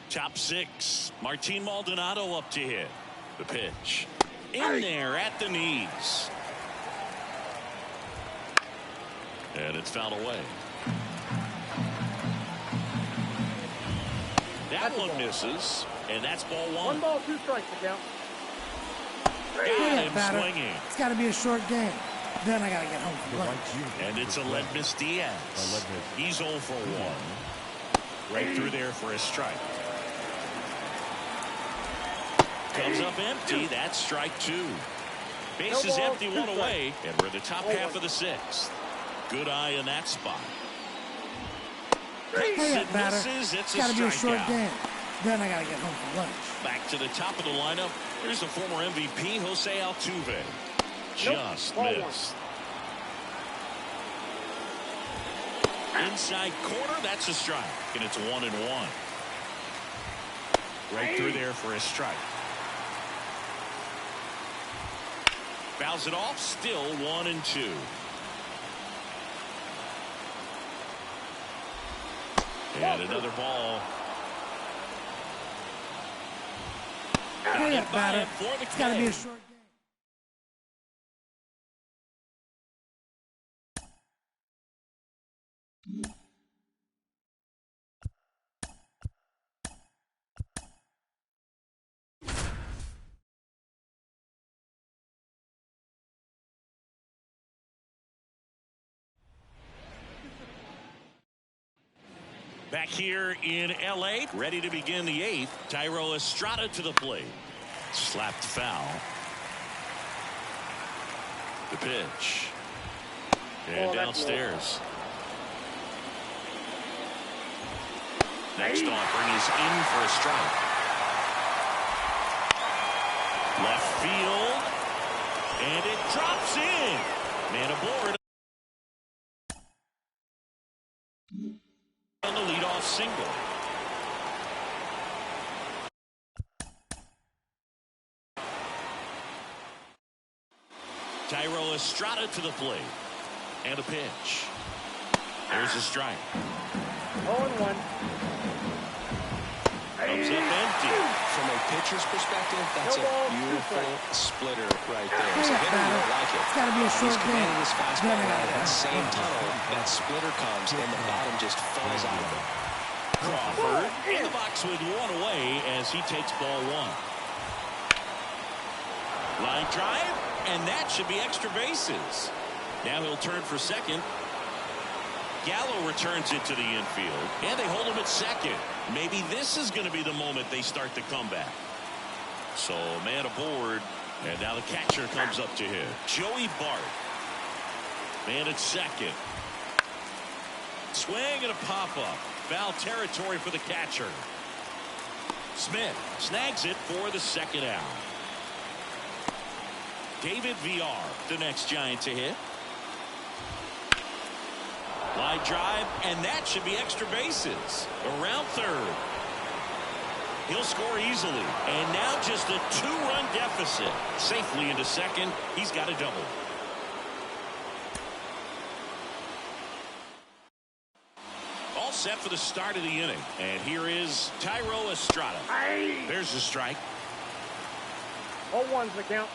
Top six. Martin Maldonado up to hit. The pitch. In there at the knees. And it's fouled away. That one misses. And that's ball one. 1 ball, 2 strikes to count. Got him swinging. It's got to be a short game. Then I got to get home from lunch. And it's Aledmys Diaz. He's 0 for 1. Right through there for a strike. Comes up empty. That's strike 2. Base is empty, 1 away. And we're in the top half of the 6th. Good eye in that spot. Hey, batter. Misses. It's got to be a short strikeout. game. Then I got to get home from lunch. Back to the top of the lineup. Here's the former MVP, Jose Altuve. Just missed. Inside corner, that's a strike. And it's 1-1. Right through there for a strike. Fouls it off, still 1-2. And another ball. Hey, batter. It's got to be a short game. Back here in L.A., ready to begin the 8th. Thairo Estrada to the plate. Slapped foul. The pitch. And downstairs. Next offering is in for a strike. Left field. And it drops in. Man aboard. On the leadoff single. Thairo Estrada to the plate. And a pitch. There's a strike. 0-1. Comes up empty. From a pitcher's perspective, that's a beautiful splitter right there. Hey, So hitter, you don't like it. It's got to be a short He's game. commanding his fastball Then I got right to at get that home. same tunnel. That splitter comes, and the bottom just falls out of it. Crawford in the box with 1 away as he takes ball 1. Line drive, and that should be extra bases. Now he'll turn for second. Gallo returns it to the infield, and they hold him at second. Maybe this is going to be the moment they start the comeback. So man aboard, and now the catcher comes up to him. Joey Bart. Man at second. Swing and a pop-up. Foul territory for the catcher. Smith snags it for the second out. David Villar, the next Giant to hit. Line drive, and that should be extra bases. Around third. He'll score easily. And now just a 2-run deficit. Safely into second. He's got a double. All set for the start of the inning. And here is Thairo Estrada. There's the strike. 0-1's the count.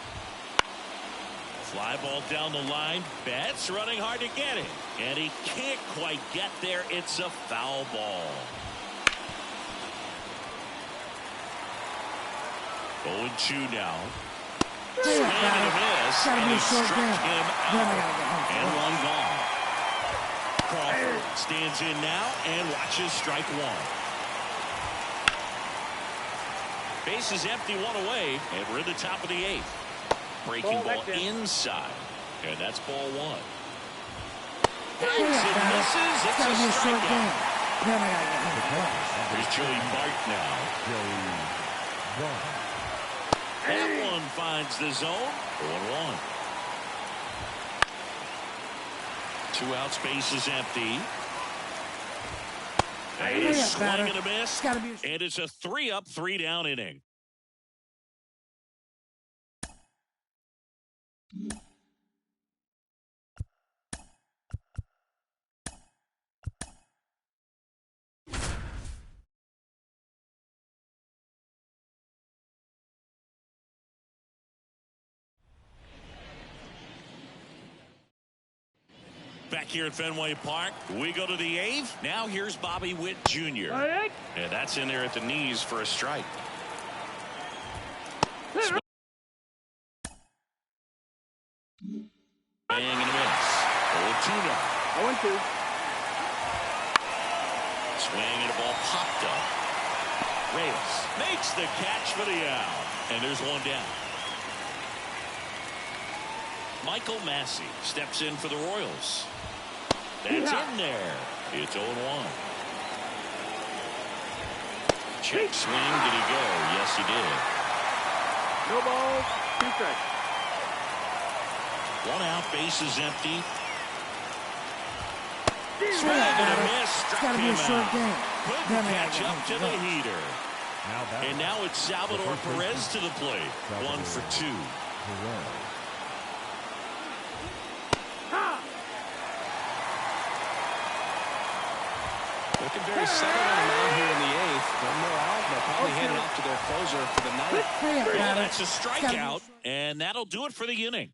Fly ball down the line. Betts running hard to get it. And he can't quite get there. It's a foul ball. 0-2 now. Hey, Swing and a miss. It's got to And be he a short struck game. him Then I out. got to get home from And lunch. 1 gone. Crawford stands in now and watches strike 1. Base is empty, 1 away, and we're in the top of the 8th. Breaking ball inside. And that's ball one. Hey, Misses. it's got to be a short strikeout. game. Then I got to get home for lunch. Here's Joey Bart now. That one finds the zone. 0-1. 2 outs, base is empty. And a swing and a miss. And it's a 3-up, 3-down inning. Back here at Fenway Park, we go to the 8th. Now here's Bobby Witt Jr. And that's in there at the knees for a strike. Swing and a miss. 0-2 now. 0-2. Swing and a ball popped up. Reyes makes the catch for the out. And there's one down. Michael Massey steps in for the Royals. That's in there. It's 0-1. Check swing. Did he go? Yes, he did. No balls, 2 strikes. 1 out, base is empty. Swing and a miss. Struck him out. Couldn't catch up to the heater. And now it's Salvador Perez to the plate. 1 for 2. Looking very settled on the mound here in the 8th. 1 more out, and they'll probably hand it off to their closer for the 9th. Well, that's a strikeout, and that'll do it for the inning.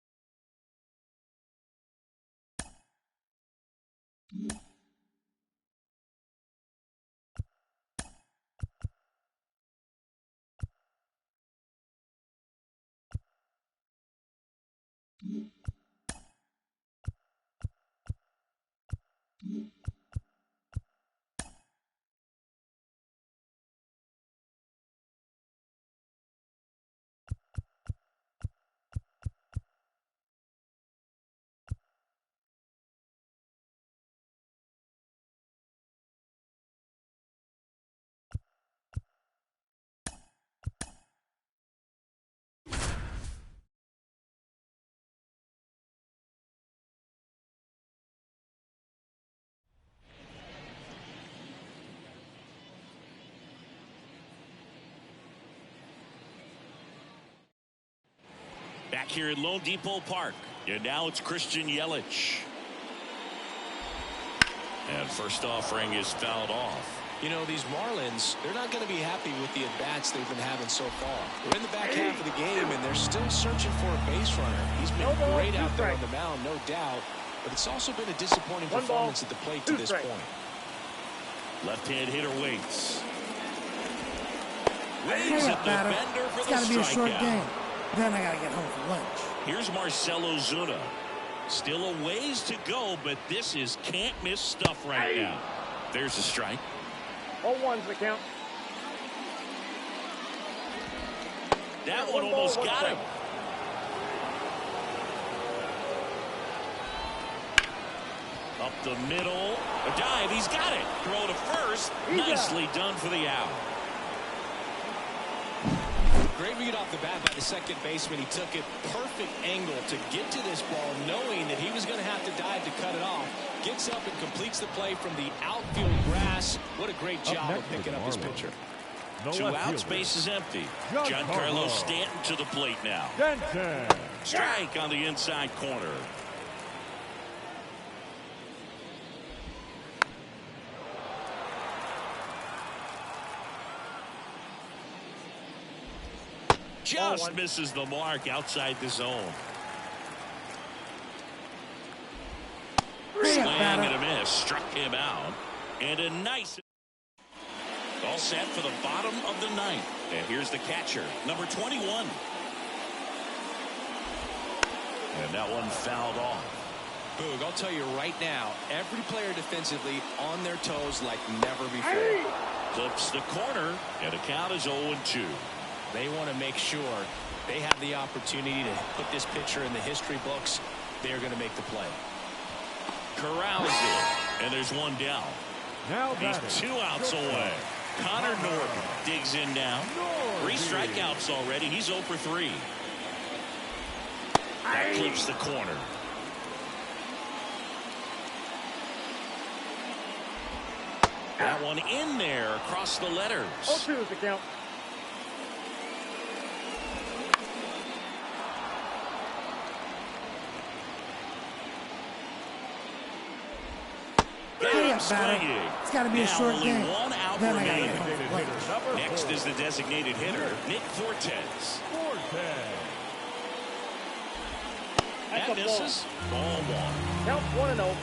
Back here at Lone Depot Park. And now it's Christian Yelich. And first offering is fouled off. You know, these Marlins, they're not going to be happy with the at-bats they've been having so far. We're in the back half of the game, and they're still searching for a base runner. He's been great out there on the mound, no doubt. But it's also been a disappointing performance at the plate to this point. Left-hand hitter waits. Hey, Waits at the bender for it's the got to be a short strikeout. game. Then I got to get home for lunch. Here's Marcelo Zuna. Still a ways to go, but this is can't-miss stuff right now. There's a strike. 0-1's the count. That one almost got him. Up the middle. A dive. He's got it. Throw to first. Nicely done for the out. Great read off the bat by the second baseman. He took it perfect angle to get to this ball, knowing that he was going to have to dive to cut it off. Gets up and completes the play from the outfield grass. What a great job of picking up his pitcher. 2 outs, base is empty. Giancarlo Stanton to the plate now. Strike on the inside corner. Just misses the mark outside the zone. Swing and a miss. Struck him out. And a nice. All set for the bottom of the 9th. And here's the catcher, number 21. And that one fouled off. Boog, I'll tell you right now, every player defensively on their toes like never before. Clips the corner, and the count is 0-2. They want to make sure They have the opportunity to put this pitcher in the history books. They're going to make the play. Corrals it, and there's one down. Now he's 2 outs away. Connor Norton digs in now. 3 strikeouts already. He's 0 for 3. That clips the corner. That one in there across the letters. 0-2 is the count. It's got to be a short game. One out Then remaining. I Next is the designated hitter, Nick Fortes. That misses. Ball 1. Count 1-0.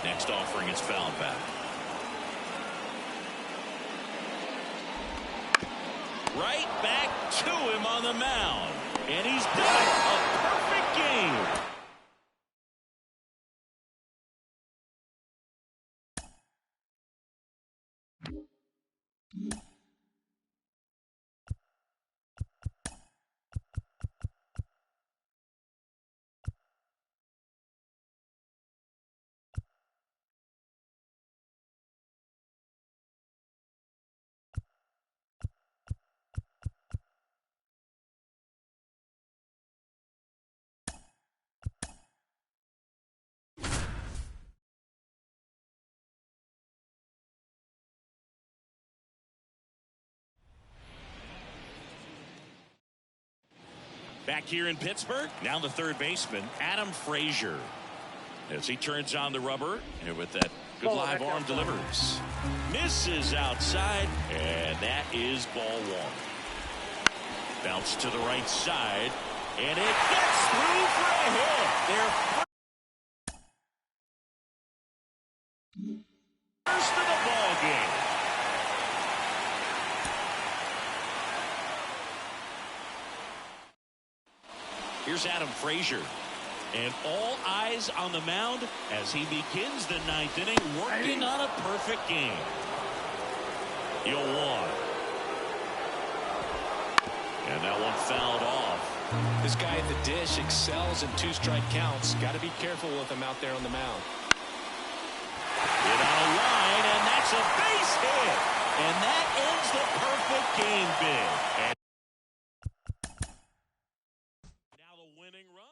Next offering is fouled back. Right back to him on the mound. And he's done a perfect game. Back here in Pittsburgh, now the third baseman, Adam Frazier. As he turns on the rubber, and with that good live arm delivers. Misses outside, and that is ball 1. Bounce to the right side, and it gets through for a hit. They're first of the ball game. Here's Adam Frazier. And all eyes on the mound as he begins the 9th inning, working on a perfect game. 0-1. And that one fouled off. This guy at the dish excels in 2-strike counts. Got to be careful with him out there on the mound. Hit on a line, and that's a base hit. And that ends the perfect game bid. And now the winning run.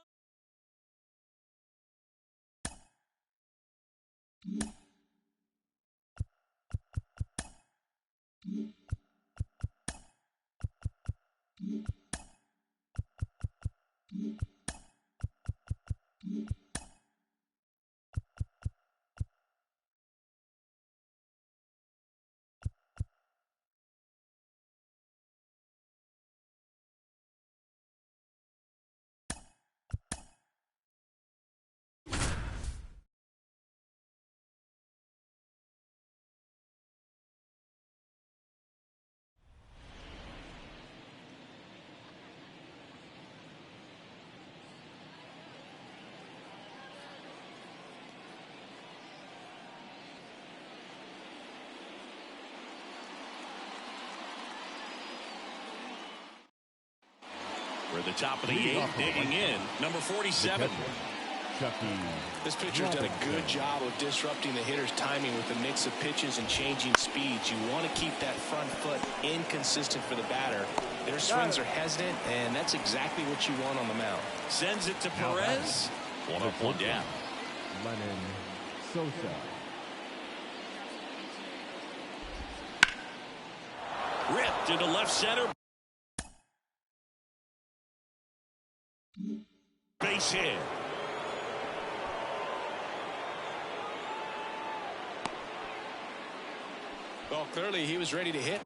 For the top of the 8th, digging in, number 47. This pitcher's done a good job of disrupting the hitter's timing with a mix of pitches and changing speeds. You want to keep that front foot inconsistent for the batter. Their swings are hesitant, and that's exactly what you want on the mound. Sends it to Perez. 1 up, 1 down. Lenyn Sosa. Ripped into left center. Base hit. Well, clearly he was ready to hit.